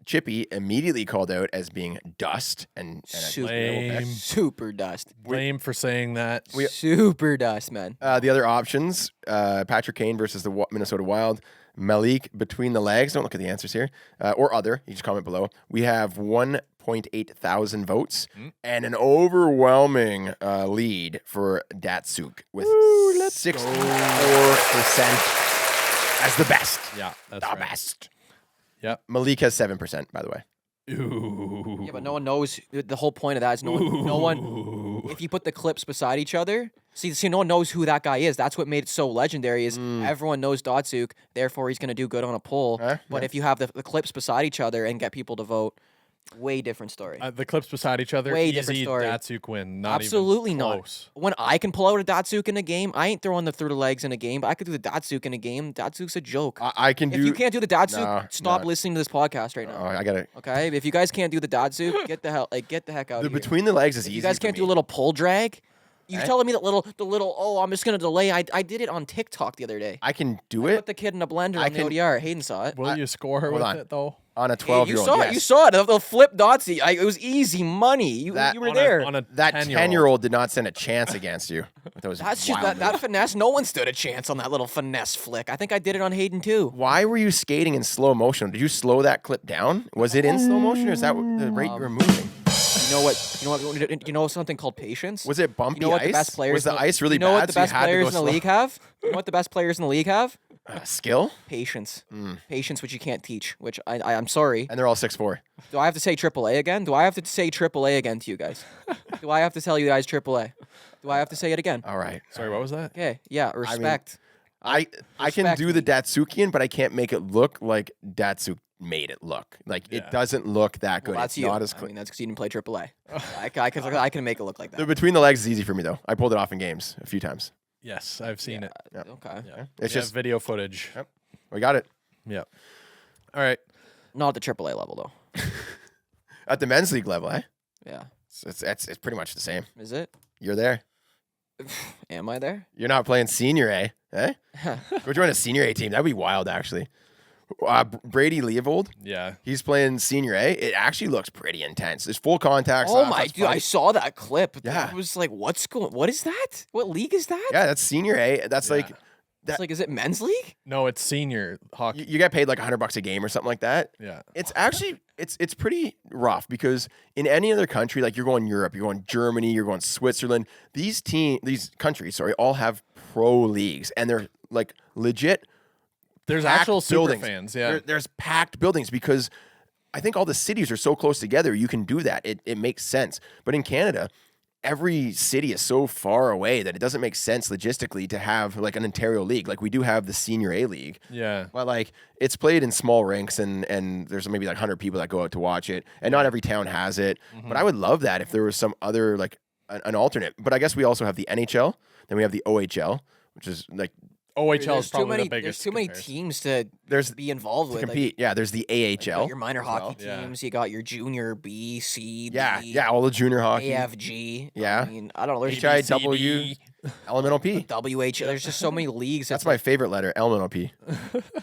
Speaker 1: Chippy immediately called out as being dust and
Speaker 3: Lame.
Speaker 2: Super dust.
Speaker 3: Blame for saying that.
Speaker 2: Super dust, man.
Speaker 1: the other options: Patrick Kane versus the Minnesota Wild, Malik between the legs. Don't look at the answers here, or other. You just comment below. We have 1.8 thousand votes and an overwhelming lead for Datsuk with 64% as the best.
Speaker 3: Yeah, that's
Speaker 1: The
Speaker 3: right.
Speaker 1: best.
Speaker 3: Yep.
Speaker 1: Malik has 7%, by the way.
Speaker 3: Ooh.
Speaker 2: Yeah, but no one knows. The whole point of that is no one.
Speaker 3: Ooh.
Speaker 2: If you put the clips beside each other, see, no one knows who that guy is. That's what made it so legendary. Is everyone knows Datsuk, therefore he's gonna do good on a poll. But
Speaker 1: yeah.
Speaker 2: if you have the clips beside each other and get people to vote, way different story.
Speaker 3: The clips beside each other.
Speaker 2: Way different
Speaker 3: easy
Speaker 2: story.
Speaker 3: Datsuk win. Not
Speaker 2: Absolutely
Speaker 3: even
Speaker 2: not.
Speaker 3: close.
Speaker 2: When I can pull out a Datsuk in a game, I ain't throwing the through the legs in a game, but I could do the Datsuk in a game. Datsuk's a joke.
Speaker 1: I can
Speaker 2: If
Speaker 1: do.
Speaker 2: you can't do the Datsuk,
Speaker 1: No,
Speaker 2: stop
Speaker 1: no.
Speaker 2: listening to this podcast right
Speaker 1: Oh,
Speaker 2: now.
Speaker 1: I got it.
Speaker 2: Okay? If you guys can't do the Datsuk, get the heck out
Speaker 1: The
Speaker 2: of here.
Speaker 1: between the legs is
Speaker 2: If
Speaker 1: easy.
Speaker 2: you guys
Speaker 1: for
Speaker 2: can't do
Speaker 1: me.
Speaker 2: a little pull drag, you're
Speaker 1: Eh?
Speaker 2: telling me the little, oh, I'm just gonna delay. I did it on TikTok the other day.
Speaker 1: I can do
Speaker 2: Put
Speaker 1: it
Speaker 2: the kid in a blender
Speaker 1: I
Speaker 2: on the
Speaker 1: can-
Speaker 2: ODR. Hayden saw it.
Speaker 3: Will you score
Speaker 1: hold
Speaker 3: with
Speaker 1: on.
Speaker 3: it though?
Speaker 1: on a
Speaker 2: Hey,
Speaker 1: 12-year-old.
Speaker 2: you saw
Speaker 1: yes.
Speaker 2: it. You saw it. The flip Dotsy. It was easy money. You
Speaker 1: That-
Speaker 2: were
Speaker 3: On
Speaker 2: there.
Speaker 3: a
Speaker 1: That
Speaker 3: 10-year-old.
Speaker 1: 10-year-old did not stand a chance against you. With those
Speaker 2: That's just
Speaker 1: wild
Speaker 2: that
Speaker 1: moves.
Speaker 2: finesse. No one stood a chance on that little finesse flick. I think I did it on Hayden too.
Speaker 1: Why were you skating in slow motion? Did you slow that clip down? Was it in slow motion, or is that the rate you were moving?
Speaker 2: You know what? You know something called patience.
Speaker 1: Was it bumpy
Speaker 2: You know what
Speaker 1: ice?
Speaker 2: the best players?
Speaker 1: Was the
Speaker 2: in
Speaker 1: ice really
Speaker 2: you know
Speaker 1: bad?
Speaker 2: what the
Speaker 1: so you
Speaker 2: best
Speaker 1: had to go
Speaker 2: players in the
Speaker 1: slow?
Speaker 2: league have? You know what the best players in the league have?
Speaker 1: Skill,
Speaker 2: Patience.
Speaker 1: Mm.
Speaker 2: Patience, which you can't teach. Which I'm sorry.
Speaker 1: and they're all 6'4".
Speaker 2: Do I have to say AAA again? Do I have to say AAA again to you guys? Do I have to tell you guys AAA? Do I have to say it again?
Speaker 1: All right.
Speaker 3: Sorry, what was that?
Speaker 2: Okay. Yeah. Respect.
Speaker 1: I can
Speaker 2: Respect
Speaker 1: do the
Speaker 2: me.
Speaker 1: Datsukian, but I can't make it look like Datsuk made it look. Like
Speaker 3: Yeah.
Speaker 1: it doesn't look that good.
Speaker 2: Well, that's
Speaker 1: it's
Speaker 2: you.
Speaker 1: not as
Speaker 2: I
Speaker 1: clean.
Speaker 2: mean, that's because you didn't play AAA. I can make it look like
Speaker 1: The
Speaker 2: that.
Speaker 1: between the legs is easy for me though. I pulled it off in games a few times.
Speaker 3: Yes, I've seen it.
Speaker 1: Yeah.
Speaker 2: Okay.
Speaker 3: Yeah.
Speaker 1: It's
Speaker 3: We have
Speaker 1: just
Speaker 3: video footage.
Speaker 1: Yep. we got it
Speaker 3: Yep. All right.
Speaker 2: Not at the AAA level though.
Speaker 1: at the men's league level. Eh?
Speaker 2: Yeah.
Speaker 1: It's pretty much the same.
Speaker 2: Is it?
Speaker 1: You're there.
Speaker 2: Am I there?
Speaker 1: You're not playing senior A, eh? Go join a senior A team. That'd be wild, actually. Brady Leavold,
Speaker 3: Yeah.
Speaker 1: he's playing senior A. It actually looks pretty intense. There's full contact.
Speaker 2: Oh my dude, I saw that clip.
Speaker 1: Yeah.
Speaker 2: I was like, what is that? What league is that?
Speaker 1: Yeah, that's senior A. That's like
Speaker 2: It's like, is it men's league?
Speaker 3: No, it's senior hockey.
Speaker 1: you get paid like $100 a game or something like that.
Speaker 3: Yeah.
Speaker 1: It's actually it's pretty rough because in any other country, like you're going Europe, you're going Germany, you're going Switzerland, these countries, all have pro leagues and they're like legit.
Speaker 3: There's
Speaker 1: packed
Speaker 3: actual super
Speaker 1: buildings.
Speaker 3: fans. Yeah.
Speaker 1: There's packed buildings because I think all the cities are so close together. You can do that. It makes sense. But in Canada, every city is so far away that it doesn't make sense logistically to have like an Ontario league. Like we do have the senior A league.
Speaker 3: Yeah.
Speaker 1: But like it's played in small rinks and there's maybe like 100 people that go out to watch it. And not every town has it. But I would love that if there was some other like an alternate. But I guess we also have the NHL. Then we have the OHL, which is like
Speaker 3: OHL is probably the
Speaker 2: There's
Speaker 3: biggest.
Speaker 2: too many
Speaker 3: comparison.
Speaker 2: teams to
Speaker 1: There's
Speaker 2: be involved
Speaker 1: to
Speaker 2: with.
Speaker 1: compete. Yeah, there's the
Speaker 2: You got
Speaker 1: AHL.
Speaker 2: your minor hockey
Speaker 3: Yeah.
Speaker 2: teams. You got your junior B, C, D,
Speaker 1: Yeah, all the junior hockey.
Speaker 2: AFG.
Speaker 1: Yeah.
Speaker 2: I mean, I don't know. There's
Speaker 1: HIW, elemental P.
Speaker 2: WH. There's just so many leagues.
Speaker 1: That's
Speaker 2: It's
Speaker 1: my favorite letter, elemental P.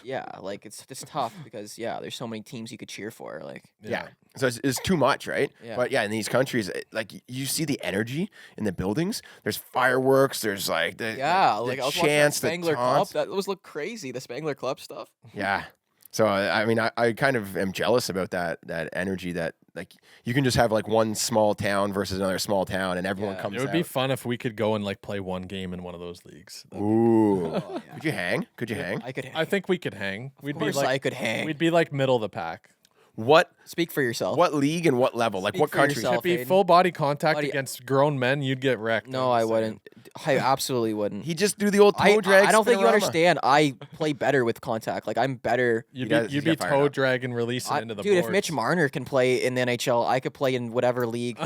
Speaker 2: yeah, like it's tough because there's so many teams you could cheer for. Like
Speaker 1: Yeah. So it's too much, right?
Speaker 2: Yeah.
Speaker 1: But yeah, in these countries, like you see the energy in the buildings. There's fireworks. There's like the
Speaker 2: I was watching that
Speaker 1: chants, the
Speaker 2: Spangler Club.
Speaker 1: taunts.
Speaker 2: That was look crazy. The Spangler Club stuff.
Speaker 1: Yeah. So I mean, I kind of am jealous about that energy that like you can just have like one small town versus another small town, and everyone
Speaker 2: Yeah.
Speaker 1: comes.
Speaker 3: It would be
Speaker 1: out.
Speaker 3: fun if we could go and like play one game in one of those leagues.
Speaker 1: Ooh.
Speaker 2: Oh, yeah.
Speaker 1: Could you hang? Could you hang?
Speaker 2: I could. Hang.
Speaker 3: I think we could hang. We'd
Speaker 2: of
Speaker 3: be
Speaker 2: course,
Speaker 3: like
Speaker 2: I could hang.
Speaker 3: we'd be like middle of the pack.
Speaker 1: What
Speaker 2: Speak for yourself.
Speaker 1: league and what level? Like
Speaker 2: Speak
Speaker 1: what
Speaker 2: for
Speaker 1: country?
Speaker 2: yourself.
Speaker 3: Be
Speaker 2: Aiden.
Speaker 3: full body contact
Speaker 2: Buddy-
Speaker 3: against grown men, you'd get wrecked.
Speaker 2: No,
Speaker 3: I'm
Speaker 2: I
Speaker 3: just
Speaker 2: wouldn't. I absolutely wouldn't.
Speaker 1: He just do the old toe drag.
Speaker 2: I don't think you
Speaker 1: spinorama.
Speaker 2: understand. I play better with contact. Like I'm better.
Speaker 3: You'd
Speaker 1: does-
Speaker 3: be,
Speaker 1: he's
Speaker 3: you'd be
Speaker 1: got fired
Speaker 3: toe
Speaker 1: up.
Speaker 3: drag and release it into the
Speaker 2: Dude, if
Speaker 3: boards.
Speaker 2: Mitch Marner can play in the NHL, I could play in whatever league.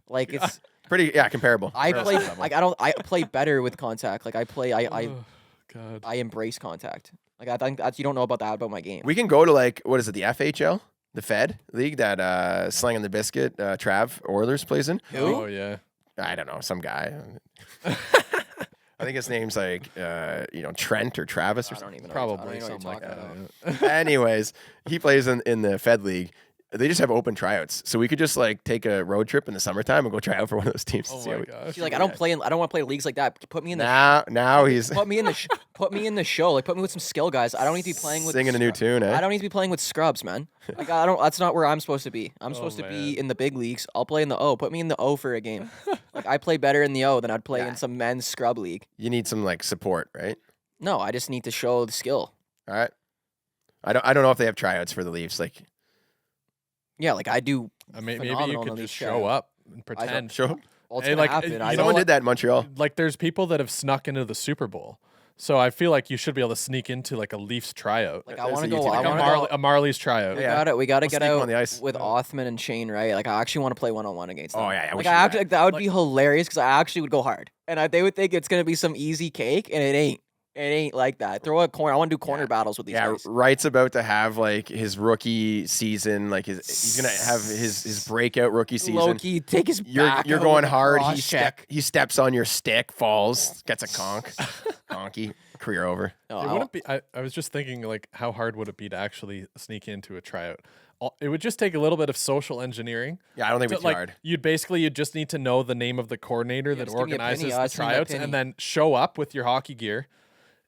Speaker 2: Like it's
Speaker 1: Pretty comparable.
Speaker 2: I play
Speaker 1: Relative level.
Speaker 2: I play better with contact. Like I
Speaker 3: Oh, God.
Speaker 2: I embrace contact. Like I think you don't know about that about my game.
Speaker 1: We can go to like what is it, the FHL, the Fed league that Slang and the Biscuit, Trav Oilers plays in.
Speaker 2: Who?
Speaker 3: Oh yeah.
Speaker 1: I don't know, some guy. I think his name's like Trent or Travis or
Speaker 2: I don't even know.
Speaker 3: Probably
Speaker 2: I don't even know
Speaker 3: something
Speaker 2: what
Speaker 3: like
Speaker 2: you're talking
Speaker 3: that.
Speaker 2: about.
Speaker 1: Anyways, he plays in the Fed league. They just have open tryouts, so we could just like take a road trip in the summertime and go try out for one of those teams.
Speaker 3: Oh
Speaker 1: and see how
Speaker 3: my
Speaker 1: we-
Speaker 3: gosh.
Speaker 2: See, like I don't want to play leagues like that. Put me in the
Speaker 1: Now he's
Speaker 2: put me in the put me in the show. Like put me with some skill guys. I don't need to be playing with
Speaker 1: singing a new tune.
Speaker 2: I
Speaker 1: Eh?
Speaker 2: don't need to be playing with scrubs, man. Like I don't. That's not where I'm supposed to be. I'm supposed to
Speaker 3: man.
Speaker 2: be in the big leagues. I'll play in the O. Put me in the O for a game. Like I play better in the O than I'd play
Speaker 1: Yeah.
Speaker 2: in some men's scrub league.
Speaker 1: You need some like support, right?
Speaker 2: No, I just need to show the skill.
Speaker 1: All right. I don't know if they have tryouts for the Leafs. Like
Speaker 2: Yeah, like I do.
Speaker 3: Maybe you
Speaker 2: phenomenal
Speaker 3: could
Speaker 2: in
Speaker 3: just
Speaker 2: these
Speaker 3: show
Speaker 2: tryouts.
Speaker 3: up and pretend.
Speaker 1: show.
Speaker 2: Well, it's
Speaker 3: Hey,
Speaker 2: gonna
Speaker 3: like,
Speaker 2: happen.
Speaker 3: you
Speaker 2: I
Speaker 3: know
Speaker 1: Someone
Speaker 3: what?
Speaker 1: did that in Montreal.
Speaker 3: Like there's people that have snuck into the Super Bowl. So I feel like you should be able to sneak into like a Leafs tryout.
Speaker 2: like I
Speaker 1: That's
Speaker 2: want to
Speaker 1: a
Speaker 2: go.
Speaker 1: YouTube
Speaker 2: I
Speaker 3: Like
Speaker 1: account.
Speaker 2: want to go.
Speaker 3: a Marley's tryout.
Speaker 1: Yeah.
Speaker 2: We gotta
Speaker 1: We'll
Speaker 2: get
Speaker 1: sneak 'em
Speaker 2: out
Speaker 1: on the ice.
Speaker 2: with Othman and Shane, right? Like I actually want to play 1-on-1 against them.
Speaker 1: Oh, yeah, we
Speaker 2: Like
Speaker 1: should
Speaker 2: I
Speaker 1: do
Speaker 2: actually,
Speaker 1: that.
Speaker 2: like, that would be hilarious because I actually would go hard, and they would think it's gonna be some easy cake, and it ain't. It ain't like that. Throw a corner. I want to do corner battles with these
Speaker 1: Yeah,
Speaker 2: guys.
Speaker 1: Wright's about to have like his rookie season. Like he's gonna have his breakout rookie season.
Speaker 2: Loki, take his back.
Speaker 1: You're
Speaker 2: out
Speaker 1: going
Speaker 2: with a
Speaker 1: hard.
Speaker 2: cross check.
Speaker 1: He steps on your stick, falls, gets a conky, career over.
Speaker 2: No,
Speaker 3: It
Speaker 2: I
Speaker 3: wouldn't be. I was just thinking, like, how hard would it be to actually sneak into a tryout? It would just take a little bit of social engineering.
Speaker 1: Yeah, I don't think
Speaker 3: So,
Speaker 1: it's
Speaker 3: like,
Speaker 1: hard.
Speaker 3: you'd just need to know the name of the coordinator that
Speaker 2: just give me a penny,
Speaker 3: organizes
Speaker 2: I'll
Speaker 3: the
Speaker 2: send you a
Speaker 3: tryouts,
Speaker 2: penny.
Speaker 3: and then show up with your hockey gear,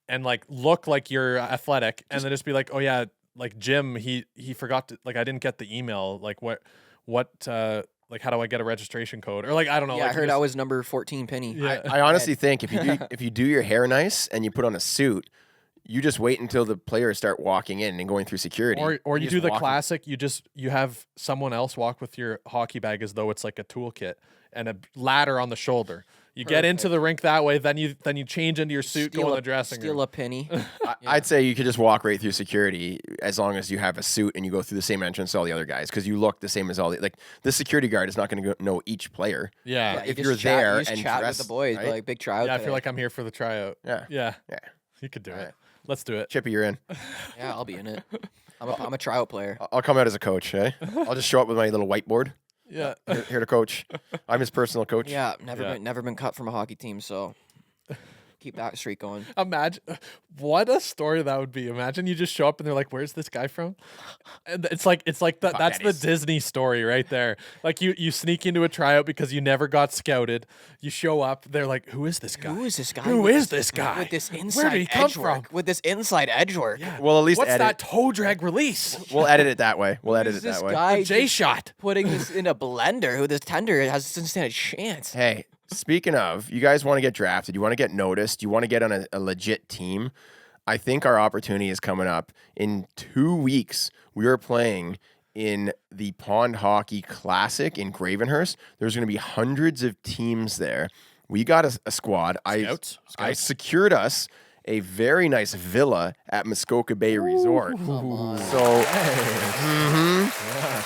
Speaker 3: and like look like you're athletic, and then just be like, oh yeah, like Jim, he forgot to, like, I didn't get the email. Like what like how do I get a registration code? Or like I don't know.
Speaker 2: Yeah,
Speaker 3: like,
Speaker 2: I heard
Speaker 3: just-
Speaker 2: I was number 14 penny.
Speaker 3: Yeah.
Speaker 1: I honestly think if you do your hair nice and you put on a suit, you just wait until the players start walking in and going through security.
Speaker 3: Or you
Speaker 1: just
Speaker 3: do the
Speaker 1: walk-
Speaker 3: classic. You have someone else walk with your hockey bag as though it's like a toolkit and a ladder on the shoulder. You get into the rink that way. Then you change into your suit, go in the dressing
Speaker 2: Steal
Speaker 3: room.
Speaker 2: a penny.
Speaker 1: I'd say you could just walk right through security as long as you have a suit and you go through the same entrance as all the other guys because you look the same as all the the security guard is not going to know each player.
Speaker 3: Yeah,
Speaker 2: Yeah, you
Speaker 1: if
Speaker 2: just
Speaker 1: you're
Speaker 2: chat,
Speaker 1: there
Speaker 2: you just
Speaker 1: and
Speaker 2: chat
Speaker 1: dress,
Speaker 2: with the boys,
Speaker 1: right?
Speaker 2: like big tryout.
Speaker 3: yeah. I feel
Speaker 2: today.
Speaker 3: like I'm here for the tryout.
Speaker 1: Yeah.
Speaker 3: Yeah,
Speaker 1: Yeah.
Speaker 3: you could do
Speaker 1: All
Speaker 3: it.
Speaker 1: right.
Speaker 3: Let's do it.
Speaker 1: Chippy, you're in.
Speaker 2: yeah, I'll be in it. I'm a tryout player.
Speaker 1: I'll come out as a coach, eh? I'll just show up with my little whiteboard.
Speaker 3: Yeah.
Speaker 1: Here to coach. I'm his personal coach.
Speaker 2: Yeah,
Speaker 3: Yeah.
Speaker 2: never been cut from a hockey team, so keep that streak going.
Speaker 3: Imagine what a story that would be. Imagine you just show up and they're like, "Where's this guy from?" And it's like that's the
Speaker 1: daddies.
Speaker 3: Disney story right there. Like you sneak into a tryout because you never got scouted. You show up, they're like, "Who is this guy?
Speaker 2: Who is this guy?
Speaker 3: Who
Speaker 2: with
Speaker 3: is this guy?
Speaker 2: with this
Speaker 3: Where
Speaker 2: inside
Speaker 3: did he come
Speaker 2: edge work?
Speaker 3: from?
Speaker 2: With this inside edge work.
Speaker 3: Yeah.
Speaker 1: We'll at least
Speaker 3: What's
Speaker 1: edit.
Speaker 3: that toe drag release?
Speaker 1: We'll edit it that way. We'll edit
Speaker 2: Who's
Speaker 1: it
Speaker 2: this
Speaker 1: that way.
Speaker 2: guy
Speaker 3: J
Speaker 2: just
Speaker 3: shot.
Speaker 2: putting this in a blender? Who this tender doesn't stand a chance?
Speaker 1: Hey, speaking of, you guys want to get drafted, you want to get noticed, you want to get on a legit team. I think our opportunity is coming up. In 2 weeks, we are playing in the Pond Hockey Classic in Gravenhurst. There's going to be hundreds of teams there. We got a squad.
Speaker 3: Scouts?
Speaker 1: I secured us a very nice villa at Muskoka Bay Resort. So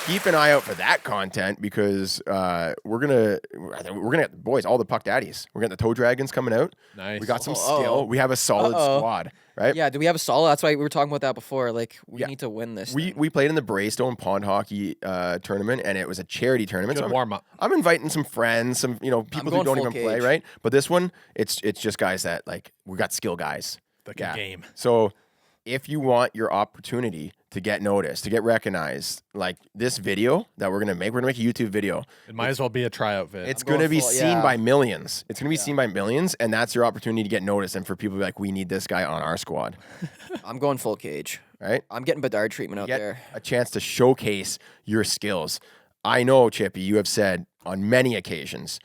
Speaker 1: keep an eye out for that content because we're gonna get boys, all the puck daddies. We're getting the toe dragons coming out.
Speaker 3: Nice.
Speaker 1: We got some
Speaker 2: Uh-oh.
Speaker 1: skill. We have a solid squad, right?
Speaker 2: Yeah, do we have a solid? That's why we were talking about that before. Like, we
Speaker 1: Yeah.
Speaker 2: need to win this.
Speaker 1: We played in the Braystone Pond Hockey tournament, and it was a charity tournament.
Speaker 3: Good
Speaker 1: So
Speaker 3: warm up.
Speaker 1: I'm inviting some friends, some people who
Speaker 2: going
Speaker 1: don't
Speaker 2: full
Speaker 1: even play,
Speaker 2: cage.
Speaker 1: right? But this one, it's just guys that like we got skill guys.
Speaker 3: The game.
Speaker 1: So if you want your opportunity to get noticed, to get recognized, like this video that we're gonna make a YouTube video.
Speaker 3: It might as well be a tryout vid.
Speaker 1: It's
Speaker 2: I'm
Speaker 1: going to
Speaker 2: going
Speaker 1: be
Speaker 2: full-
Speaker 1: seen
Speaker 2: yeah.
Speaker 1: by millions. It's going to be seen by millions, and that's your opportunity to get noticed. And for people to be like, we need this guy on our squad,
Speaker 2: I'm going full cage.
Speaker 1: right?
Speaker 2: I'm getting Bedard treatment out
Speaker 1: Get
Speaker 2: there.
Speaker 1: a chance to showcase your skills. I know, Chippy, you have said on many occasions,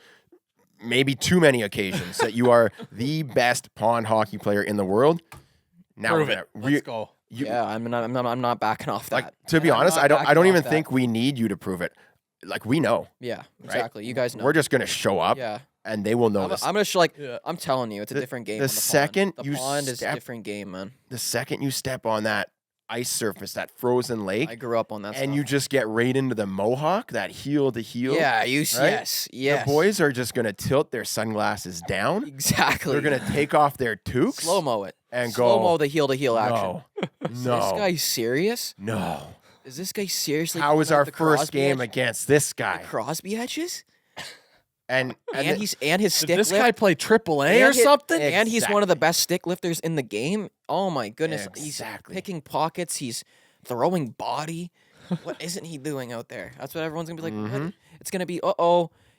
Speaker 1: maybe too many occasions, that you are the best pond hockey player in the world. Now
Speaker 3: Prove
Speaker 1: we're
Speaker 3: it.
Speaker 1: gonna
Speaker 3: Let's go.
Speaker 2: Yeah, I'm not backing off that.
Speaker 1: like to be
Speaker 2: I'm
Speaker 1: honest,
Speaker 2: not
Speaker 1: I don't
Speaker 2: backing
Speaker 1: even
Speaker 2: off that.
Speaker 1: think we need you to prove it. Like we know,
Speaker 2: Yeah, exactly. You guys know.
Speaker 1: we're just gonna show up,
Speaker 2: yeah.
Speaker 1: and they will
Speaker 2: I'm
Speaker 1: notice.
Speaker 2: gonna show like
Speaker 3: Yeah.
Speaker 2: I'm telling you, it's a different game.
Speaker 1: the
Speaker 2: on the
Speaker 1: second
Speaker 2: pond.
Speaker 1: you
Speaker 2: the pond is a
Speaker 1: step-
Speaker 2: different game, man.
Speaker 1: The second you step on that ice surface, that frozen lake,
Speaker 2: I grew up on that.
Speaker 1: and
Speaker 2: stuff.
Speaker 1: you just get right into the mohawk, that heel to heel.
Speaker 2: yeah,
Speaker 1: right?
Speaker 2: yes.
Speaker 1: The boys are just gonna tilt their sunglasses down.
Speaker 2: exactly.
Speaker 1: They're gonna take off their toques
Speaker 2: slow mo it
Speaker 1: and
Speaker 2: slow mo
Speaker 1: go.
Speaker 2: the heel to heel action.
Speaker 1: No,
Speaker 2: Is
Speaker 1: no,
Speaker 2: this guy serious?
Speaker 1: no.
Speaker 2: Is this guy seriously?
Speaker 1: How
Speaker 2: pulling
Speaker 1: was
Speaker 2: out
Speaker 1: our
Speaker 2: the
Speaker 1: first
Speaker 2: Crosby
Speaker 1: game
Speaker 2: edge?
Speaker 1: against this
Speaker 2: The
Speaker 1: guy?
Speaker 2: Crosby edges?
Speaker 1: And
Speaker 2: And his
Speaker 3: Did
Speaker 2: stick
Speaker 3: this
Speaker 2: lift.
Speaker 3: guy play AAA or
Speaker 2: And
Speaker 3: something?
Speaker 2: And he's one of the best stick lifters in the game. Oh my goodness.
Speaker 1: Exactly.
Speaker 2: He's picking pockets. He's throwing body. What isn't he doing out there? That's what everyone's gonna be like.
Speaker 1: Mm-hmm.
Speaker 2: What? It's gonna be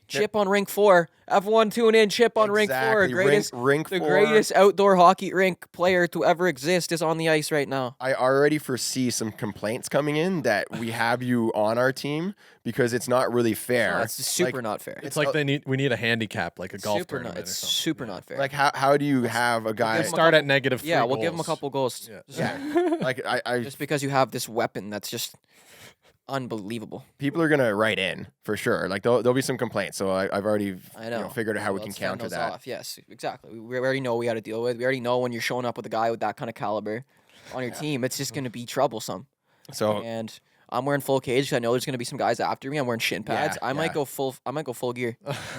Speaker 2: Chip on rink 4. Everyone tune in. Chip on rink 4.
Speaker 1: Exactly. Rink
Speaker 2: The
Speaker 1: 4.
Speaker 2: greatest outdoor hockey rink player to ever exist is on the ice right now.
Speaker 1: I already foresee some complaints coming in that we have you on our team because it's not really fair.
Speaker 2: That's super
Speaker 1: Like,
Speaker 2: not fair.
Speaker 3: It's like we need a handicap, like a golf
Speaker 2: super
Speaker 3: tournament
Speaker 2: not.
Speaker 3: or
Speaker 2: It's
Speaker 3: something.
Speaker 2: super not fair.
Speaker 1: Like how do you have a guy?
Speaker 2: him a
Speaker 3: Start at negative 3
Speaker 2: yeah, we'll give him a
Speaker 3: goals.
Speaker 2: couple goals.
Speaker 3: Yeah.
Speaker 2: Just,
Speaker 1: Yeah, like I
Speaker 2: just because you have this weapon that's just unbelievable.
Speaker 1: people are gonna write in for sure. Like there'll be some complaints. So I've already
Speaker 2: I know.
Speaker 1: figured out how we can
Speaker 2: Let's fend
Speaker 1: counter
Speaker 2: those
Speaker 1: that.
Speaker 2: off. Yes, exactly. We already know what we got to deal with. We already know when you're showing up with a guy with that kind of caliber on your team, it's just going to be troublesome.
Speaker 1: So
Speaker 2: And I'm wearing full cage. 'Cause I know there's going to be some guys after me. I'm wearing shin pads.
Speaker 1: Yeah,
Speaker 2: I might
Speaker 1: yeah.
Speaker 2: go full gear.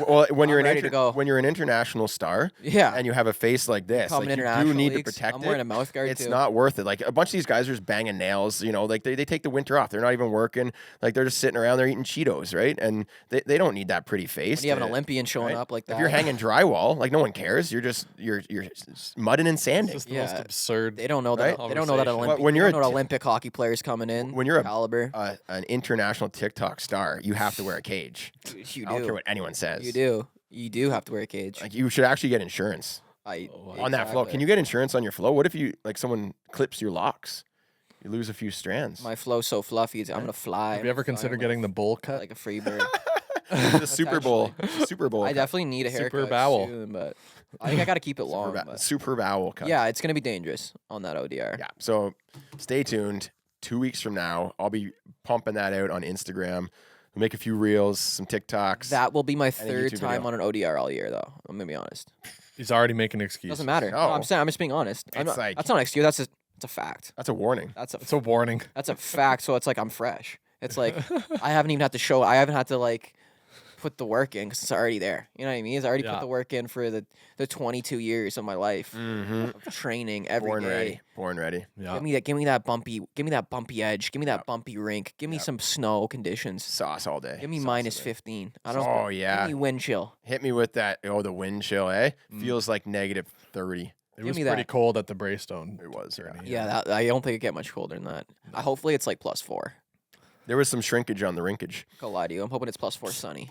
Speaker 1: well, when you're
Speaker 2: I'm ready to go.
Speaker 1: when you're an international star
Speaker 2: Yeah.
Speaker 1: and you have a face like this,
Speaker 2: Coming
Speaker 1: like you
Speaker 2: international
Speaker 1: do need
Speaker 2: leagues,
Speaker 1: to protect
Speaker 2: I'm
Speaker 1: it.
Speaker 2: wearing a mouth guard
Speaker 1: It's
Speaker 2: too.
Speaker 1: not worth it. Like a bunch of these guys are just banging nails, like they take the winter off. They're not even working. Like they're just sitting around, they're eating Cheetos, right? And they don't need that pretty face.
Speaker 2: When you have an
Speaker 1: to-
Speaker 2: Olympian showing
Speaker 1: right?
Speaker 2: up like that.
Speaker 1: If you're hanging drywall, like no one cares. You're mudding and
Speaker 3: It's
Speaker 1: sanding.
Speaker 3: just the most
Speaker 2: Yeah.
Speaker 3: absurd.
Speaker 2: they don't know
Speaker 1: Right?
Speaker 2: that. They don't know that
Speaker 3: Conversation.
Speaker 2: Olympic.
Speaker 1: When
Speaker 2: they
Speaker 1: you're
Speaker 2: don't
Speaker 1: a
Speaker 2: know
Speaker 1: t-
Speaker 2: Olympic hockey players coming in.
Speaker 1: When you're a-
Speaker 2: caliber,
Speaker 1: An international TikTok star, you have to wear a cage.
Speaker 2: you
Speaker 1: I don't care
Speaker 2: do.
Speaker 1: what anyone says.
Speaker 2: You do. You do have to wear a cage.
Speaker 1: Like you should actually get insurance on that flow.
Speaker 2: Exactly.
Speaker 1: Can you get insurance on your flow? What if someone clips your locks? You lose a few strands.
Speaker 2: My flow's so fluffy. I'm gonna fly.
Speaker 3: Have you ever considered getting the bowl cut?
Speaker 2: like a free bird?
Speaker 1: the Super Bowl. Super Bowl.
Speaker 2: I
Speaker 1: cut.
Speaker 2: definitely need a haircut
Speaker 3: Superbowl.
Speaker 2: soon, but I think I gotta keep it long. but-
Speaker 1: Super Bowl cut.
Speaker 2: yeah, it's gonna be dangerous on that ODR.
Speaker 1: Yeah. So stay tuned. 2 weeks from now, I'll be pumping that out on Instagram. We'll make a few reels, some TikToks.
Speaker 2: That will be my
Speaker 1: a
Speaker 2: third
Speaker 1: YouTube
Speaker 2: time
Speaker 1: video.
Speaker 2: on an ODR all year, though. I'm gonna be honest.
Speaker 3: He's already making excuses.
Speaker 2: Doesn't matter.
Speaker 1: No.
Speaker 2: I'm saying I'm just being honest.
Speaker 1: It's like-
Speaker 2: that's not an excuse. That's a fact.
Speaker 1: That's a warning.
Speaker 3: It's a warning.
Speaker 2: That's a fact. So it's like I'm fresh. It's like I haven't even had to show. I haven't had to like put the work in because it's already there. You know what I mean? He's already
Speaker 3: Yeah.
Speaker 2: put the work in for the 22 years of my life
Speaker 1: Mm-hmm.
Speaker 2: of training every
Speaker 1: Born
Speaker 2: day.
Speaker 1: ready. Born ready.
Speaker 3: Yeah.
Speaker 2: Give me that bumpy edge. Give me that bumpy rink. Give me
Speaker 1: Yep.
Speaker 2: some snow conditions.
Speaker 1: Sauce all day.
Speaker 2: Give me
Speaker 1: Sauce
Speaker 2: minus
Speaker 1: all day.
Speaker 2: 15. I don't.
Speaker 1: Oh yeah.
Speaker 2: Give me wind chill.
Speaker 1: Hit me with that. Oh, the wind chill, eh?
Speaker 3: Mm.
Speaker 1: Feels like -30.
Speaker 3: It
Speaker 2: Give
Speaker 3: was
Speaker 2: me
Speaker 3: pretty
Speaker 2: that.
Speaker 3: cold at the Braystone.
Speaker 1: It was, yeah.
Speaker 2: Yeah, that, I don't think it get much colder than that. Hopefully it's like +4.
Speaker 1: There was some shrinkage on the rinkage.
Speaker 2: I'll lie to you. I'm hoping it's +4 sunny.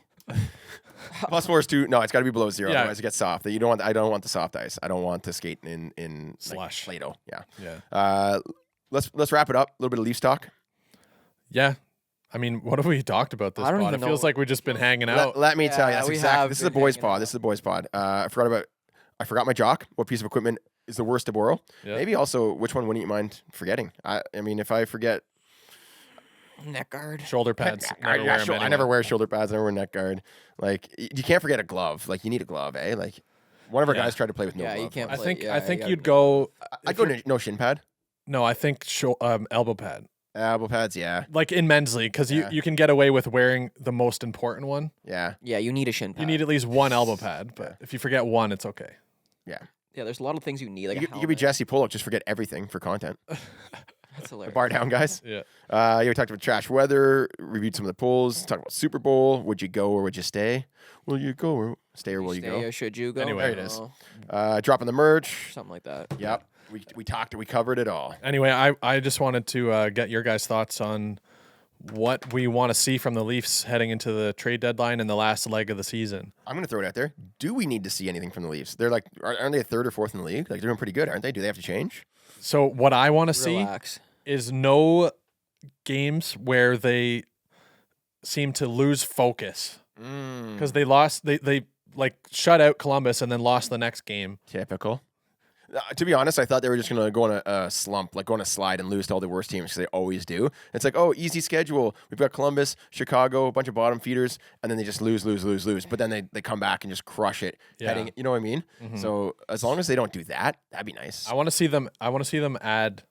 Speaker 1: +4 is too. No, it's got to be below 0.
Speaker 3: Yeah.
Speaker 1: Otherwise, it gets soft. You don't want. I don't want the soft ice. I don't want to skate in like,
Speaker 3: Slush.
Speaker 1: Play-Doh. Yeah.
Speaker 3: Yeah.
Speaker 1: Let's wrap it up. A little bit of Leafs talk.
Speaker 3: Yeah. I mean, what have we talked about this
Speaker 2: I don't
Speaker 3: pod?
Speaker 2: even
Speaker 3: It feels
Speaker 2: know.
Speaker 3: like we've just been hanging out.
Speaker 1: Let me tell you.
Speaker 2: Yeah,
Speaker 1: That's
Speaker 2: we
Speaker 1: exactly.
Speaker 2: have
Speaker 1: This is a
Speaker 2: been
Speaker 1: boys'
Speaker 2: hanging
Speaker 1: pod.
Speaker 2: out.
Speaker 1: This is a boys' pod. I forgot my jock. What piece of equipment is the worst to borrow?
Speaker 3: Yeah.
Speaker 1: Maybe also which one wouldn't you mind forgetting? I mean, if I forget.
Speaker 2: Neck guard.
Speaker 3: Shoulder pads. Never wear 'em
Speaker 1: I
Speaker 3: anyway.
Speaker 1: never wear shoulder pads. I never wear neck guard. Like you can't forget a glove. Like you need a glove, eh? Like one of our
Speaker 3: Yeah.
Speaker 1: guys tried to play with no
Speaker 2: Yeah,
Speaker 1: glove.
Speaker 2: you can't
Speaker 3: I
Speaker 2: play-
Speaker 3: think
Speaker 2: yeah,
Speaker 3: I
Speaker 2: you
Speaker 3: think
Speaker 2: gotta-
Speaker 3: you'd go.
Speaker 1: I'd go to no shin pad.
Speaker 3: No, I think elbow pad.
Speaker 1: Elbow pads, yeah,
Speaker 3: Like in men's league, because
Speaker 1: Yeah.
Speaker 3: you can get away with wearing the most important one.
Speaker 1: yeah,
Speaker 2: Yeah, you need a shin pad.
Speaker 3: You need at least one elbow pad, but if you forget one, it's okay.
Speaker 1: yeah.
Speaker 2: Yeah, there's a lot of things you need. Like
Speaker 1: You
Speaker 2: a
Speaker 1: could be
Speaker 2: helmet.
Speaker 1: Jesse Pollock. Just forget everything for content.
Speaker 2: That's
Speaker 1: The
Speaker 2: hilarious.
Speaker 1: bar down guys.
Speaker 3: Yeah.
Speaker 1: Yeah, we talked about trash weather. Reviewed some of the polls. Talked about Super Bowl. Would you go or would you stay? Will you go or stay or will you
Speaker 2: Stay
Speaker 1: go?
Speaker 2: or should you go?
Speaker 3: Anyway,
Speaker 1: There it is.
Speaker 2: Oh,
Speaker 1: Dropping the merch.
Speaker 2: something like that.
Speaker 1: Yep. We covered it all.
Speaker 3: Anyway, I just wanted to get your guys' thoughts on what we want to see from the Leafs heading into the trade deadline and the last leg of the season.
Speaker 1: I'm gonna throw it out there. Do we need to see anything from the Leafs? They're like, aren't they 3rd or 4th in the league? Like they're doing pretty good, aren't they? Do they have to change?
Speaker 3: So what I want to see
Speaker 2: Relax.
Speaker 3: is no games where they seem to lose focus because they lost. They like shut out Columbus and then lost the next game.
Speaker 1: Typical. To be honest, I thought they were just going to go on a slump, like go on a slide and lose to all the worst teams because they always do. It's like, oh, easy schedule. We've got Columbus, Chicago, a bunch of bottom feeders, and then they just lose. But then they come back and just crush it.
Speaker 3: Yeah.
Speaker 1: Heading, you know what I mean? So as long as they don't do that, that'd be nice.
Speaker 3: I want to see them. I want to see them add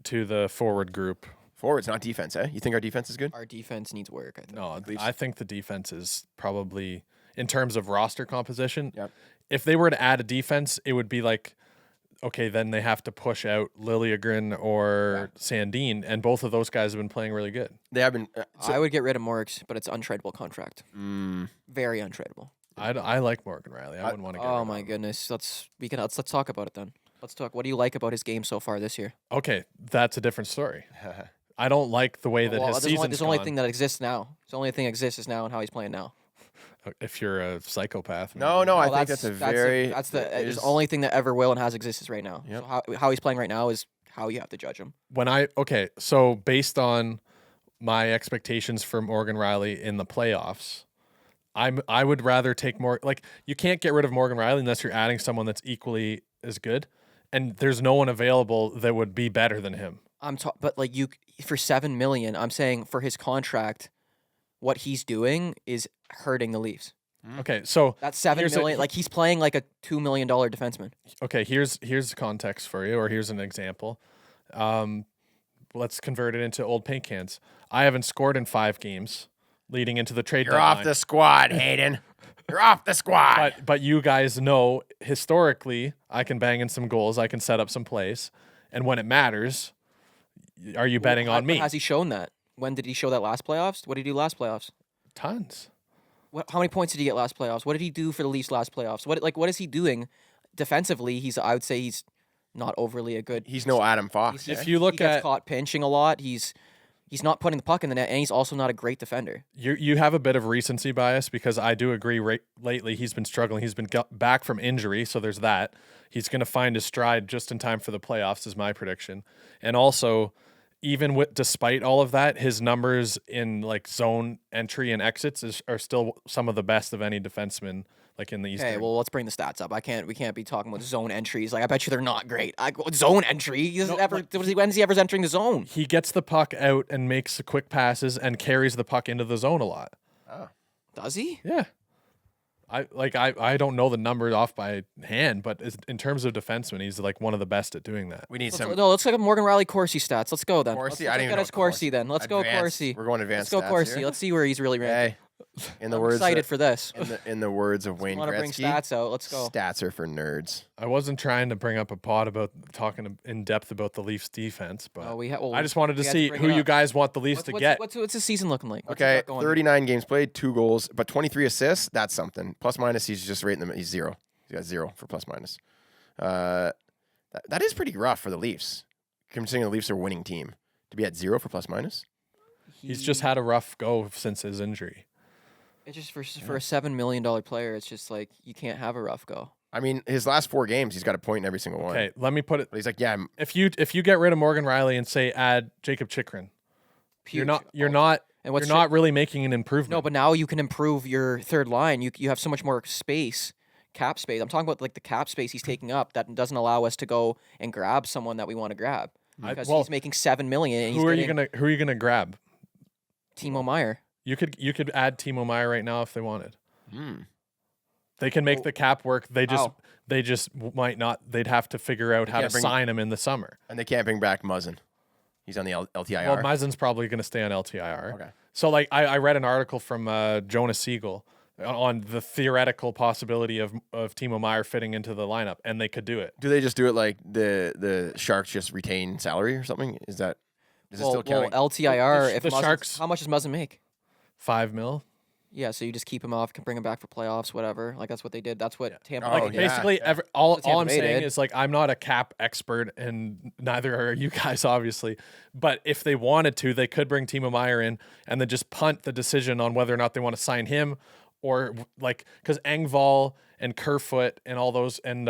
Speaker 3: to the forward group.
Speaker 1: Forwards, not defense, eh? You think our defense is good?
Speaker 2: Our defense needs work, I think.
Speaker 3: No,
Speaker 1: Leafs.
Speaker 3: I think the defense is probably in terms of roster composition.
Speaker 1: Yep.
Speaker 3: If they were to add a defense, it would be like, okay, then they have to push out Liljegren or Sandin, and both of those guys have been playing really good.
Speaker 1: They have been.
Speaker 2: I would get rid of Morks, but it's untradeable contract.
Speaker 1: Mm,
Speaker 2: Very untradeable.
Speaker 3: I like Morgan Riley. I wouldn't want to get rid
Speaker 2: Oh
Speaker 3: of
Speaker 2: my
Speaker 3: him.
Speaker 2: goodness. Let's talk about it then. Let's talk. What do you like about his game so far this year?
Speaker 3: Okay, that's a different story. I don't like the way that his
Speaker 2: there's
Speaker 3: season's
Speaker 2: only
Speaker 3: gone.
Speaker 2: thing that exists now. The only thing that exists is now and how he's playing now.
Speaker 3: If you're a psychopath.
Speaker 1: no,
Speaker 3: maybe.
Speaker 1: I
Speaker 2: Well,
Speaker 1: think that's a very.
Speaker 2: that's the
Speaker 1: that
Speaker 2: it's
Speaker 1: is-
Speaker 2: the only thing that ever will and has exists right now.
Speaker 1: Yep.
Speaker 2: So how he's playing right now is how you have to judge him.
Speaker 3: So based on my expectations for Morgan Riley in the playoffs, I would rather take more. Like you can't get rid of Morgan Riley unless you're adding someone that's equally as good, and there's no one available that would be better than him.
Speaker 2: But like you for $7 million, I'm saying for his contract, what he's doing is hurting the Leafs.
Speaker 3: Okay, so
Speaker 2: That's $7
Speaker 3: Here's a-
Speaker 2: million. Like he's playing like a $2 million defenseman.
Speaker 3: okay, here's the context for you, or here's an example. Let's convert it into old paint cans. I haven't scored in 5 games leading into the trade
Speaker 1: You're
Speaker 3: deadline.
Speaker 1: off the squad, Hayden. You're off the squad.
Speaker 3: But you guys know historically, I can bang in some goals, I can set up some plays, and when it matters, are you betting on me?
Speaker 2: Has he shown that? When did he show that last playoffs? What did he do last playoffs?
Speaker 3: Tons.
Speaker 2: How many points did he get last playoffs? What did he do for the Leafs last playoffs? What is he doing defensively? I would say he's not overly a good.
Speaker 1: He's no Adam Fox.
Speaker 3: If
Speaker 1: eh?
Speaker 3: you look
Speaker 2: he gets
Speaker 3: at
Speaker 2: caught pinching a lot. He's not putting the puck in the net, and he's also not a great defender.
Speaker 3: you have a bit of recency bias because I do agree. Lately, he's been struggling. He's been back from injury, so there's that. He's going to find his stride just in time for the playoffs, is my prediction. And also, even despite all of that, his numbers in like zone entry and exits are still some of the best of any defenseman, like in the Eastern.
Speaker 2: Okay, well, let's bring the stats up. We can't be talking about zone entries. Like I bet you they're not great. Zone entry. When's he ever entering the zone?
Speaker 3: He gets the puck out and makes the quick passes and carries the puck into the zone a lot.
Speaker 2: Does he?
Speaker 3: Yeah. I don't know the number off by hand, but in terms of defenseman, he's like one of the best at doing that.
Speaker 1: We need some.
Speaker 2: Let's look at Morgan Riley Corsi stats. Let's go then.
Speaker 1: Corsi?
Speaker 2: Let's
Speaker 1: I didn't
Speaker 2: look
Speaker 1: even
Speaker 2: at his
Speaker 1: know what
Speaker 2: Corsi then. Let's go
Speaker 1: Advanced.
Speaker 2: Corsi.
Speaker 1: We're going
Speaker 2: Let's
Speaker 1: advanced.
Speaker 2: go
Speaker 1: stats
Speaker 2: Corsi.
Speaker 1: here.
Speaker 2: Let's see where he's really ranked.
Speaker 1: Hey, In the
Speaker 2: I'm
Speaker 1: words
Speaker 2: excited for this.
Speaker 1: in the words of Wayne
Speaker 2: Want to bring
Speaker 1: Gretzky,
Speaker 2: stats out? Let's go.
Speaker 1: stats are for nerds.
Speaker 3: I wasn't trying to bring up a pod about talking in depth about the Leafs defense, but I just wanted to see who you guys want the Leafs to get.
Speaker 2: What's the season looking like? What's
Speaker 1: Okay,
Speaker 2: it got going?
Speaker 1: 39 games played, 2 goals, but 23 assists. That's something. Plus minus, he's just rating them. He's 0. He's got 0 for plus minus. That is pretty rough for the Leafs, considering the Leafs are a winning team. To be at 0 for plus minus.
Speaker 3: He's just had a rough go since his injury.
Speaker 2: It's just for a $7 million player. It's just like you can't have a rough go.
Speaker 1: I mean, his last 4 games, he's got a point in every single one.
Speaker 3: Okay, let me put it.
Speaker 1: But he's like, yeah,
Speaker 3: If you get rid of Morgan Riley and say add Jacob Chikrin, you're not really making an improvement.
Speaker 2: No, but now you can improve your third line. You have so much more space, cap space. I'm talking about like the cap space he's taking up that doesn't allow us to go and grab someone that we want to grab because he's making $7 million. And
Speaker 3: who are you gonna grab?
Speaker 2: Timo Meier.
Speaker 3: You could add Timo Meier right now if they wanted. They can make the cap work. They just might not. They'd have to figure out how to sign him in the summer.
Speaker 1: And they can't bring back Muzzin. He's on the LTIR.
Speaker 3: Well, Meisen's probably going to stay on LTIR.
Speaker 1: Okay.
Speaker 3: So, like, I read an article from Jonas Siegel on the theoretical possibility of Timo Meier fitting into the lineup, and they could do it.
Speaker 1: Do they just do it like the Sharks just retain salary or something? Does it still count?
Speaker 2: Well, LTIR.
Speaker 3: The Sharks.
Speaker 2: How much does Muzzin make?
Speaker 3: $5 million.
Speaker 2: Yeah, so you just keep him off, can bring him back for playoffs, whatever. Like that's what they did. That's what Tampa.
Speaker 1: Oh,
Speaker 2: did.
Speaker 3: Basically,
Speaker 2: That's
Speaker 3: all
Speaker 2: Tampa
Speaker 3: I'm
Speaker 2: Bay
Speaker 3: saying
Speaker 2: did.
Speaker 3: is like I'm not a cap expert, and neither are you guys, obviously. But if they wanted to, they could bring Timo Meier in and then just punt the decision on whether or not they want to sign him, or like because Engvall and Kerfoot and all those and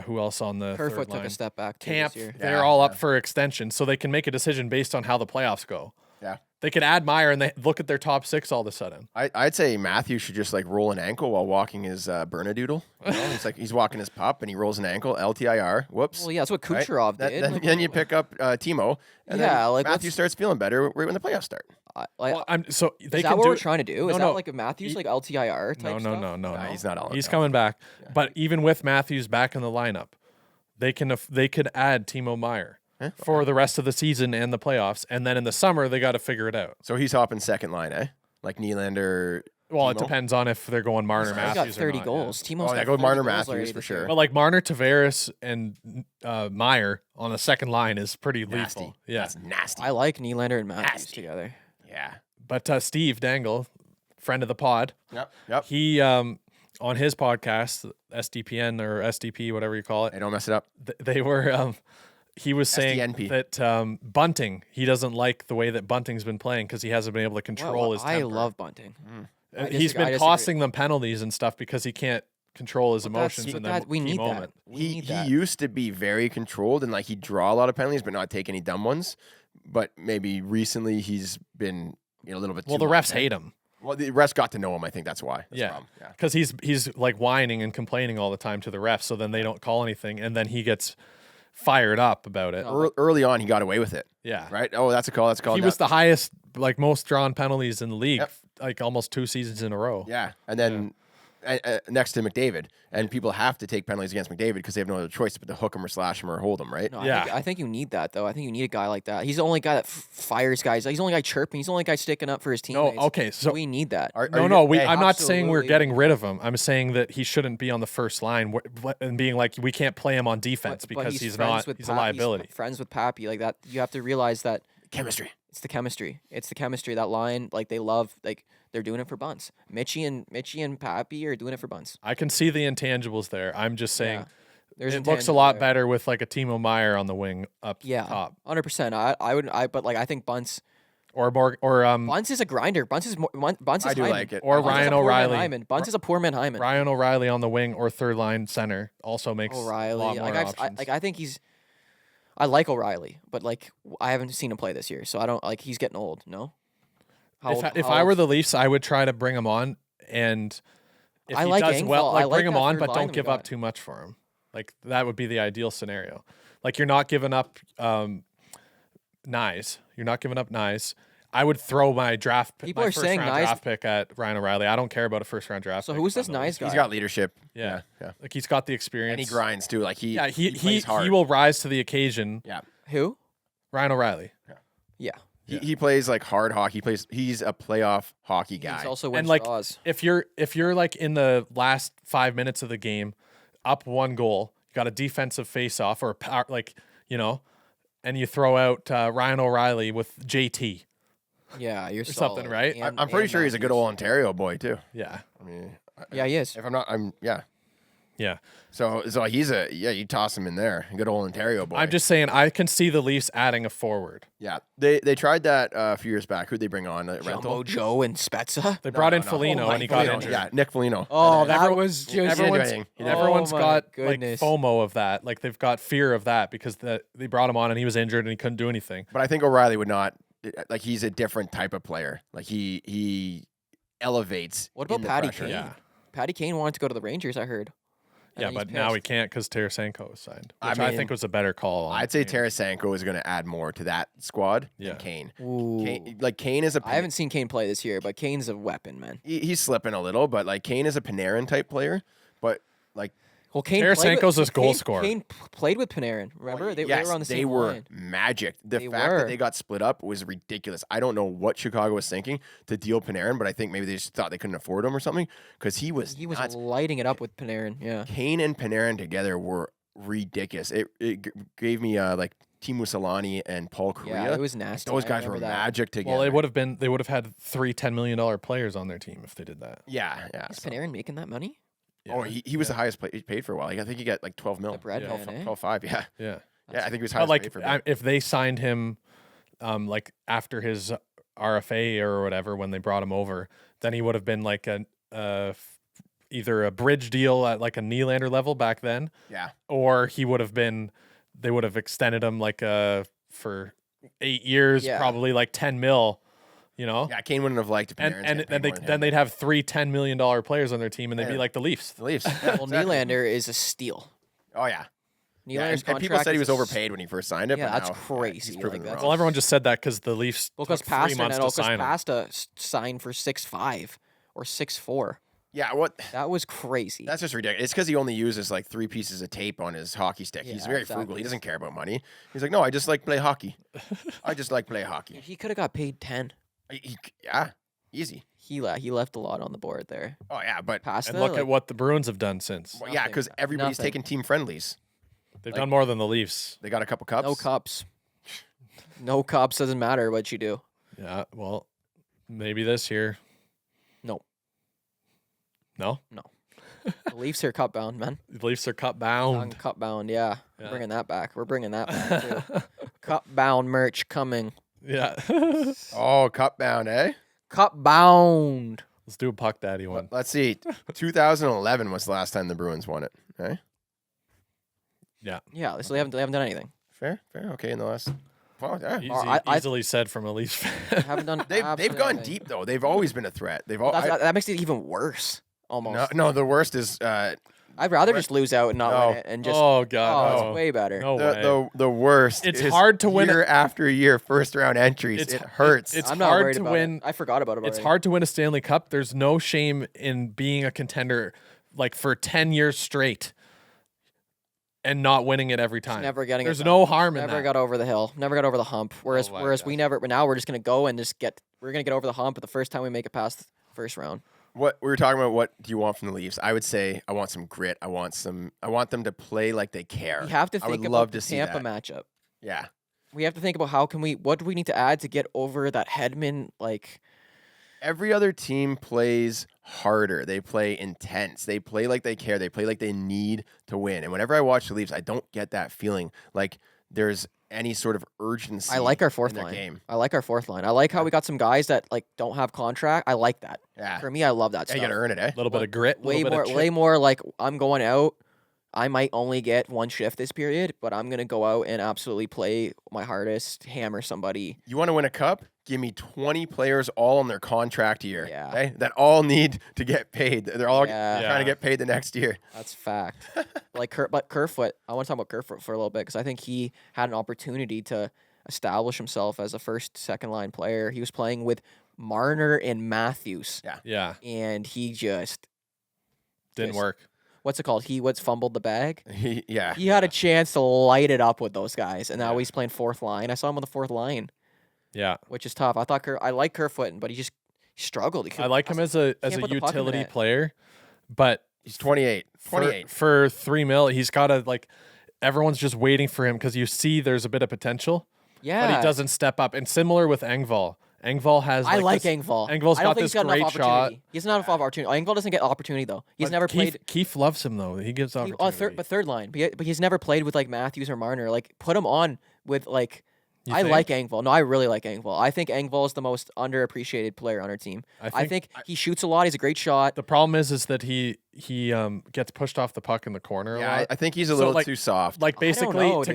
Speaker 3: who else on the
Speaker 2: Kerfoot
Speaker 3: third
Speaker 2: took
Speaker 3: line?
Speaker 2: a step back too
Speaker 3: Camp.
Speaker 2: this year.
Speaker 3: They're all up for extension, so they can make a decision based on how the playoffs go.
Speaker 1: Yeah.
Speaker 3: They could add Meier and they look at their top 6 all of a sudden.
Speaker 1: I'd say Matthew should just like roll an ankle while walking his Bernedoodle. You know? It's like he's walking his pup and he rolls an ankle. LTIR. Whoops.
Speaker 2: Well, yeah, that's what Kucherov did.
Speaker 1: Then you pick up Timo. And then Matthew starts feeling better right when the playoffs start.
Speaker 2: Is
Speaker 3: So they
Speaker 2: that
Speaker 3: can
Speaker 2: what
Speaker 3: do
Speaker 2: we're
Speaker 3: it.
Speaker 2: trying to do? Is
Speaker 3: No,
Speaker 2: that like a Matthews like LTIR type stuff?
Speaker 3: No.
Speaker 1: He's not all.
Speaker 3: He's coming back. But even with Matthews back in the lineup, they could add Timo Meier for the rest of the season and the playoffs, and then in the summer they got to figure it out.
Speaker 1: So he's hopping second line, eh? Like Nylander.
Speaker 3: Well,
Speaker 1: Timo?
Speaker 3: It depends on if they're going Marner
Speaker 2: He
Speaker 3: Matthews
Speaker 2: got 30
Speaker 3: or not,
Speaker 2: goals.
Speaker 3: Yeah.
Speaker 2: Timo's got
Speaker 1: go
Speaker 2: 30
Speaker 1: Marner
Speaker 2: goals
Speaker 1: Matthews
Speaker 2: already
Speaker 1: for
Speaker 2: this
Speaker 1: sure.
Speaker 2: year.
Speaker 3: But like Marner, Tavares, and Meier on the second line is pretty
Speaker 1: Nasty.
Speaker 3: lethal. Yeah.
Speaker 1: That's nasty.
Speaker 2: I like Nylander and Matthews
Speaker 1: Nasty.
Speaker 2: together.
Speaker 1: Yeah.
Speaker 3: But Steve Dangle, friend of the pod,
Speaker 1: Yep.
Speaker 3: he on his podcast, SDPN or SDP, whatever you call it,
Speaker 1: Hey, don't mess it up.
Speaker 3: they were he was saying
Speaker 1: SDNP.
Speaker 3: that Bunting, he doesn't like the way that Bunting's been playing because he hasn't been able to control his temper.
Speaker 2: I love Bunting.
Speaker 3: He's been tossing them penalties and stuff because he can't control his emotions in the
Speaker 2: we
Speaker 3: key
Speaker 2: need
Speaker 3: moment.
Speaker 2: that. We
Speaker 1: He
Speaker 2: need that.
Speaker 1: used to be very controlled and like he'd draw a lot of penalties but not take any dumb ones. But maybe recently he's been a little bit
Speaker 3: Well,
Speaker 1: too
Speaker 3: the
Speaker 1: much,
Speaker 3: refs
Speaker 1: eh?
Speaker 3: hate him.
Speaker 1: Well, the refs got to know him. I think that's why. That's the
Speaker 3: Yeah,
Speaker 1: problem. Yeah.
Speaker 3: because he's like whining and complaining all the time to the refs, so then they don't call anything, and then he gets fired up about it.
Speaker 1: Early on, he got away with it.
Speaker 3: Yeah,
Speaker 1: Right? Oh, that's a call. That's a call.
Speaker 3: he was the highest, like most drawn penalties in the league,
Speaker 1: Yep.
Speaker 3: like almost 2 seasons in a row.
Speaker 1: Yeah. And then next to McDavid. And people have to take penalties against McDavid because they have no other choice but to hook him or slash him or hold him, right?
Speaker 2: No,
Speaker 3: Yeah.
Speaker 2: I think you need that though. I think you need a guy like that. He's the only guy that fires guys. He's the only guy chirping. He's the only guy sticking up for his
Speaker 3: No,
Speaker 2: teammates.
Speaker 3: okay, so
Speaker 2: we need that.
Speaker 3: I'm not saying we're
Speaker 2: absolutely.
Speaker 3: getting rid of him. I'm saying that he shouldn't be on the first line and being like we can't play him on defense
Speaker 2: But
Speaker 3: because he's
Speaker 2: friends
Speaker 3: not.
Speaker 2: with
Speaker 3: He's a
Speaker 2: Pap-
Speaker 3: liability.
Speaker 2: He's friends with Pappy like that. You have to realize that
Speaker 1: Chemistry.
Speaker 2: it's the chemistry. It's the chemistry. That line, like they love, like they're doing it for bunts. Mitchie and Pappy are doing it for bunts.
Speaker 3: I can see the intangibles there. I'm just saying
Speaker 2: Yeah. There's
Speaker 3: it looks a
Speaker 2: intangible
Speaker 3: lot
Speaker 2: there.
Speaker 3: better with like a Timo Meier on the wing up
Speaker 2: Yeah,
Speaker 3: top,
Speaker 2: 100%. But like I think Bunts
Speaker 3: Bunts
Speaker 2: is a grinder. Bunts is Bunts is
Speaker 1: I do
Speaker 2: Hyman.
Speaker 1: like it.
Speaker 3: Or
Speaker 1: I like
Speaker 2: Bunts is
Speaker 3: Ryan
Speaker 2: a poor man
Speaker 3: O'Reilly.
Speaker 2: Hyman. Bunts is a poor man Hyman.
Speaker 3: Ryan O'Reilly on the wing or third line center also makes a lot
Speaker 2: O'Reilly.
Speaker 3: more options.
Speaker 2: I think he's. I like O'Reilly, but like I haven't seen him play this year, so I don't like. He's getting old. No.
Speaker 3: If I were the Leafs, I would try to bring him on, and if
Speaker 2: I
Speaker 3: he
Speaker 2: like
Speaker 3: does well,
Speaker 2: Engvall. I
Speaker 3: like
Speaker 2: like
Speaker 3: bring him
Speaker 2: that
Speaker 3: on,
Speaker 2: third
Speaker 3: but
Speaker 2: line
Speaker 3: don't
Speaker 2: we
Speaker 3: give up
Speaker 2: got.
Speaker 3: too much for him. Like that would be the ideal scenario. Like you're not giving up Nyes. You're not giving up Nyes. I would throw my draft pick,
Speaker 2: People
Speaker 3: my
Speaker 2: are
Speaker 3: first
Speaker 2: saying
Speaker 3: round
Speaker 2: Nyes-
Speaker 3: draft pick at Ryan O'Reilly. I don't care about a first round draft.
Speaker 2: So
Speaker 3: pick
Speaker 2: who's
Speaker 3: if
Speaker 2: this
Speaker 3: I'm the
Speaker 2: nice
Speaker 3: Leafs.
Speaker 2: guy?
Speaker 1: He's got leadership.
Speaker 3: Yeah.
Speaker 1: Yeah.
Speaker 3: Like he's got the experience
Speaker 1: And he grinds too. Like he
Speaker 3: he
Speaker 1: plays hard.
Speaker 3: will rise to the occasion.
Speaker 1: Yeah.
Speaker 2: Who?
Speaker 3: Ryan O'Reilly.
Speaker 2: Yeah.
Speaker 1: He plays like hard hockey. He's a playoff hockey guy.
Speaker 2: He's also
Speaker 3: And
Speaker 2: wins
Speaker 3: like,
Speaker 2: draws.
Speaker 3: if you're like in the last 5 minutes of the game, up 1 goal, you got a defensive face-off or a power, like, you know, and you throw out Ryan O'Reilly with JT.
Speaker 2: Yeah, you're
Speaker 3: something,
Speaker 2: solid.
Speaker 3: right?
Speaker 1: I'm pretty sure he's a good old Ontario boy too.
Speaker 3: Yeah.
Speaker 1: I mean,
Speaker 2: Yeah, he is.
Speaker 1: if I'm not, yeah.
Speaker 3: Yeah.
Speaker 1: So you toss him in there, good old Ontario boy.
Speaker 3: I'm just saying, I can see the Leafs adding a forward.
Speaker 1: yeah. They tried that a few years back. Who'd they bring on?
Speaker 2: Jumbo
Speaker 1: Rental.
Speaker 2: Joe and Spezza.
Speaker 3: They brought in
Speaker 1: no.
Speaker 3: Foligno
Speaker 2: Oh
Speaker 3: and he got
Speaker 1: Foligno,
Speaker 3: injured.
Speaker 1: Yeah, Nick Foligno.
Speaker 2: Oh,
Speaker 1: And
Speaker 2: that
Speaker 3: everyone-
Speaker 2: was just
Speaker 1: everyone's-
Speaker 3: Everyone's,
Speaker 1: anything.
Speaker 3: everyone's
Speaker 2: Oh my
Speaker 3: got
Speaker 2: goodness.
Speaker 3: like FOMO of that. Like they've got fear of that because they brought him on and he was injured and he couldn't do anything.
Speaker 1: But I think O'Reilly would not. Like he's a different type of player. Like he elevates.
Speaker 2: What about
Speaker 1: in the
Speaker 2: Patty
Speaker 1: pressure.
Speaker 2: Kane?
Speaker 3: Yeah.
Speaker 2: Patty Kane wanted to go to the Rangers, I heard. And
Speaker 3: Yeah,
Speaker 2: he's
Speaker 3: but now he
Speaker 2: pissed.
Speaker 3: can't because Tarasenko was signed,
Speaker 1: I
Speaker 3: which I,
Speaker 1: mean,
Speaker 3: think was a better call. on
Speaker 1: I'd say
Speaker 3: Kane.
Speaker 1: Tarasenko is going to add more to that squad
Speaker 3: Yeah.
Speaker 1: than Kane.
Speaker 2: Ooh.
Speaker 1: Kane is a.
Speaker 2: I haven't seen Kane play this year, but Kane's a weapon, man.
Speaker 1: He's slipping a little, but like Kane is a Panarin type player. But like
Speaker 2: Well, Kane
Speaker 3: Tarasenko's his goal
Speaker 2: Kane,
Speaker 3: scorer.
Speaker 2: Kane played with Panarin. Remember, they
Speaker 1: yes,
Speaker 2: were on the same
Speaker 1: they were
Speaker 2: line.
Speaker 1: magic. The
Speaker 2: They
Speaker 1: fact
Speaker 2: were.
Speaker 1: that they got split up was ridiculous. I don't know what Chicago was thinking to deal Panarin, but I think maybe they just thought they couldn't afford him or something because he was nuts.
Speaker 2: lighting it up with Panarin. Yeah.
Speaker 1: Kane and Panarin together were ridiculous. It gave me like Timu Solani and Paul Correa.
Speaker 2: Yeah, it was nasty.
Speaker 1: Those
Speaker 2: I
Speaker 1: guys were
Speaker 2: remember that.
Speaker 1: magic together.
Speaker 3: Well, they would have had 3 $10 million players on their team if they did that.
Speaker 1: yeah.
Speaker 2: Is
Speaker 1: so-
Speaker 2: Panarin making that money?
Speaker 1: Oh, he was the highest paid for a while. I think he got like 12 mil.
Speaker 2: The bread
Speaker 3: Yeah.
Speaker 2: man, eh?
Speaker 1: 12.5, yeah.
Speaker 3: Yeah.
Speaker 1: Yeah, I think he was
Speaker 3: But
Speaker 1: highest
Speaker 3: like,
Speaker 1: paid for a bit.
Speaker 3: if they signed him, like after his RFA or whatever, when they brought him over, then he would have been like either a bridge deal at like a Nylander level back then,
Speaker 1: Yeah.
Speaker 3: or he would have been. They would have extended him like for 8 years,
Speaker 2: Yeah.
Speaker 3: probably like 10 mil. You know.
Speaker 1: Yeah, Kane wouldn't have liked
Speaker 3: And
Speaker 1: Panarin.
Speaker 3: then they'd have 3 $10 million players on their team, and they'd be
Speaker 1: Yeah.
Speaker 3: like the Leafs.
Speaker 1: the Leafs.
Speaker 2: Well, Nylander is a steal.
Speaker 1: Oh yeah. Yeah,
Speaker 2: Nylander's
Speaker 1: and people
Speaker 2: contract
Speaker 1: said he
Speaker 2: is
Speaker 1: was
Speaker 2: a
Speaker 1: overpaid when he first signed it.
Speaker 2: Yeah,
Speaker 1: but
Speaker 2: that's
Speaker 1: now,
Speaker 2: crazy.
Speaker 1: he's
Speaker 2: Like,
Speaker 1: proven
Speaker 2: that's-
Speaker 1: wrong.
Speaker 3: Well, everyone just said that because the Leafs
Speaker 2: Well,
Speaker 3: took
Speaker 2: because
Speaker 3: 3
Speaker 2: Pasta
Speaker 3: months
Speaker 2: and
Speaker 3: to sign him.
Speaker 2: Pasta signed for 6.5 or 6.4.
Speaker 1: Yeah, what?
Speaker 2: That was crazy.
Speaker 1: That's just ridiculous. It's because he only uses like 3 pieces of tape on his hockey stick. He's
Speaker 2: Yeah,
Speaker 1: very frugal.
Speaker 2: exactly.
Speaker 1: He doesn't care about money. He's like, no, I just like play hockey. I just like play hockey.
Speaker 2: He could have got paid 10.
Speaker 1: Yeah, easy.
Speaker 2: He left a lot on the board there.
Speaker 1: Oh yeah, but
Speaker 2: Pasta.
Speaker 3: And look
Speaker 2: like,
Speaker 3: at what the Bruins have done since.
Speaker 1: well, yeah, because everybody's
Speaker 2: Nothing.
Speaker 1: taking team friendlies.
Speaker 3: They've
Speaker 1: like-
Speaker 3: done more than the Leafs.
Speaker 1: They got a couple cups.
Speaker 2: no cups. No cups doesn't matter what you do.
Speaker 3: Yeah, well, maybe this year.
Speaker 2: No.
Speaker 3: No?
Speaker 2: The Leafs are cup bound, man.
Speaker 3: The Leafs are cup
Speaker 2: I'm
Speaker 3: bound.
Speaker 2: cup bound, yeah.
Speaker 3: Yeah.
Speaker 2: We're bringing that back. We're bringing that back too. Cup bound merch coming.
Speaker 3: Yeah.
Speaker 1: Oh, cup bound, eh?
Speaker 2: Cup bound.
Speaker 3: Let's do a Puck Daddy one.
Speaker 1: Let's see. 2011 was the last time the Bruins won it. Okay,
Speaker 2: Yeah, so they haven't done anything.
Speaker 1: fair. Okay, in the last. Well, yeah.
Speaker 3: Easily said from a Leafs
Speaker 2: They
Speaker 3: fan.
Speaker 2: haven't done.
Speaker 1: They've
Speaker 2: absolutely
Speaker 1: gone
Speaker 2: nothing.
Speaker 1: deep though. They've always been a threat. They've all.
Speaker 2: That makes it even worse. Almost.
Speaker 1: No, the worst is
Speaker 2: I'd rather just lose out and not
Speaker 1: No.
Speaker 2: win it and just.
Speaker 3: Oh,
Speaker 2: Oh,
Speaker 3: God.
Speaker 2: it's
Speaker 3: no.
Speaker 2: way better.
Speaker 3: No way.
Speaker 1: the worst.
Speaker 3: It's
Speaker 1: is
Speaker 3: hard to win
Speaker 1: year after year first round entries.
Speaker 3: It's-
Speaker 1: It hurts.
Speaker 3: it's
Speaker 2: I'm not
Speaker 3: hard
Speaker 2: worried
Speaker 3: to
Speaker 2: about
Speaker 3: win.
Speaker 2: It. I forgot about it.
Speaker 3: It's
Speaker 2: already.
Speaker 3: hard to win a Stanley Cup. There's no shame in being a contender like for 10 years straight and not winning it every time.
Speaker 2: Never getting.
Speaker 3: There's
Speaker 2: it
Speaker 3: no
Speaker 2: done.
Speaker 3: harm in
Speaker 2: Never
Speaker 3: that.
Speaker 2: got over the hill. Never got over the hump. Whereas,
Speaker 3: my
Speaker 2: we
Speaker 3: gosh.
Speaker 2: never. But now we're just gonna go and just get. We're gonna get over the hump. But the first time we make it past the first round.
Speaker 1: What we were talking about, what do you want from the Leafs? I would say I want some grit. I want them to play like they care.
Speaker 2: You have to
Speaker 1: I would
Speaker 2: think
Speaker 1: love
Speaker 2: about
Speaker 1: to
Speaker 2: the
Speaker 1: see
Speaker 2: Tampa
Speaker 1: that.
Speaker 2: matchup.
Speaker 1: Yeah.
Speaker 2: We have to think about what do we need to add to get over that Hedman like.
Speaker 1: Every other team plays harder. They play intense. They play like they care. They play like they need to win. And whenever I watch the Leafs, I don't get that feeling like there's any sort of urgency.
Speaker 2: I like our fourth
Speaker 1: in their
Speaker 2: line.
Speaker 1: game.
Speaker 2: I like our fourth line. I like how we got some guys that like don't have contract. I like that.
Speaker 1: Yeah.
Speaker 2: For me, I love that
Speaker 1: Yeah, you
Speaker 2: stuff.
Speaker 1: gotta earn it, eh?
Speaker 3: A little bit of grit.
Speaker 2: way
Speaker 3: little bit of
Speaker 2: more, way
Speaker 3: chip.
Speaker 2: more like I'm going out. I might only get one shift this period, but I'm gonna go out and absolutely play my hardest, hammer somebody.
Speaker 1: You want to win a cup? Give me 20 players all on their contract year.
Speaker 2: Yeah.
Speaker 1: Okay? That all need to get paid. They're all
Speaker 2: Yeah.
Speaker 1: trying to
Speaker 3: Yeah.
Speaker 1: get paid the next year.
Speaker 2: That's fact. But Kerfoot, I want to talk about Kerfoot for a little bit because I think he had an opportunity to establish himself as a first, second line player. He was playing with Marner and Matthews,
Speaker 3: Yeah.
Speaker 2: and he just
Speaker 3: Didn't
Speaker 2: Just-
Speaker 3: work.
Speaker 2: what's it called? He fumbled the bag.
Speaker 1: Yeah.
Speaker 2: He had a chance to light it up with those guys, and now
Speaker 3: Yeah.
Speaker 2: he's playing fourth line. I saw him on the fourth line.
Speaker 3: Yeah.
Speaker 2: which is tough. I like Kerfoot, but he just struggled. He
Speaker 3: I like him as a
Speaker 2: can't put the puck in the
Speaker 3: utility
Speaker 2: net.
Speaker 3: player, but
Speaker 1: He's 28. 28.
Speaker 3: for $3 million, he's got to like. Everyone's just waiting for him because you see there's a bit of potential,
Speaker 2: Yeah,
Speaker 3: but he doesn't step up. And similar with Engvall. Engvall has.
Speaker 2: I like
Speaker 3: this,
Speaker 2: Engvall.
Speaker 3: Engvall's
Speaker 2: I don't
Speaker 3: got
Speaker 2: think
Speaker 3: this
Speaker 2: he's got
Speaker 3: great
Speaker 2: enough
Speaker 3: shot.
Speaker 2: opportunity. He doesn't have enough opportunity. Engvall doesn't get opportunity though. He's
Speaker 3: But
Speaker 2: never
Speaker 3: Keith,
Speaker 2: played.
Speaker 3: Keith loves him though. He gives opportunity.
Speaker 2: Third line, but he's never played with like Matthews or Marner. Like put him on with like.
Speaker 3: You
Speaker 2: I
Speaker 3: think?
Speaker 2: like Engvall. No, I really like Engvall. I think Engvall is the most underappreciated player on our team. I think he shoots a lot. He's a great shot.
Speaker 3: The problem is that he gets pushed off the puck in the corner.
Speaker 1: Yeah,
Speaker 3: a lot.
Speaker 1: I think he's a little
Speaker 3: like-
Speaker 1: too soft.
Speaker 3: Like basically
Speaker 2: know,
Speaker 3: to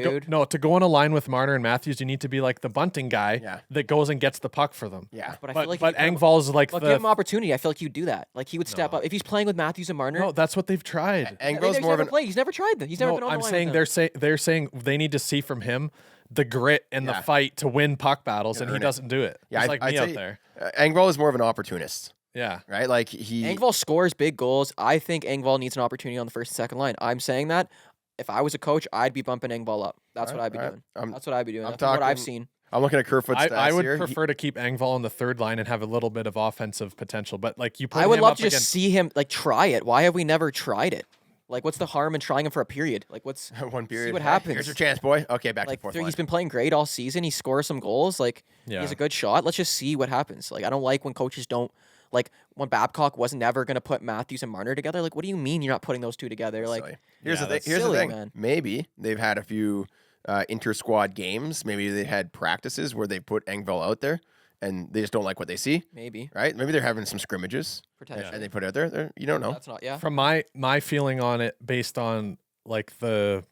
Speaker 2: dude.
Speaker 3: go on a line with Marner and Matthews, you need to be like the bunting guy
Speaker 1: Yeah.
Speaker 3: that goes and gets the puck for them.
Speaker 1: yeah.
Speaker 2: But I
Speaker 3: But
Speaker 2: feel like
Speaker 3: but Engvall's like
Speaker 2: give him
Speaker 3: the
Speaker 2: opportunity. I feel like he'd do that. Like he would step up if he's playing with Matthews and Marner.
Speaker 3: no. That's what they've tried.
Speaker 1: Engvall's more of an.
Speaker 2: played. He's never tried that. He's never
Speaker 3: No,
Speaker 2: been on
Speaker 3: I'm
Speaker 2: the line
Speaker 3: saying
Speaker 2: with
Speaker 3: they're saying they need to see from him the grit and the
Speaker 1: Yeah.
Speaker 3: fight to win puck battles, and he
Speaker 1: earn it.
Speaker 3: doesn't do it.
Speaker 1: Yeah,
Speaker 3: He's
Speaker 1: I-
Speaker 3: like
Speaker 1: I'd
Speaker 3: me out
Speaker 1: say-
Speaker 3: there.
Speaker 1: Engvall is more of an opportunist,
Speaker 3: Yeah.
Speaker 1: right? Like he.
Speaker 2: Engvall scores big goals. I think Engvall needs an opportunity on the first and second line. I'm saying that. If I was a coach, I'd be bumping Engvall up. That's what I'd be doing. That's what I'd be doing.
Speaker 1: I'm
Speaker 2: That's what I've
Speaker 1: talking-
Speaker 2: seen.
Speaker 1: I'm looking at Kerfoot's stats
Speaker 3: I would
Speaker 1: here.
Speaker 3: prefer to keep Engvall on the third line and have a little bit of offensive potential, but like you put
Speaker 2: I would
Speaker 3: him
Speaker 2: love
Speaker 3: up
Speaker 2: to just
Speaker 3: against
Speaker 2: see him like try it. Why have we never tried it? Like, what's the harm in trying him for a period? Like, what's
Speaker 1: one period.
Speaker 2: what
Speaker 1: Hey,
Speaker 2: happens.
Speaker 1: Here's your chance, boy. Okay, back
Speaker 2: like
Speaker 1: to fourth
Speaker 2: he's
Speaker 1: line.
Speaker 2: been playing great all season. He scores some goals. Like he
Speaker 3: Yeah.
Speaker 2: has a good shot. Let's just see what happens. Like I don't like when coaches don't like when Babcock was never gonna put Matthews and Marner together. Like what do you mean you're not putting those two together? Like
Speaker 1: Silly. Here's
Speaker 3: Yeah,
Speaker 1: the thing.
Speaker 3: that's
Speaker 1: Here's
Speaker 2: silly,
Speaker 1: the thing.
Speaker 2: man.
Speaker 1: Maybe they've had a few inter-squad games. Maybe they had practices where they put Engvall out there, and they just don't like what they see.
Speaker 2: maybe
Speaker 1: Right? Maybe they're having some scrimmages,
Speaker 2: potentially.
Speaker 1: and they put it out there. You don't know.
Speaker 2: That's not
Speaker 3: from my feeling on it based on like the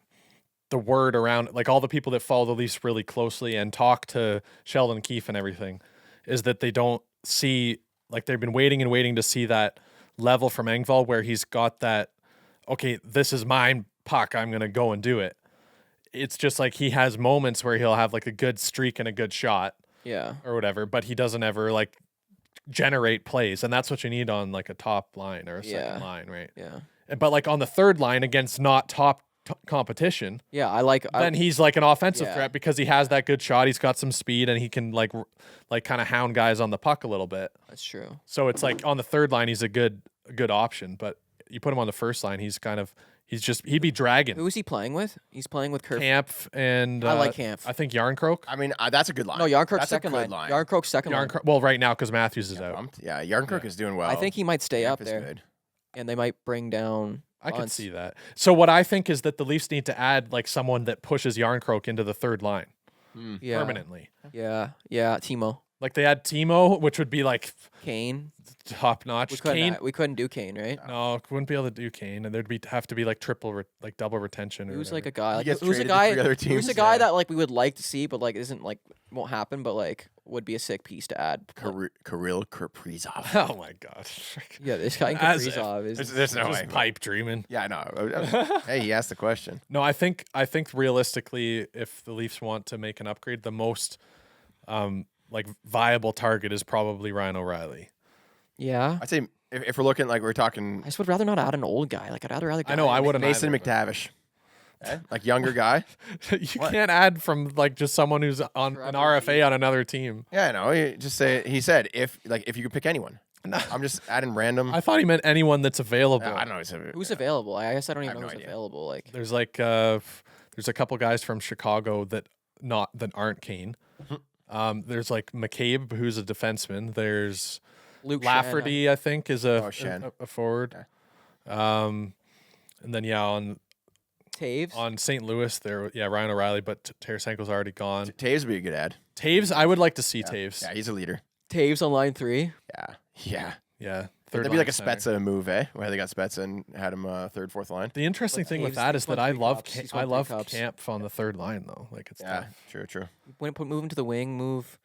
Speaker 3: word around like all the people that follow the Leafs really closely and talk to Sheldon Keefe and everything is that they don't see like they've been waiting and waiting to see that level from Engvall where he's got that okay, this is mine puck, I'm gonna go and do it. It's just like he has moments where he'll have like a good streak and a good shot
Speaker 2: Yeah.
Speaker 3: or whatever, but he doesn't ever like generate plays, and that's what you need on like a top line or a second line, right?
Speaker 2: Yeah.
Speaker 3: But like on the third line against not top competition,
Speaker 2: Yeah. I like.
Speaker 3: then he's like an offensive
Speaker 2: Yeah.
Speaker 3: threat because he has that good shot. He's got some speed and he can like kind of hound guys on the puck a little bit.
Speaker 2: That's true.
Speaker 3: So it's like on the third line he's a good option, but you put him on the first line, he'd be dragging.
Speaker 2: Who is he playing with? He's playing with Kerf.
Speaker 3: Kampf and
Speaker 2: I like Kampf.
Speaker 3: I think Yarncroke.
Speaker 1: I mean, that's a good line.
Speaker 2: No, Yarncroke's
Speaker 1: That's a
Speaker 2: second
Speaker 1: good
Speaker 2: line. Yarncroke's second line.
Speaker 3: Yarncroke. Well, right now because Matthews is out.
Speaker 1: Pumped. Yeah, Yarncroke is doing well.
Speaker 2: I think he might stay
Speaker 1: Camp
Speaker 2: up
Speaker 1: is
Speaker 2: there,
Speaker 1: good.
Speaker 2: and they might bring down.
Speaker 3: I can
Speaker 2: Bunce.
Speaker 3: see that. So what I think is that the Leafs need to add like someone that pushes Yarncroke into the third line
Speaker 2: Yeah.
Speaker 3: permanently.
Speaker 2: Yeah. Yeah. Timo.
Speaker 3: Like they had Timo, which would be like
Speaker 2: Kane.
Speaker 3: top notch. Kane,
Speaker 2: We couldn't do Kane, right?
Speaker 3: no, wouldn't be able to do Kane, and there'd have to be like double retention. Or
Speaker 2: Who's
Speaker 3: whatever.
Speaker 2: like a guy? Like,
Speaker 1: gets
Speaker 2: who's a
Speaker 1: traded to
Speaker 2: guy?
Speaker 1: three other
Speaker 2: Who's
Speaker 1: teams,
Speaker 2: a guy
Speaker 1: yeah.
Speaker 2: that like we would like to see, but like isn't like won't happen, but like would be a sick piece to add.
Speaker 1: Kirill Kaprizov.
Speaker 3: Oh my god!
Speaker 2: Yeah, this guy in
Speaker 3: As if.
Speaker 2: Kaprizov is.
Speaker 1: There's no
Speaker 3: Just
Speaker 1: way.
Speaker 3: pipe dreaming.
Speaker 1: Yeah, no. Hey, he asked the question.
Speaker 3: No, I think realistically, if the Leafs want to make an upgrade, the most like viable target is probably Ryan O'Reilly.
Speaker 2: Yeah.
Speaker 1: I'd say if we're looking like we're talking
Speaker 2: I just would rather not add an old guy. Like I'd rather.
Speaker 3: I know I wouldn't.
Speaker 1: Mason
Speaker 3: either, but-
Speaker 1: McTavish, like younger guy.
Speaker 3: you can't add from like just someone who's on an RFA on another team.
Speaker 1: Yeah, I know. He said if you could pick anyone. I'm just adding random.
Speaker 3: I thought he meant anyone that's available.
Speaker 1: I don't know. He said,
Speaker 2: Who's available? I guess I don't even
Speaker 1: have
Speaker 2: know
Speaker 1: no
Speaker 2: who's
Speaker 1: idea.
Speaker 2: available. Like
Speaker 3: There's like there's a couple guys from Chicago that aren't Kane. There's like McCabe, who's a defenseman. There's
Speaker 2: Luke
Speaker 3: Lafferty, I think, is
Speaker 1: Shen.
Speaker 3: a forward. And then on
Speaker 2: Taves.
Speaker 3: St. Louis, Ryan O'Reilly, but Tarasenko's already gone.
Speaker 1: Taves would be a good ad.
Speaker 3: Taves, I would like to see Taves.
Speaker 1: Yeah, he's a leader.
Speaker 2: Taves on line 3.
Speaker 1: Yeah.
Speaker 3: Yeah,
Speaker 1: That'd be like a
Speaker 3: center.
Speaker 1: Spezza move, eh? Where they got Spezza and had him third, fourth line.
Speaker 3: The interesting
Speaker 2: But
Speaker 3: thing with
Speaker 2: Taves,
Speaker 3: that
Speaker 2: he's
Speaker 3: is that
Speaker 2: won
Speaker 3: I
Speaker 2: 3
Speaker 3: love
Speaker 2: cups. He's
Speaker 3: I
Speaker 2: won 3
Speaker 3: love
Speaker 2: cups.
Speaker 3: Camp on the third line though. Like it's
Speaker 1: Yeah,
Speaker 3: tough.
Speaker 1: true.
Speaker 2: Move him to the wing. Move.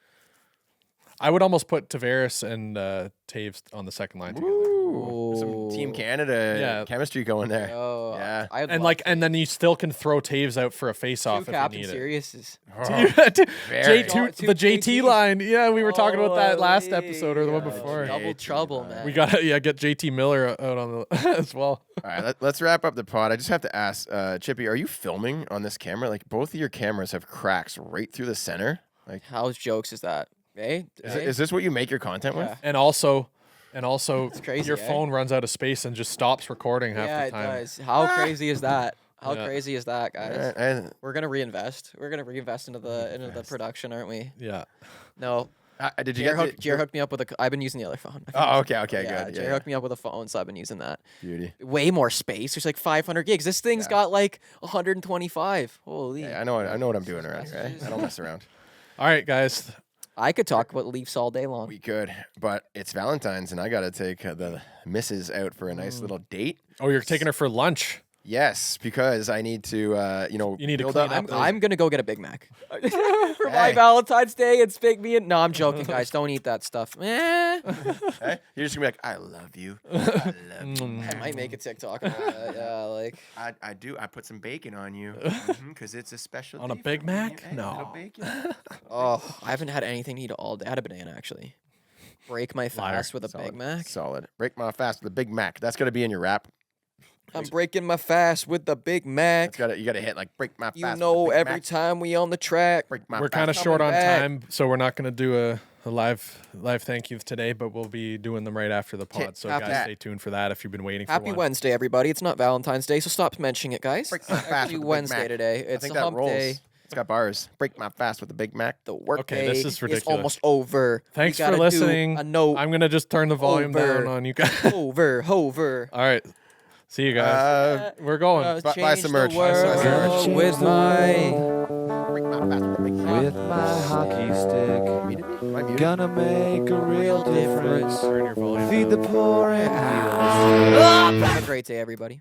Speaker 3: I would almost put Tavares and Taves on the second line together.
Speaker 1: Ooh, some Team
Speaker 2: Oh.
Speaker 1: Canada chemistry going there.
Speaker 2: Oh,
Speaker 1: Yeah.
Speaker 3: And then you still can throw Taves out for a face-off if you
Speaker 2: Captain
Speaker 3: need it.
Speaker 2: Serious is.
Speaker 1: Very.
Speaker 3: The JT line. Yeah, we were talking about that last
Speaker 2: Holy,
Speaker 3: episode or the one before.
Speaker 2: Double
Speaker 1: JT
Speaker 2: trouble,
Speaker 1: line.
Speaker 2: man.
Speaker 3: We got to get JT Miller out on the as well.
Speaker 1: All right, let's wrap up the pod. I just have to ask, Chippy, are you filming on this camera? Like both of your cameras have cracks right through the center. Like,
Speaker 2: How jokes is that? Eh?
Speaker 1: is this what you make your content with?
Speaker 2: Yeah.
Speaker 3: And also,
Speaker 2: crazy,
Speaker 3: your
Speaker 2: eh?
Speaker 3: phone runs out of space and just stops recording half
Speaker 2: Yeah,
Speaker 3: the
Speaker 2: it
Speaker 3: time.
Speaker 2: does. How crazy is that? How
Speaker 3: Yeah.
Speaker 2: crazy is that, guys?
Speaker 1: And,
Speaker 2: We're gonna reinvest. We're gonna reinvest into the production, aren't we?
Speaker 3: Yeah.
Speaker 2: No.
Speaker 1: did you
Speaker 2: Jared
Speaker 1: get
Speaker 2: hooked me up with a. I've been using the other phone.
Speaker 1: Oh, okay,
Speaker 2: Yeah,
Speaker 1: good.
Speaker 2: Jared hooked me up with a phone, so I've been using that.
Speaker 1: Beauty.
Speaker 2: Way more space. There's like 500 gigs. This thing's got like 125. Holy.
Speaker 1: Yeah, I know what I'm doing around here. Right? I don't mess around.
Speaker 3: All right, guys.
Speaker 2: I could talk about Leafs all day long.
Speaker 1: We could, but it's Valentine's, and I got to take the missus out for a nice little date.
Speaker 3: Oh, you're taking her for lunch.
Speaker 1: Yes, because I need to,
Speaker 3: You need to
Speaker 1: build
Speaker 3: clean
Speaker 1: up.
Speaker 3: up
Speaker 2: I'm gonna go get a Big Mac for my
Speaker 1: Hey.
Speaker 2: Valentine's Day. It's Big Me and no, I'm joking, guys. Don't eat that stuff.
Speaker 1: Hey, you're just gonna be like, I love you. I love you.
Speaker 2: I might make a TikTok about that. Yeah, like
Speaker 1: I do. I put some bacon on you because it's a special.
Speaker 3: On a
Speaker 1: day
Speaker 3: Big
Speaker 1: for me.
Speaker 3: Mac?
Speaker 1: Hey,
Speaker 3: No.
Speaker 1: little bacon.
Speaker 2: oh, I haven't had anything to eat all day. I had a banana actually. Break my fast with a
Speaker 1: Solid,
Speaker 2: Big Mac.
Speaker 1: Solid. Break my fast with a Big Mac. That's gonna be in your rap.
Speaker 2: I'm breaking my fast with the Big Mac.
Speaker 1: You gotta hit like break my fast.
Speaker 2: You
Speaker 1: with
Speaker 2: know,
Speaker 1: the Big
Speaker 2: every
Speaker 1: Mac.
Speaker 2: time we on the track.
Speaker 1: Break my
Speaker 3: We're kind of
Speaker 1: fast.
Speaker 3: short on
Speaker 2: back.
Speaker 3: time, so we're not going to do a live thank you today, but we'll be doing them right after the pod. So
Speaker 2: happy-
Speaker 3: guys, stay tuned for that if you've been waiting for
Speaker 2: Happy
Speaker 3: one.
Speaker 2: Wednesday, everybody. It's not Valentine's Day, so stop mentioning it, guys.
Speaker 1: Break my
Speaker 2: It's
Speaker 1: fast
Speaker 2: actually
Speaker 1: with the Big
Speaker 2: Wednesday
Speaker 1: Mac.
Speaker 2: today.
Speaker 1: I
Speaker 2: It's
Speaker 1: think
Speaker 2: a
Speaker 1: that
Speaker 2: hump
Speaker 1: rolls.
Speaker 2: day.
Speaker 1: It's got bars. Break my fast with the Big Mac.
Speaker 2: The work
Speaker 3: Okay,
Speaker 2: day
Speaker 3: this is ridiculous.
Speaker 2: almost over.
Speaker 3: Thanks
Speaker 2: We
Speaker 3: for
Speaker 2: gotta do
Speaker 3: listening.
Speaker 2: A note.
Speaker 3: I'm going to just turn the volume
Speaker 2: Over.
Speaker 3: down on you guys.
Speaker 2: Hover.
Speaker 3: All right. See you guys. We're going.
Speaker 1: buy
Speaker 2: Change
Speaker 1: some
Speaker 2: the
Speaker 1: merch. Buy some
Speaker 2: world
Speaker 3: merch.
Speaker 2: with my.
Speaker 1: break my fast with the Big Mac.
Speaker 4: With my hockey stick,
Speaker 1: Am I muted?
Speaker 4: gonna make a real difference.
Speaker 3: Turn your volume
Speaker 4: Feed
Speaker 3: down.
Speaker 4: the poor and heal the sick.
Speaker 2: Have a great day, everybody.